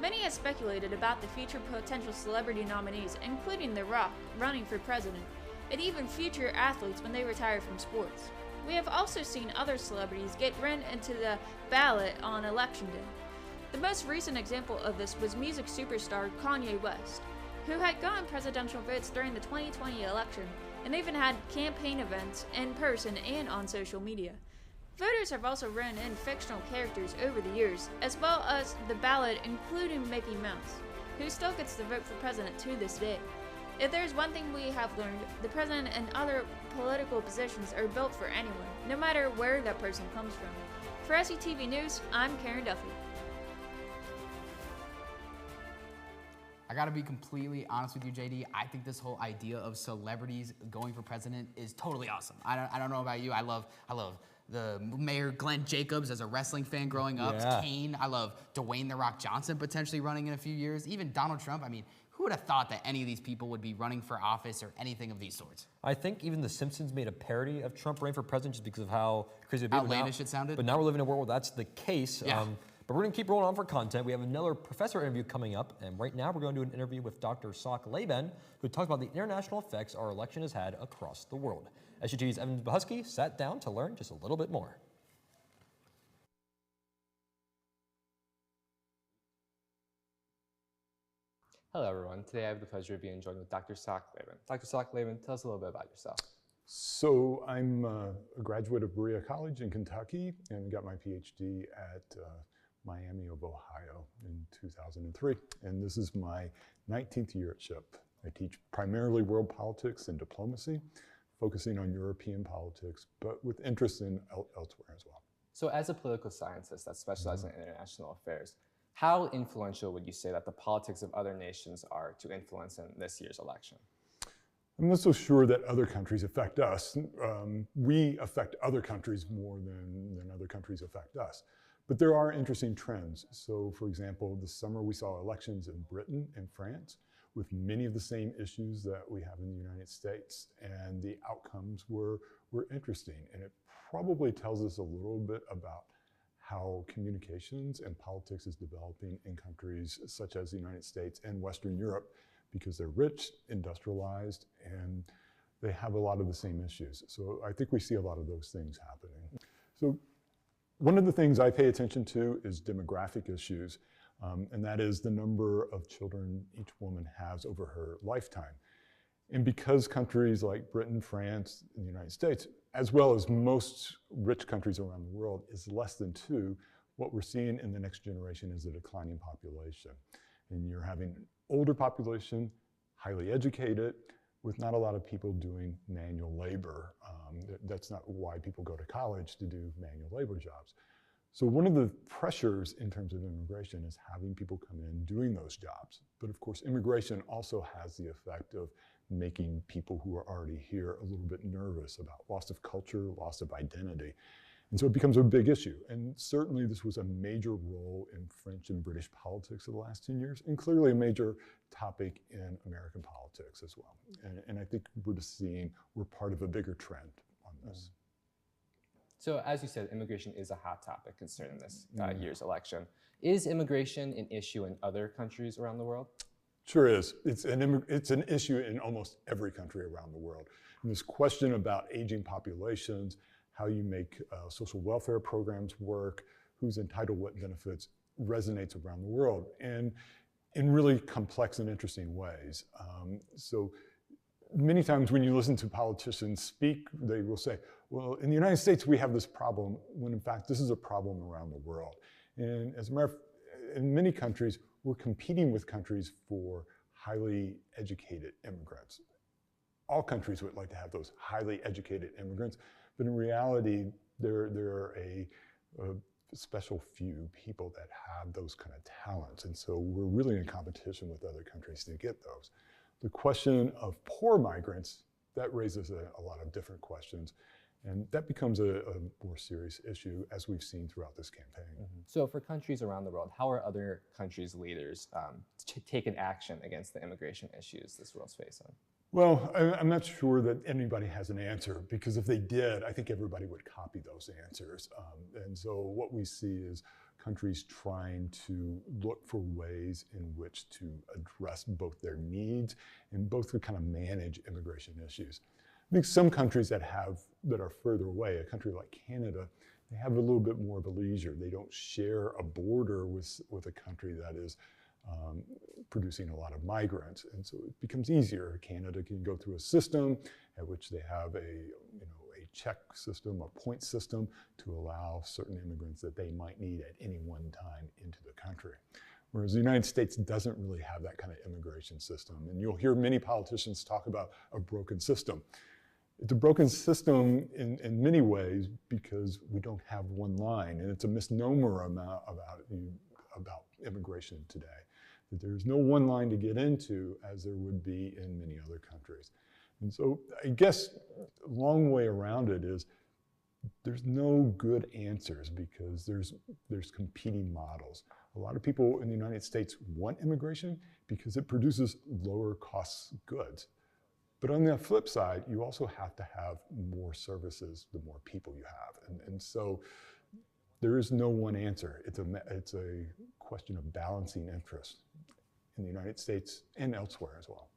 Many have speculated about the future potential celebrity nominees, including The Rock running for president, and even future athletes when they retire from sports. We have also seen other celebrities get run into the ballot on election day. The most recent example of this was music superstar Kanye West, who had gotten presidential votes during the 2020 election and even had campaign events in person and on social media. Voters have also run in fictional characters over the years, as well as the ballot, including Mickey Mouse, who still gets the vote for president to this day. If there's one thing we have learned, the president and other political positions are built for anyone, no matter where that person comes from. For SUTV News, I'm Karen Duffy. I gotta be completely honest with you, JD. I think this whole idea of celebrities going for president is totally awesome. I don't know about you. I love the Mayor Glenn Jacobs as a wrestling fan growing up. Yeah. Kane. I love Dwayne "The Rock" Johnson potentially running in a few years. Even Donald Trump. I mean, who would have thought that any of these people would be running for office or anything of these sorts? I think even The Simpsons made a parody of Trump running for president just because of how crazy it would be. Outlandish it sounded. But now we're living in a world where that's the case. Yeah. But we're going to keep rolling on for content. We have another professor interview coming up, and right now we're going to do an interview with Dr. Sak Laban, who talks about the international effects our election has had across the world. SUTV's Evan Bahusky sat down to learn just a little bit more. Hello, everyone. Today I have the pleasure of being joined with Dr. Sockleben. Dr. Sockleben, tell us a little bit about yourself. So I'm a graduate of Berea College in Kentucky and got my PhD at Miami of Ohio in 2003. And this is my 19th year at SHIP. I teach primarily world politics and diplomacy, focusing on European politics, but with interest in elsewhere as well. So as a political scientist that specializes in international affairs, how influential would you say that the politics of other nations are to influence in this year's election? I'm not so sure that other countries affect us. We affect other countries more than other countries affect us. But there are interesting trends. So for example, this summer we saw elections in Britain and France with many of the same issues that we have in the United States. And the outcomes were interesting. And it probably tells us a little bit about how communications and politics is developing in countries such as the United States and Western Europe, because they're rich, industrialized, and they have a lot of the same issues. So I think we see a lot of those things happening. So one of the things I pay attention to is demographic issues, and that is the number of children each woman has over her lifetime. And because countries like Britain, France, and the United States, as well as most rich countries around the world, is less than 2, what we're seeing in the next generation is a declining population. And you're having an older population, highly educated, with not a lot of people doing manual labor. That's not why people go to college, to do manual labor jobs. So one of the pressures in terms of immigration is having people come in doing those jobs. But of course, immigration also has the effect of making people who are already here a little bit nervous about loss of culture, loss of identity. And so it becomes a big issue. And certainly this was a major role in French and British politics of the last 10 years, and clearly a major topic in American politics as well. And I think we're just seeing we're part of a bigger trend on this. So as you said, immigration is a hot topic concerning this year's election. Is immigration an issue in other countries around the world? Sure is. It's an issue in almost every country around the world. And this question about aging populations, how you make social welfare programs work, who's entitled what benefits, resonates around the world, and in really complex and interesting ways. So many times when you listen to politicians speak, they will say, well, in the United States, we have this problem, when in fact, this is a problem around the world. And as a matter of fact, in many countries, we're competing with countries for highly educated immigrants. All countries would like to have those highly educated immigrants, but in reality, there are a special few people that have those kind of talents. And so we're really in competition with other countries to get those. The question of poor migrants, that raises a lot of different questions. And that becomes a more serious issue, as we've seen throughout this campaign. So for countries around the world, how are other countries' leaders taking action against the immigration issues this world's facing? Well, I'm not sure that anybody has an answer, because if they did, I think everybody would copy those answers. And so what we see is countries trying to look for ways in which to address both their needs and both to kind of manage immigration issues. I think some countries that are further away, a country like Canada, they have a little bit more of a leisure. They don't share a border with a country that is producing a lot of migrants, and so it becomes easier. Canada can go through a system at which they have a check system, a point system, to allow certain immigrants that they might need at any one time into the country. Whereas the United States doesn't really have that kind of immigration system, and you'll hear many politicians talk about a broken system. It's a broken system in many ways because we don't have one line, and it's a misnomer about immigration today, that there's no one line to get into as there would be in many other countries. And so I guess a long way around it is there's no good answers because there's competing models. A lot of people in the United States want immigration because it produces lower cost goods. But on the flip side, you also have to have more services the more people you have. And so there is no one answer. It's a question of balancing interests in the United States and elsewhere as well.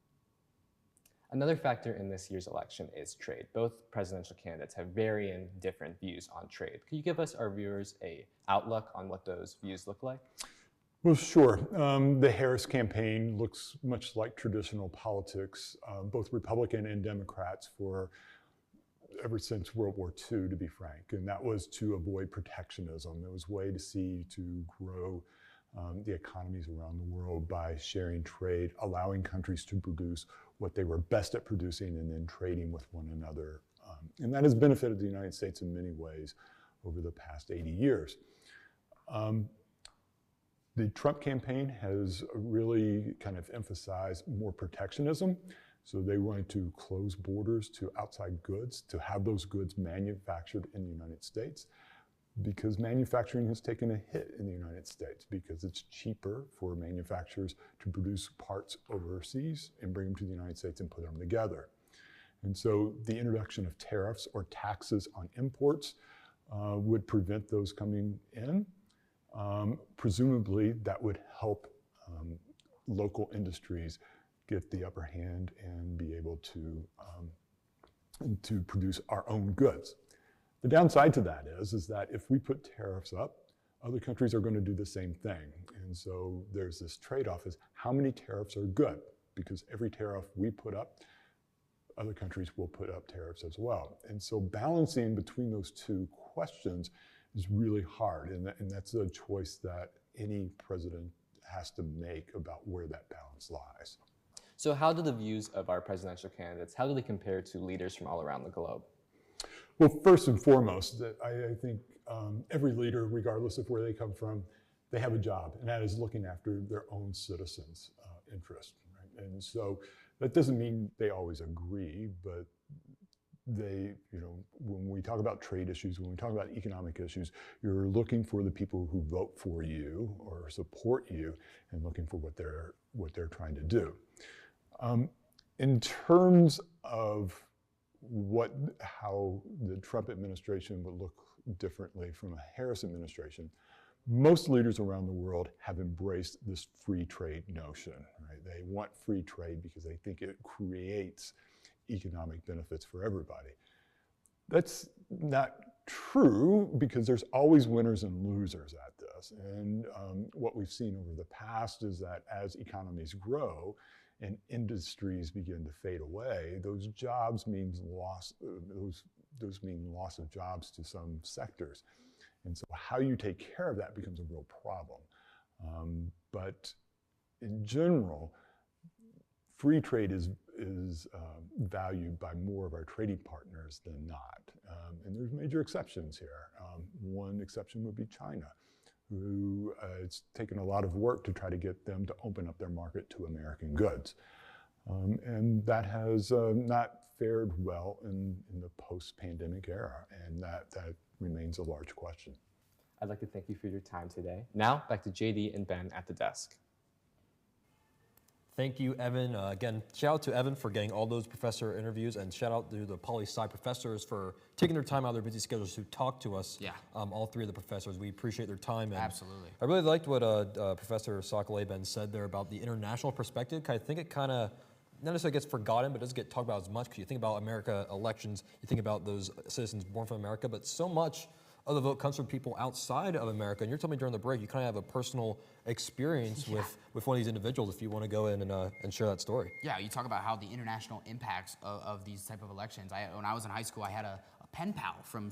Another factor in this year's election is trade. Both presidential candidates have varying different views on trade. Could you give us, our viewers, an outlook on what those views look like? Well, sure. The Harris campaign looks much like traditional politics, both Republican and Democrats, for ever since World War II, to be frank. And that was to avoid protectionism. It was a way to grow the economies around the world by sharing trade, allowing countries to produce what they were best at producing and then trading with one another. And that has benefited the United States in many ways over the past 80 years. The Trump campaign has really kind of emphasized more protectionism. So they wanted to close borders to outside goods, to have those goods manufactured in the United States, because manufacturing has taken a hit in the United States because it's cheaper for manufacturers to produce parts overseas and bring them to the United States and put them together. And so the introduction of tariffs or taxes on imports would prevent those coming in. Presumably, that would help local industries get the upper hand and be able to produce our own goods. The downside to that is that if we put tariffs up, other countries are going to do the same thing. And so there's this trade-off: is how many tariffs are good? Because every tariff we put up, other countries will put up tariffs as well. And so balancing between those two questions is really hard, and that's a choice that any president has to make about where that balance lies. So how do the views of our presidential candidates, how do they compare to leaders from all around the globe? Well, first and foremost, I think every leader, regardless of where they come from, they have a job, and that is looking after their own citizens' interests. Right? And so that doesn't mean they always agree, but they, when we talk about trade issues, when we talk about economic issues, you're looking for the people who vote for you or support you and looking for what they're trying to do. In terms of how the Trump administration would look differently from a Harris administration, most leaders around the world have embraced this free trade notion. Right? They want free trade because they think it creates economic benefits for everybody. That's not true, because there's always winners and losers at this. And what we've seen over the past is that as economies grow and industries begin to fade away, those jobs means loss. Those mean loss of jobs to some sectors. And so how you take care of that becomes a real problem. But in general, free trade is valued by more of our trading partners than not. And there's major exceptions here. One exception would be China, who it's taken a lot of work to try to get them to open up their market to American goods. And that has not fared well in the post-pandemic era, and that remains a large question. I'd like to thank you for your time today. Now, back to JD and Ben at the desk. Thank you, Evan. Again, shout out to Evan for getting all those professor interviews, and shout out to the poli-sci professors for taking their time out of their busy schedules to talk to us. Yeah. All three of the professors. We appreciate their time. And absolutely. I really liked what Professor Sakale-Ben said there about the international perspective. I think it kind of not necessarily gets forgotten, but doesn't get talked about as much, because you think about America elections, you think about those citizens born from America, but so much of the vote comes from people outside of America. And you're telling me during the break, you kind of have a personal experience with one of these individuals, if you want to go in and share that story. Yeah, you talk about how the international impacts of these type of elections. When I was in high school, I had a pen pal from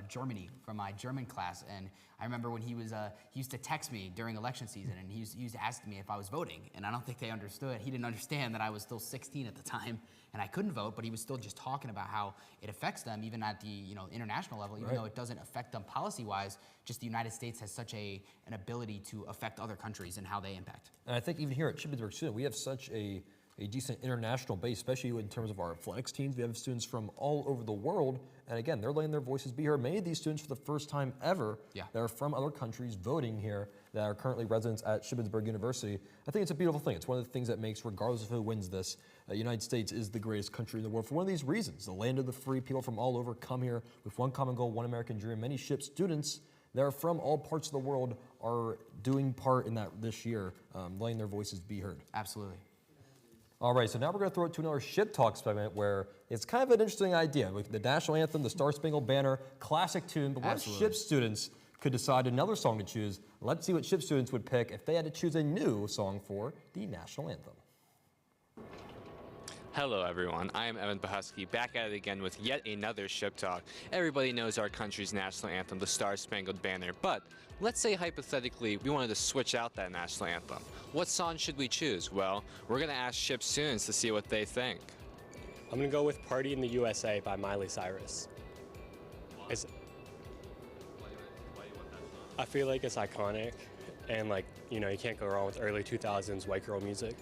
Germany, from my German class, and I remember when he used to text me during election season, and he used to ask me if I was voting, and I don't think they understood. He didn't understand that I was still 16 at the time, and I couldn't vote, but he was still just talking about how it affects them, even at the international level, even though it doesn't affect them policy-wise. Just the United States has such an ability to affect other countries and how they impact. And I think even here at Shippensburg Student, we have such a decent international base, especially in terms of our athletics teams. We have students from all over the world, and again, they're letting their voices be heard. Many of these students, for the first time ever, that are from other countries voting here, that are currently residents at Shippensburg University. I think it's a beautiful thing. It's one of the things that makes, regardless of who wins this, the United States is the greatest country in the world for one of these reasons. The land of the free, people from all over come here with one common goal, one American dream. Many SHIP students that are from all parts of the world are doing part in that this year, letting their voices be heard. Absolutely. All right, so now we're going to throw it to another Ship Talk segment where it's kind of an interesting idea. With the national anthem, the Star Spangled Banner, classic tune, but what if Ship students could decide another song to choose. Let's see what SHIP students would pick if they had to choose a new song for the national anthem. Hello everyone, I am Evan Pahusky, back at it again with yet another SHIP Talk. Everybody knows our country's national anthem, the Star-Spangled Banner, but let's say hypothetically we wanted to switch out that national anthem. What song should we choose? Well, we're going to ask SHIP students to see what they think. I'm going to go with Party in the USA by Miley Cyrus. I feel like it's iconic, and like, you know, you can't go wrong with early 2000s white girl music.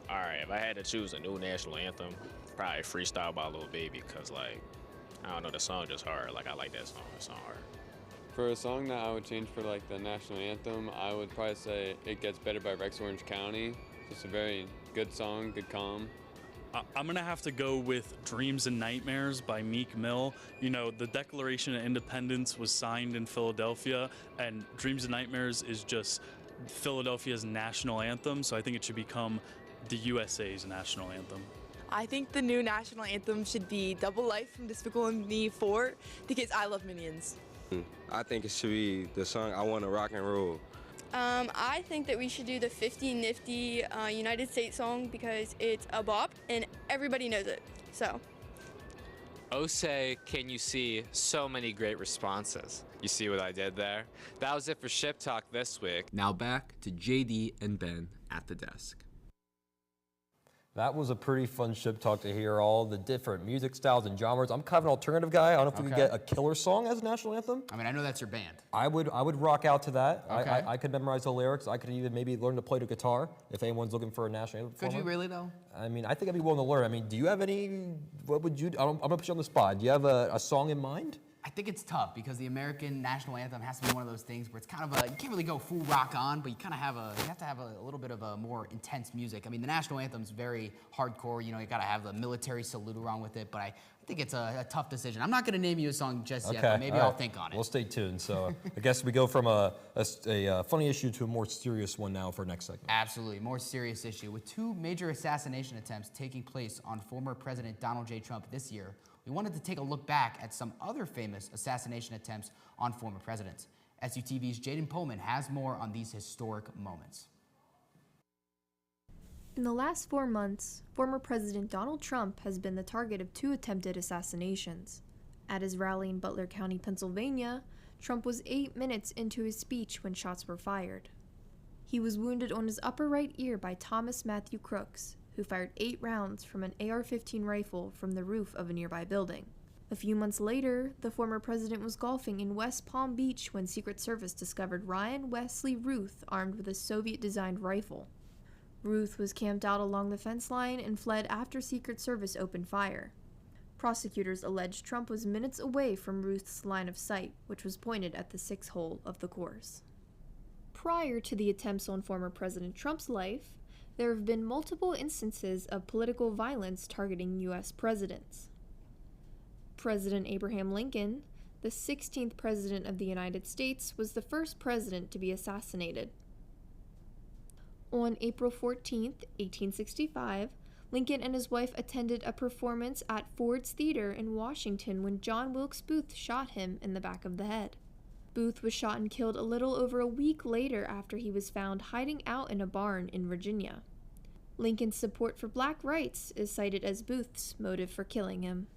All right, if I had to choose a new national anthem, probably Freestyle by Lil Baby, because, like, I don't know, the song just hard. Like, I like that song. The song hard. For a song that I would change for, like, the national anthem, I would probably say It Gets Better by Rex Orange County. Just a very good song, good calm. I'm going to have to go with Dreams and Nightmares by Meek Mill. You know, the Declaration of Independence was signed in Philadelphia, and Dreams and Nightmares is just Philadelphia's national anthem, so I think it should become the USA's national anthem. I think the new national anthem should be Double Life from Despicable Me 4 because I love Minions. I think it should be the song I Wanna Rock and Roll. I think that we should do the 50 Nifty United States song because it's a bop and everybody knows it. So. Oh, say, can you see so many great responses? You see what I did there? That was it for SHIP Talk this week. Now back to JD and Ben at the desk. That was a pretty fun SHIP Talk to hear all the different music styles and genres. I'm kind of an alternative guy. I don't know if we could get a killer song as a national anthem. I mean, I know that's your band. I would rock out to that. Okay. I could memorize the lyrics. I could even maybe learn to play the guitar if anyone's looking for a national anthem. Could you really, though? I mean, I think I'd be willing to learn. I mean, do you have any, what would you, I'm going to put you on the spot. Do you have a song in mind? I think it's tough because the American national anthem has to be one of those things where it's kind of you can't really go full rock on, but you kind of have to have a little bit of a more intense music. I mean, the national anthem's very hardcore, you know, you gotta have the military salute along with it, but I think it's a tough decision. I'm not gonna name you a song just yet, but maybe I'll think on it. We'll stay tuned. So I guess we go from a funny issue to a more serious one now for next segment. Absolutely, more serious issue. With two major assassination attempts taking place on former President Donald J. Trump this year, we wanted to take a look back at some other famous assassination attempts on former presidents. SUTV's Jaden Pullman has more on these historic moments. In the last 4 months, former President Donald Trump has been the target of 2 attempted assassinations. At his rally in Butler County, Pennsylvania, Trump was 8 minutes into his speech when shots were fired. He was wounded on his upper right ear by Thomas Matthew Crooks, who fired 8 rounds from an AR-15 rifle from the roof of a nearby building. A few months later, the former president was golfing in West Palm Beach when Secret Service discovered Ryan Wesley Ruth armed with a Soviet-designed rifle. Ruth was camped out along the fence line and fled after Secret Service opened fire. Prosecutors alleged Trump was minutes away from Ruth's line of sight, which was pointed at the 6th hole of the course. Prior to the attempts on former President Trump's life, there have been multiple instances of political violence targeting U.S. presidents. President Abraham Lincoln, the 16th President of the United States, was the first president to be assassinated. On April 14, 1865, Lincoln and his wife attended a performance at Ford's Theater in Washington when John Wilkes Booth shot him in the back of the head. Booth was shot and killed a little over a week later after he was found hiding out in a barn in Virginia. Lincoln's support for black rights is cited as Booth's motive for killing him.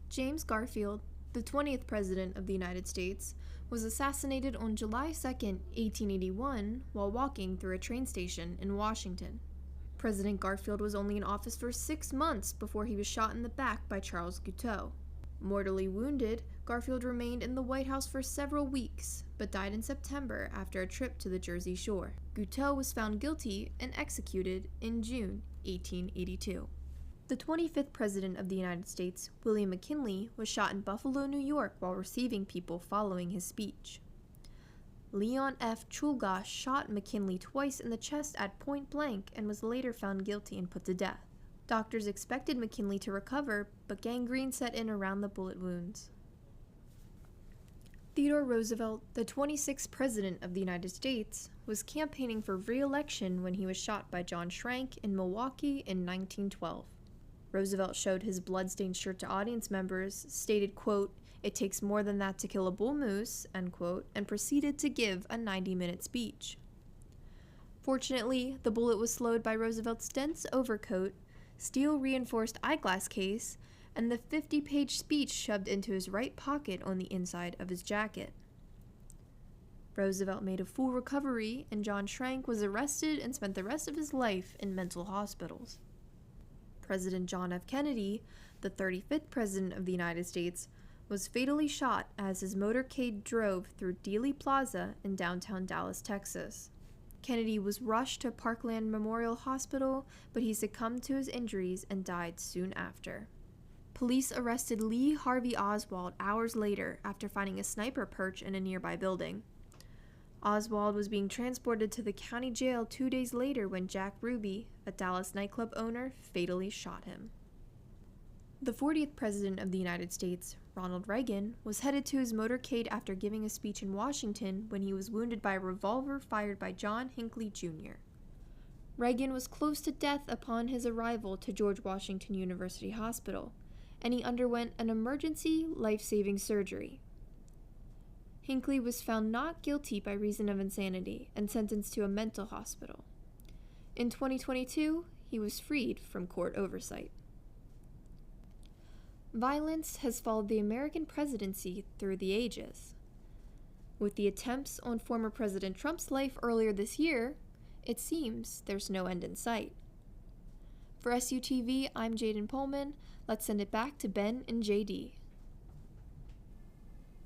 James Garfield, the 20th President of the United States, was assassinated on July 2, 1881, while walking through a train station in Washington. President Garfield was only in office for 6 months before he was shot in the back by Charles Guiteau. Mortally wounded, Garfield remained in the White House for several weeks, but died in September after a trip to the Jersey Shore. Guiteau was found guilty and executed in June 1882. The 25th President of the United States, William McKinley, was shot in Buffalo, New York while receiving people following his speech. Leon F. Czolgosz shot McKinley twice in the chest at point blank and was later found guilty and put to death. Doctors expected McKinley to recover, but gangrene set in around the bullet wounds. Theodore Roosevelt, the 26th President of the United States, was campaigning for re-election when he was shot by John Schrank in Milwaukee in 1912. Roosevelt showed his blood-stained shirt to audience members, stated, quote, "It takes more than that to kill a bull moose," end quote, and proceeded to give a 90-minute speech. Fortunately, the bullet was slowed by Roosevelt's dense overcoat, steel-reinforced eyeglass case, and the 50-page speech shoved into his right pocket on the inside of his jacket. Roosevelt made a full recovery, and John Schrank was arrested and spent the rest of his life in mental hospitals. President John F. Kennedy, the 35th President of the United States, was fatally shot as his motorcade drove through Dealey Plaza in downtown Dallas, Texas. Kennedy was rushed to Parkland Memorial Hospital, but he succumbed to his injuries and died soon after. Police arrested Lee Harvey Oswald hours later after finding a sniper perch in a nearby building. Oswald was being transported to the county jail 2 days later when Jack Ruby, a Dallas nightclub owner, fatally shot him. The 40th President of the United States, Ronald Reagan, was headed to his motorcade after giving a speech in Washington when he was wounded by a revolver fired by John Hinckley Jr. Reagan was close to death upon his arrival to George Washington University Hospital, and he underwent an emergency life-saving surgery. Hinckley was found not guilty by reason of insanity and sentenced to a mental hospital. In 2022, he was freed from court oversight. Violence has followed the American presidency through the ages. With the attempts on former President Trump's life earlier this year, it seems there's no end in sight. For SUTV, I'm Jaden Pullman. Let's send it back to Ben and JD.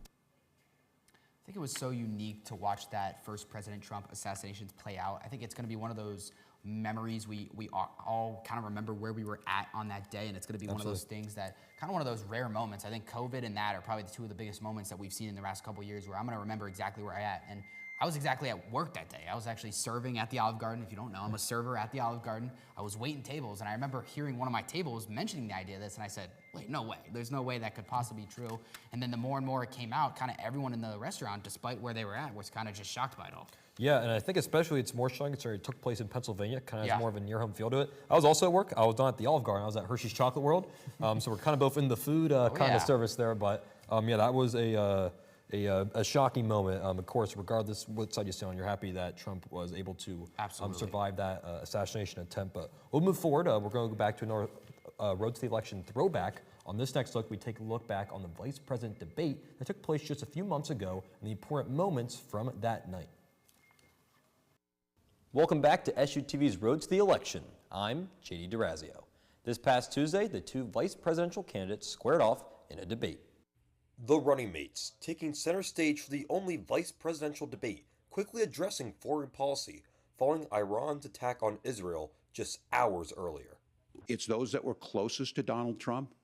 I think it was so unique to watch that first President Trump assassinations play out. I think it's going to be one of those memories we all kind of remember where we were at on that day, and it's going to be one of those things that kind of one of those rare moments. I think COVID and that are probably the two of the biggest moments that we've seen in the last couple of years where I'm going to remember exactly where I'm at. And I was exactly at work that day. I was actually serving at the Olive Garden. If you don't know, I'm a server at the Olive Garden. I was waiting tables, and I remember hearing one of my tables mentioning the idea of this, and I said, wait, no way. There's no way that could possibly be true. And then the more and more it came out, kind of everyone in the restaurant, despite where they were at, was kind of just shocked by it all. Yeah, and I think especially it's more shocking considering it took place in Pennsylvania, kind of has more of a near-home feel to it. I was also at work. I was not at the Olive Garden. I was at Hershey's Chocolate World. So we're kind of both in the food kind of service there. But yeah, that was a shocking moment. Of course, regardless what side you stand on, you're happy that Trump was able to survive that assassination attempt. But we'll move forward. We're going to go back to another Road to the Election throwback. On this next look, we take a look back on the vice president debate that took place just a few months ago and the important moments from that night. Welcome back to SUTV's Road to the Election. I'm JD DeRazio. This past Tuesday, the two vice presidential candidates squared off in a debate. The running mates, taking center stage for the only vice presidential debate, quickly addressing foreign policy following Iran's attack on Israel just hours earlier. It's those that were closest to Donald Trump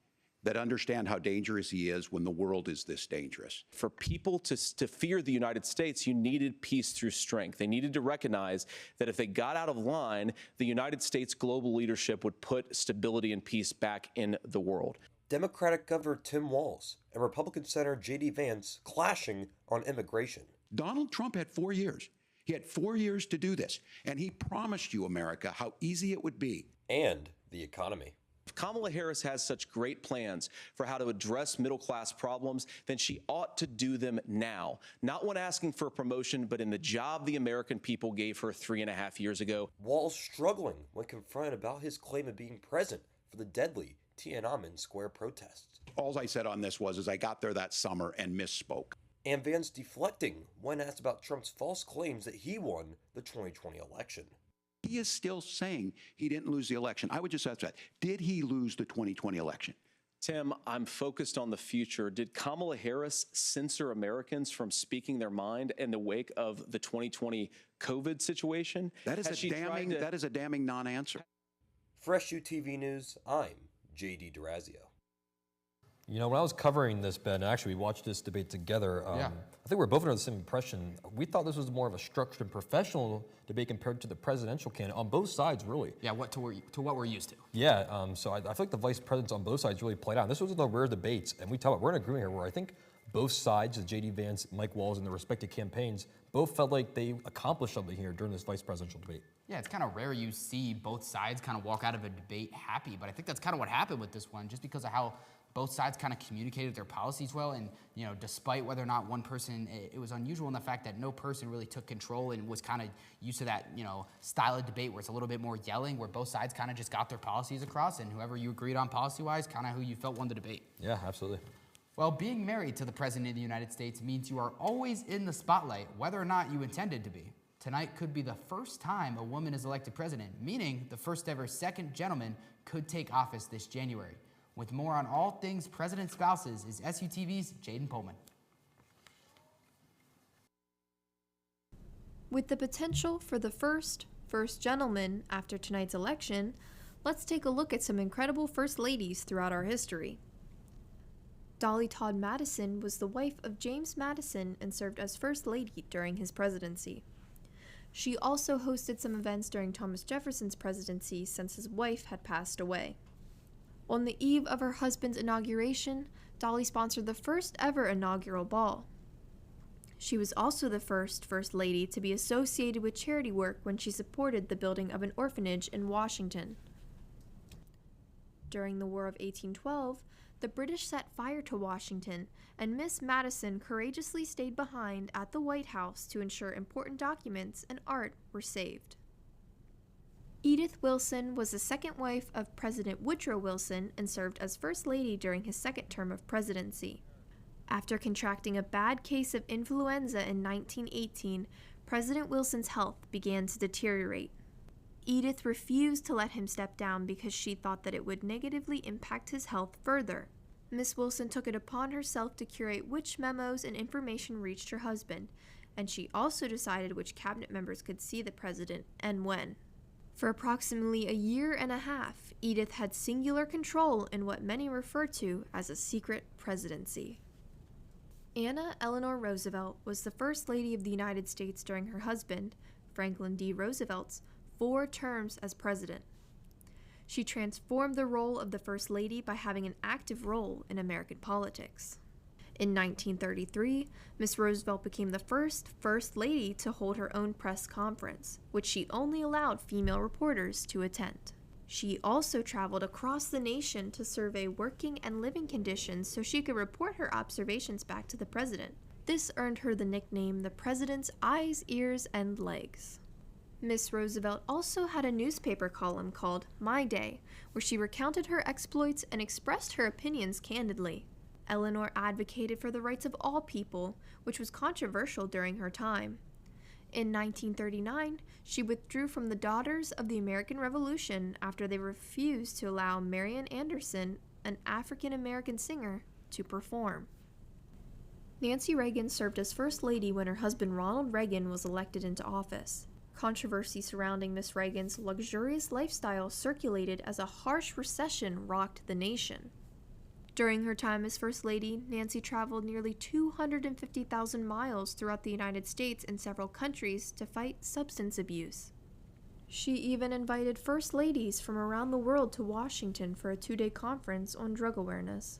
that understand how dangerous he is when the world is this dangerous. For people to fear the United States, you needed peace through strength. They needed to recognize that if they got out of line, the United States global leadership would put stability and peace back in the world. Democratic Governor Tim Walz and Republican Senator J.D. Vance clashing on immigration. Donald Trump had 4 years. He had 4 years to do this, and he promised you, America, how easy it would be. And the economy. If Kamala Harris has such great plans for how to address middle-class problems, then she ought to do them now. Not when asking for a promotion, but in the job the American people gave her 3.5 years ago. Walz struggling when confronted about his claim of being present for the deadly Tiananmen Square protests. All I said on this was I got there that summer and misspoke. And Vance deflecting when asked about Trump's false claims that he won the 2020 election. He is still saying he didn't lose the election. I would just ask that. Did he lose the 2020 election? Tim, I'm focused on the future. Did Kamala Harris censor Americans from speaking their mind in the wake of the 2020 COVID situation? That is a damning non-answer. For SUTV News, I'm J.D. DeRazio. You know, when I was covering this, Ben, actually we watched this debate together. I think we're both under the same impression. We thought this was more of a structured and professional debate compared to the presidential candidate on both sides, really. Yeah, what we're used to. Yeah, so I feel like the vice presidents on both sides really played out. This was one of the rare debates, and we're in agreement here where I think both sides, J.D. Vance, Mike Walz, and their respective campaigns, both felt like they accomplished something here during this vice presidential debate. Yeah, it's kind of rare you see both sides kind of walk out of a debate happy, but I think that's kind of what happened with this one, just because of how both sides kind of communicated their policies well, and despite whether or not one person, it was unusual in the fact that no person really took control and was kind of used to that style of debate where it's a little bit more yelling, where both sides kind of just got their policies across, and whoever you agreed on policy-wise, kind of who you felt won the debate. Yeah, absolutely. Well, being married to the President of the United States means you are always in the spotlight, whether or not you intended to be. Tonight could be the first time a woman is elected president, meaning the first ever second gentleman could take office this January. With more on all things president spouses is SUTV's Jaden Pullman. With the potential for the first gentleman after tonight's election, let's take a look at some incredible first ladies throughout our history. Dolly Todd Madison was the wife of James Madison and served as First Lady during his presidency. She also hosted some events during Thomas Jefferson's presidency since his wife had passed away. On the eve of her husband's inauguration, Dolly sponsored the first ever inaugural ball. She was also the first First Lady to be associated with charity work when she supported the building of an orphanage in Washington. During the War of 1812, the British set fire to Washington, and Miss Madison courageously stayed behind at the White House to ensure important documents and art were saved. Edith Wilson was the second wife of President Woodrow Wilson and served as First Lady during his second term of presidency. After contracting a bad case of influenza in 1918, President Wilson's health began to deteriorate. Edith refused to let him step down because she thought that it would negatively impact his health further. Miss Wilson took it upon herself to curate which memos and information reached her husband, and she also decided which cabinet members could see the president and when. For approximately a year and a half, Edith had singular control in what many refer to as a secret presidency. Anna Eleanor Roosevelt was the First Lady of the United States during her husband, Franklin D. Roosevelt's, 4 terms as president. She transformed the role of the First Lady by having an active role in American politics. In 1933, Miss Roosevelt became the first First Lady to hold her own press conference, which she only allowed female reporters to attend. She also traveled across the nation to survey working and living conditions so she could report her observations back to the president. This earned her the nickname the President's Eyes, Ears, and Legs. Miss Roosevelt also had a newspaper column called My Day, where she recounted her exploits and expressed her opinions candidly. Eleanor advocated for the rights of all people, which was controversial during her time. In 1939, she withdrew from the Daughters of the American Revolution after they refused to allow Marian Anderson, an African-American singer, to perform. Nancy Reagan served as First Lady when her husband Ronald Reagan was elected into office. Controversy surrounding Miss Reagan's luxurious lifestyle circulated as a harsh recession rocked the nation. During her time as First Lady, Nancy traveled nearly 250,000 miles throughout the United States and several countries to fight substance abuse. She even invited First Ladies from around the world to Washington for a 2-day conference on drug awareness.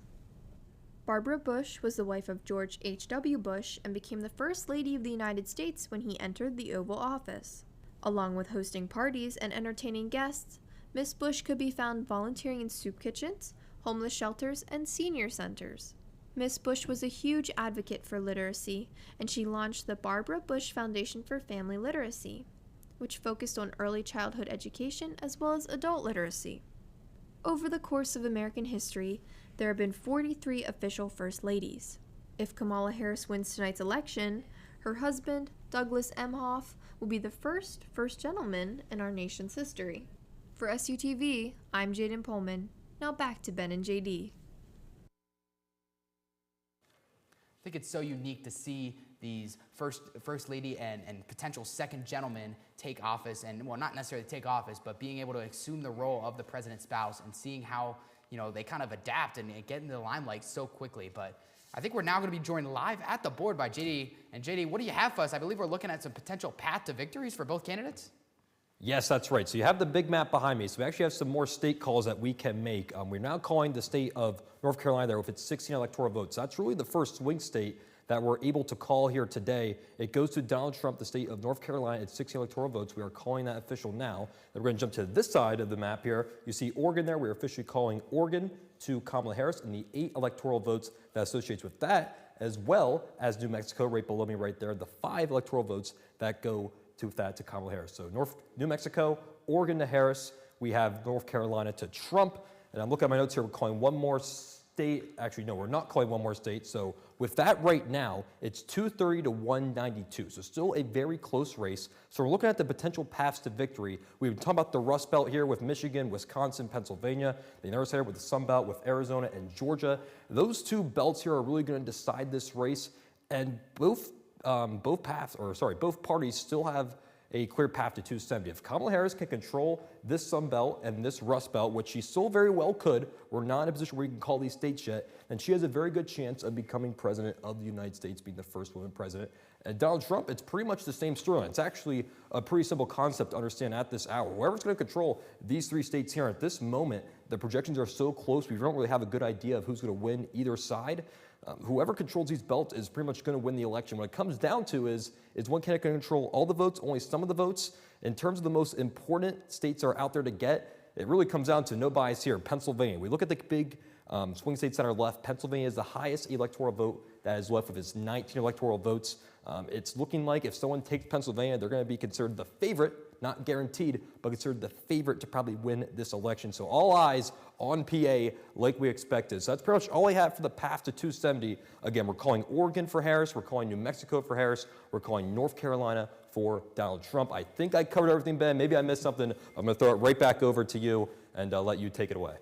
Barbara Bush was the wife of George H.W. Bush and became the First Lady of the United States when he entered the Oval Office. Along with hosting parties and entertaining guests, Miss Bush could be found volunteering in soup kitchens, homeless shelters, and senior centers. Miss Bush was a huge advocate for literacy, and she launched the Barbara Bush Foundation for Family Literacy, which focused on early childhood education as well as adult literacy. Over the course of American history, there have been 43 official First Ladies. If Kamala Harris wins tonight's election, her husband, Douglas Emhoff, will be the first gentleman in our nation's history. For SUTV, I'm Jaden Pullman. Now back to Ben and JD. I think it's so unique to see these first lady and potential second gentleman take office, and well, not necessarily take office, but being able to assume the role of the president's spouse and seeing how they kind of adapt and get into the limelight so quickly. But I think we're now going to be joined live at the board by JD. And JD, what do you have for us? I believe we're looking at some potential path to victories for both candidates. Yes, that's right. So you have the big map behind me. So we actually have some more state calls that we can make. We're now calling the state of North Carolina there with its 16 electoral votes. That's really the first swing state that we're able to call here today. It goes to Donald Trump, the state of North Carolina, at 60 electoral votes. We are calling that official now. Then we're going to jump to this side of the map here. You see Oregon there. We're officially calling Oregon to Kamala Harris and the 8 electoral votes that associates with that, as well as New Mexico right below me right there, the 5 electoral votes that go to that to Kamala Harris. So New Mexico, Oregon to Harris. We have North Carolina to Trump. And I'm looking at my notes here. We're calling one more state. Actually, no, we're not calling one more state. So with that right now, it's 230 to 192. So still a very close race. So we're looking at the potential paths to victory. We've been talking about the Rust Belt here with Michigan, Wisconsin, Pennsylvania. The North here with the Sun Belt with Arizona and Georgia. Those 2 belts here are really going to decide this race. And both parties still have a clear path to 270. If Kamala Harris can control this Sun Belt and this Rust Belt, which she so very well could, we're not in a position where we can call these states yet, then she has a very good chance of becoming president of the United States, being the first woman president. And Donald Trump, it's pretty much the same story. It's actually a pretty simple concept to understand at this hour. Whoever's going to control these 3 states here at this moment, the projections are so close, we don't really have a good idea of who's going to win either side. Whoever controls these belts is pretty much going to win the election. What it comes down to is one candidate can control all the votes, only some of the votes. In terms of the most important states that are out there to get, it really comes down to no bias here. Pennsylvania. We look at the big swing states that are left. Pennsylvania is the highest electoral vote that is left with its 19 electoral votes. It's looking like if someone takes Pennsylvania, they're going to be considered the favorite, not guaranteed, but considered the favorite to probably win this election. So all eyes on PA like we expected. So that's pretty much all I have for the path to 270. Again, we're calling Oregon for Harris. We're calling New Mexico for Harris. We're calling North Carolina for Donald Trump. I think I covered everything, Ben. Maybe I missed something. I'm going to throw it right back over to you and let you take it away.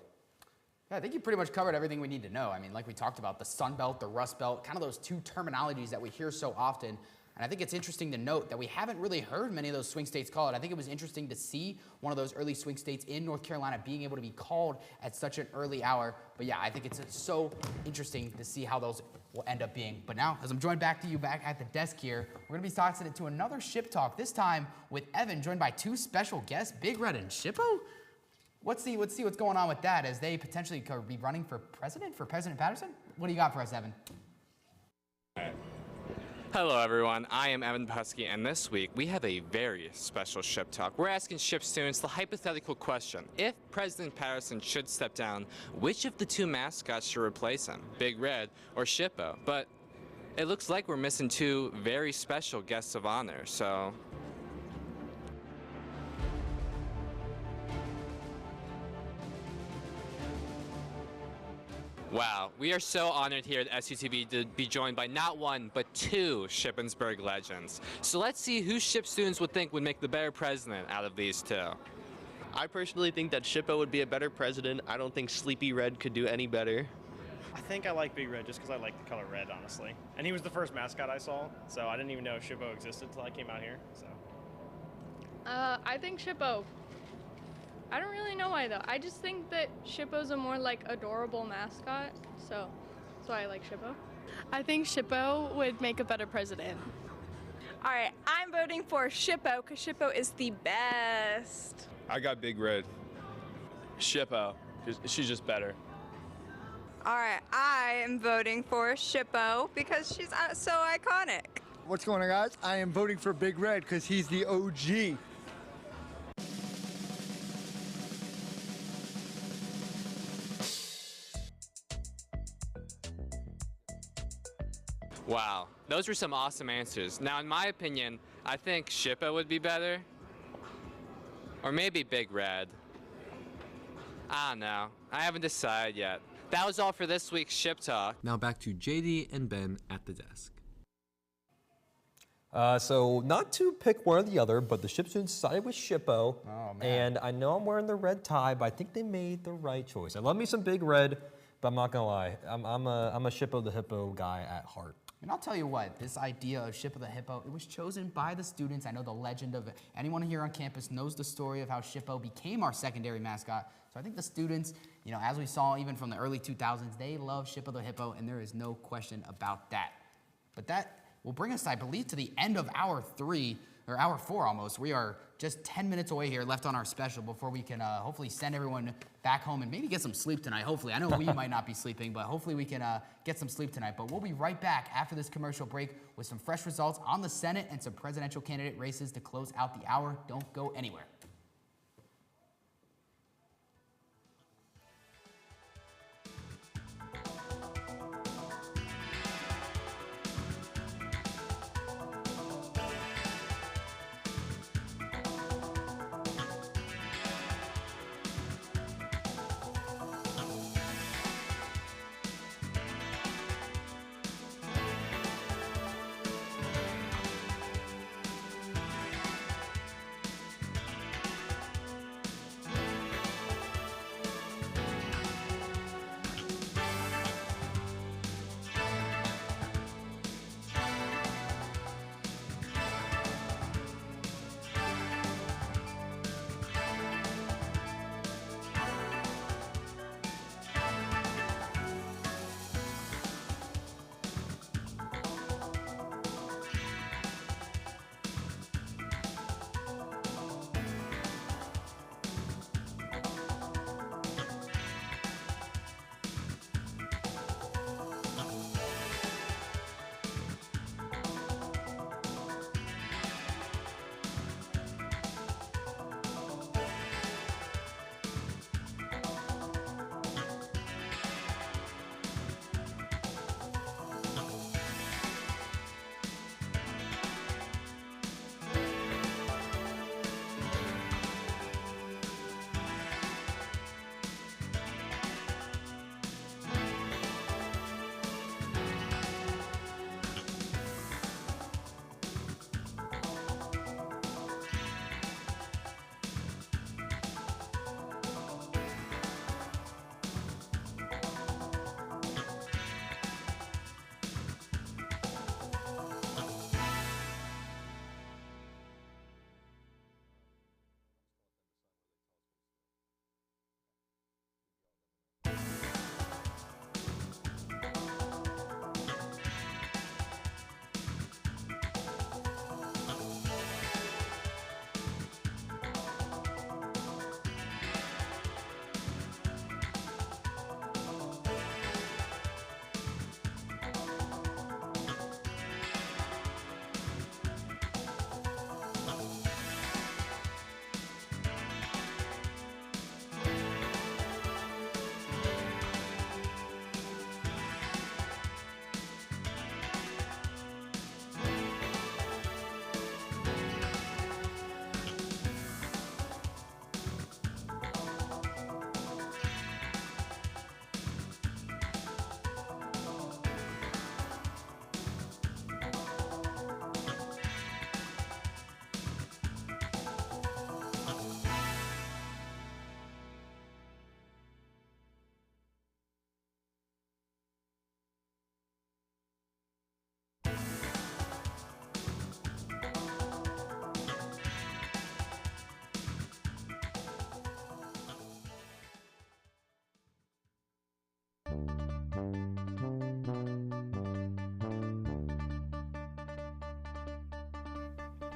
Yeah, I think you pretty much covered everything we need to know. I mean, like we talked about, the Sun Belt, the Rust Belt, kind of those 2 terminologies that we hear so often. And I think it's interesting to note that we haven't really heard many of those swing states call it. I think it was interesting to see one of those early swing states in North Carolina being able to be called at such an early hour. But yeah, I think it's so interesting to see how those will end up being. But now, as I'm joined back at the desk here, we're going to be tossing it to another Ship Talk, this time with Evan, joined by 2 special guests, Big Red and Shippo. Let's see what's going on with that as they potentially could be running for President Patterson. What do you got for us, Evan? Hello everyone, I am Evan Pusky, and this week we have a very special Ship Talk. We're asking Ship students the hypothetical question: if President Patterson should step down, which of the 2 mascots should replace him, Big Red or Shippo? But it looks like we're missing 2 very special guests of honor, so... Wow, we are so honored here at SUTV to be joined by not 1, but 2 Shippensburg legends. So let's see who Ship students would think would make the better president out of these 2. I personally think that Shippo would be a better president. I don't think Sleepy Red could do any better. I think I like Big Red just because I like the color red, honestly. And he was the first mascot I saw, so I didn't even know Shippo existed until I came out here. So. I think Shippo. I don't really know why though. I just think that Shippo's a more like adorable mascot, so that's why I like Shippo. I think Shippo would make a better president. All right, I'm voting for Shippo because Shippo is the best. I got Big Red. Shippo. She's just better. All right, I am voting for Shippo because she's so iconic. What's going on, guys? I am voting for Big Red because he's the OG. Wow, those were some awesome answers. Now, in my opinion, I think Shippo would be better. Or maybe Big Red. I don't know. I haven't decided yet. That was all for this week's Ship Talk. Now back to JD and Ben at the desk. So not to pick one or the other, but the Ship students sided with Shippo. Oh, man. And I know I'm wearing the red tie, but I think they made the right choice. I love me some Big Red, but I'm not gonna lie. I'm a Shippo the Hippo guy at heart. And I'll tell you what, this idea of Shippo the Hippo, it was chosen by the students. I know the legend of it. Anyone here on campus knows the story of how Shippo became our secondary mascot. So I think the students, you know, as we saw even from the early 2000s, they love Shippo the Hippo, and there is no question about that. But that will bring us, I believe, to the end of hour 3 or hour 4 almost. We are just 10 minutes away here left on our special before we can hopefully send everyone back home and maybe get some sleep tonight. Hopefully, I know we might not be sleeping, but hopefully we can get some sleep tonight. But we'll be right back after this commercial break with some fresh results on the Senate and some presidential candidate races to close out the hour. Don't go anywhere.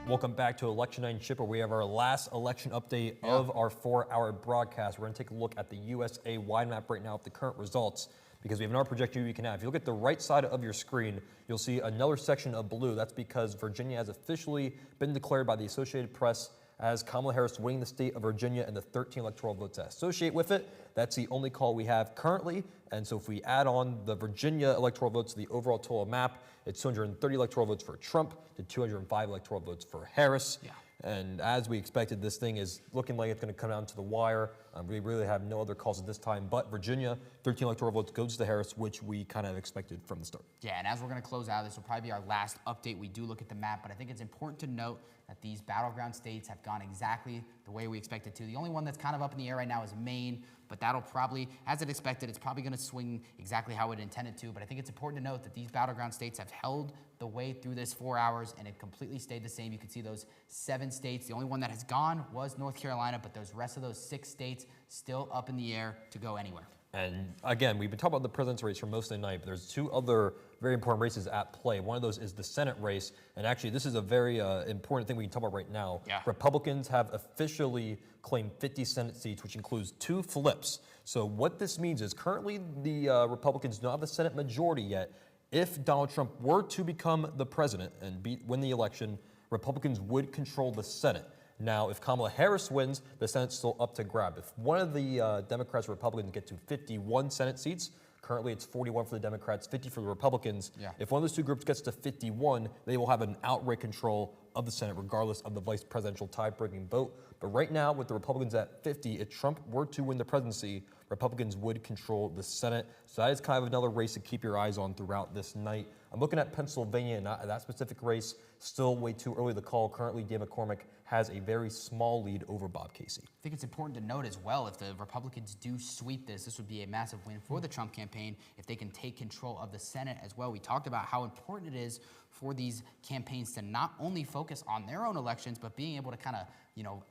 Welcome back to Election Night in Chipper. We have our last election update of our 4-hour broadcast. We're going to take a look at the USA wide map right now of the current results because we have another projection you can have. If you look at the right side of your screen, you'll see another section of blue. That's because Virginia has officially been declared by the Associated Press as Kamala Harris winning the state of Virginia and the 13 electoral votes that associate with it. That's the only call we have currently. And so if we add on the Virginia electoral votes to the overall total map, it's 230 electoral votes for Trump to 205 electoral votes for Harris. Yeah. And as we expected, this thing is looking like it's going to come down to the wire. We really have no other calls at this time, but Virginia, 13 electoral votes goes to Harris, which we kind of expected from the start. Yeah, and as we're going to close out, this will probably be our last update. We do look at the map, but I think it's important to note that these battleground states have gone exactly the way we expected to. The only one that's kind of up in the air right now is Maine, but that'll probably, as it expected, it's probably going to swing exactly how it intended to. But I think it's important to note that these battleground states have held the way through this 4 hours, and it completely stayed the same. You can see those 7 states. The only one that has gone was North Carolina, but those rest of those 6 states still up in the air to go anywhere. And again, we've been talking about the president's race for most of the night, but there's two other very important races at play. One of those is the Senate race, and actually this is a very important thing we can talk about right now. Yeah. Republicans have officially claimed 50 Senate seats, which includes 2 flips. So what this means is currently the Republicans don't have the Senate majority yet. If Donald Trump were to become the president and win the election, Republicans would control the Senate. Now, if Kamala Harris wins, the Senate's still up to grab. If one of the Democrats or Republicans get to 51 Senate seats, currently it's 41 for the Democrats, 50 for the Republicans. Yeah. If one of those two groups gets to 51, they will have an outright control of the Senate, regardless of the vice presidential tie-breaking vote. But right now, with the Republicans at 50, if Trump were to win the presidency, Republicans would control the Senate. So that is kind of another race to keep your eyes on throughout this night. I'm looking at Pennsylvania, and that specific race, still way too early to call. Currently, Dan McCormick has a very small lead over Bob Casey. I think it's important to note as well, if the Republicans do sweep this would be a massive win for the Trump campaign if they can take control of the Senate as well. We talked about how important it is for these campaigns to not only focus on their own elections, but being able to kind of,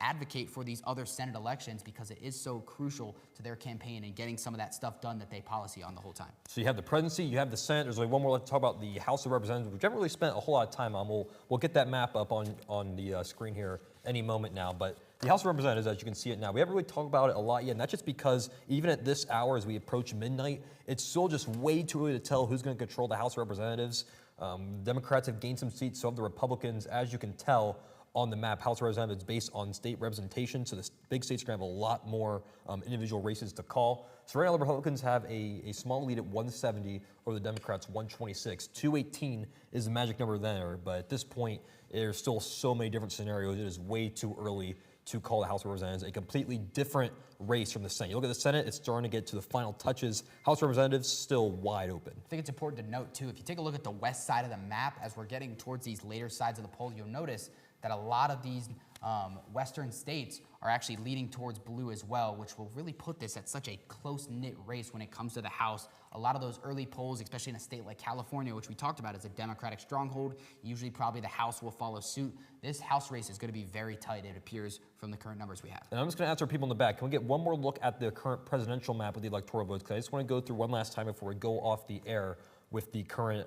advocate for these other Senate elections, because it is so crucial to their campaign and getting some of that stuff done that they policy on the whole time. So you have the presidency, you have the Senate. There's only one more left to talk about, the House of Representatives, which I haven't really spent a whole lot of time on. We'll get that map up on the screen here any moment now. But the House of Representatives, as you can see it now, we haven't really talked about it a lot yet, and that's just because even at this hour, as we approach midnight, it's still just way too early to tell who's going to control the House of Representatives. Democrats have gained some seats, so have the Republicans. As you can tell on the map, House of Representatives based on state representation, so the big states are going to have a lot more individual races to call. So right now the Republicans have a small lead at 170 over the Democrats 126. 218 is the magic number there, but at this point there's still so many different scenarios. It is way too early to call the House of Representatives a completely different race from the Senate. You look at the Senate, it's starting to get to the final touches. House of Representatives still wide open. I think it's important to note too, if you take a look at the west side of the map, as we're getting towards these later sides of the poll, you'll notice that a lot of these western states are actually leading towards blue as well, which will really put this at such a close-knit race when it comes to the House. A lot of those early polls, especially in a state like California, which we talked about as a Democratic stronghold, usually probably the House will follow suit. This House race is going to be very tight, it appears, from the current numbers we have. And I'm just going to ask our people in the back, can we get one more look at the current presidential map with the electoral votes? Because I just want to go through one last time before we go off the air with the current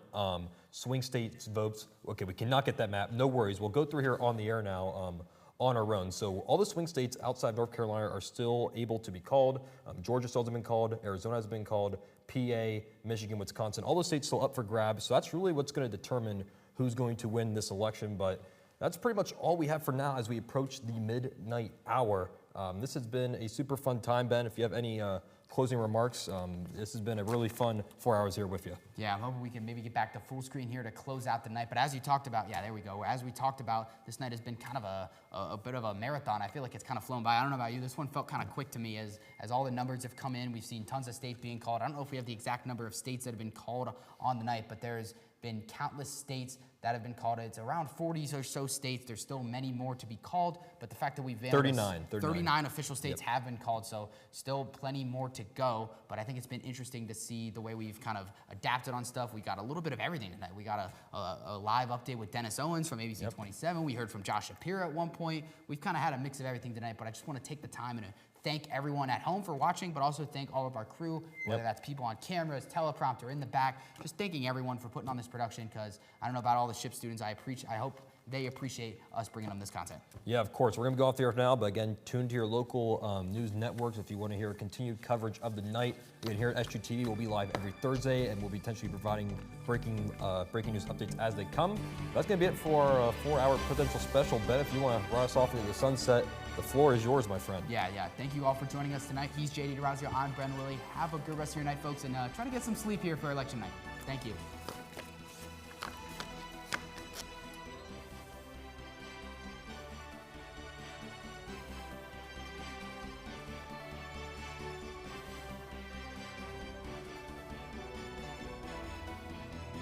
swing states votes. Okay, we cannot get that map. No worries. We'll go through here on the air now on our own. So all the swing states outside North Carolina are still able to be called. Georgia still hasn't been called. Arizona has been called. PA, Michigan, Wisconsin, all those states still up for grabs. So that's really what's going to determine who's going to win this election. But that's pretty much all we have for now as we approach the midnight hour. This has been a super fun time, Ben. If you have any closing remarks, this has been a really fun 4 hours here with you. Yeah, I'm hoping we can maybe get back to full screen here to close out the night. But as you talked about, yeah, there we go. As we talked about, this night has been kind of a bit of a marathon. I feel like it's kind of flown by. I don't know about you. This one felt kind of quick to me as all the numbers have come in. We've seen tons of states being called. I don't know if we have the exact number of states that have been called on the night, but there's been countless states that have been called. It's around 40 or so states. There's still many more to be called, but the fact that we've 39 official states have been called, so still plenty more to go. But I think it's been interesting to see the way we've kind of adapted on stuff. We got a little bit of everything tonight. We got a live update with Dennis Owens from ABC 27. We heard from Josh Shapiro at one point. We've kind of had a mix of everything tonight, but I just want to take the time and thank everyone at home for watching, but also thank all of our crew, whether that's people on cameras, teleprompter, in the back, just thanking everyone for putting on this production, because I don't know about all the SHIP students. I hope they appreciate us bringing them this content. Yeah, of course. We're going to go off the air now, but again, tune to your local news networks if you want to hear continued coverage of the night. Again, here at SUTV, we'll be live every Thursday, and we'll be potentially providing breaking news updates as they come. That's going to be it for our 4-hour presidential special. Ben, if you want to run us off into the sunset, the floor is yours, my friend. Yeah. Thank you all for joining us tonight. He's JD DeRazio. I'm Brendan Lilly. Have a good rest of your night, folks, and try to get some sleep here for election night. Thank you.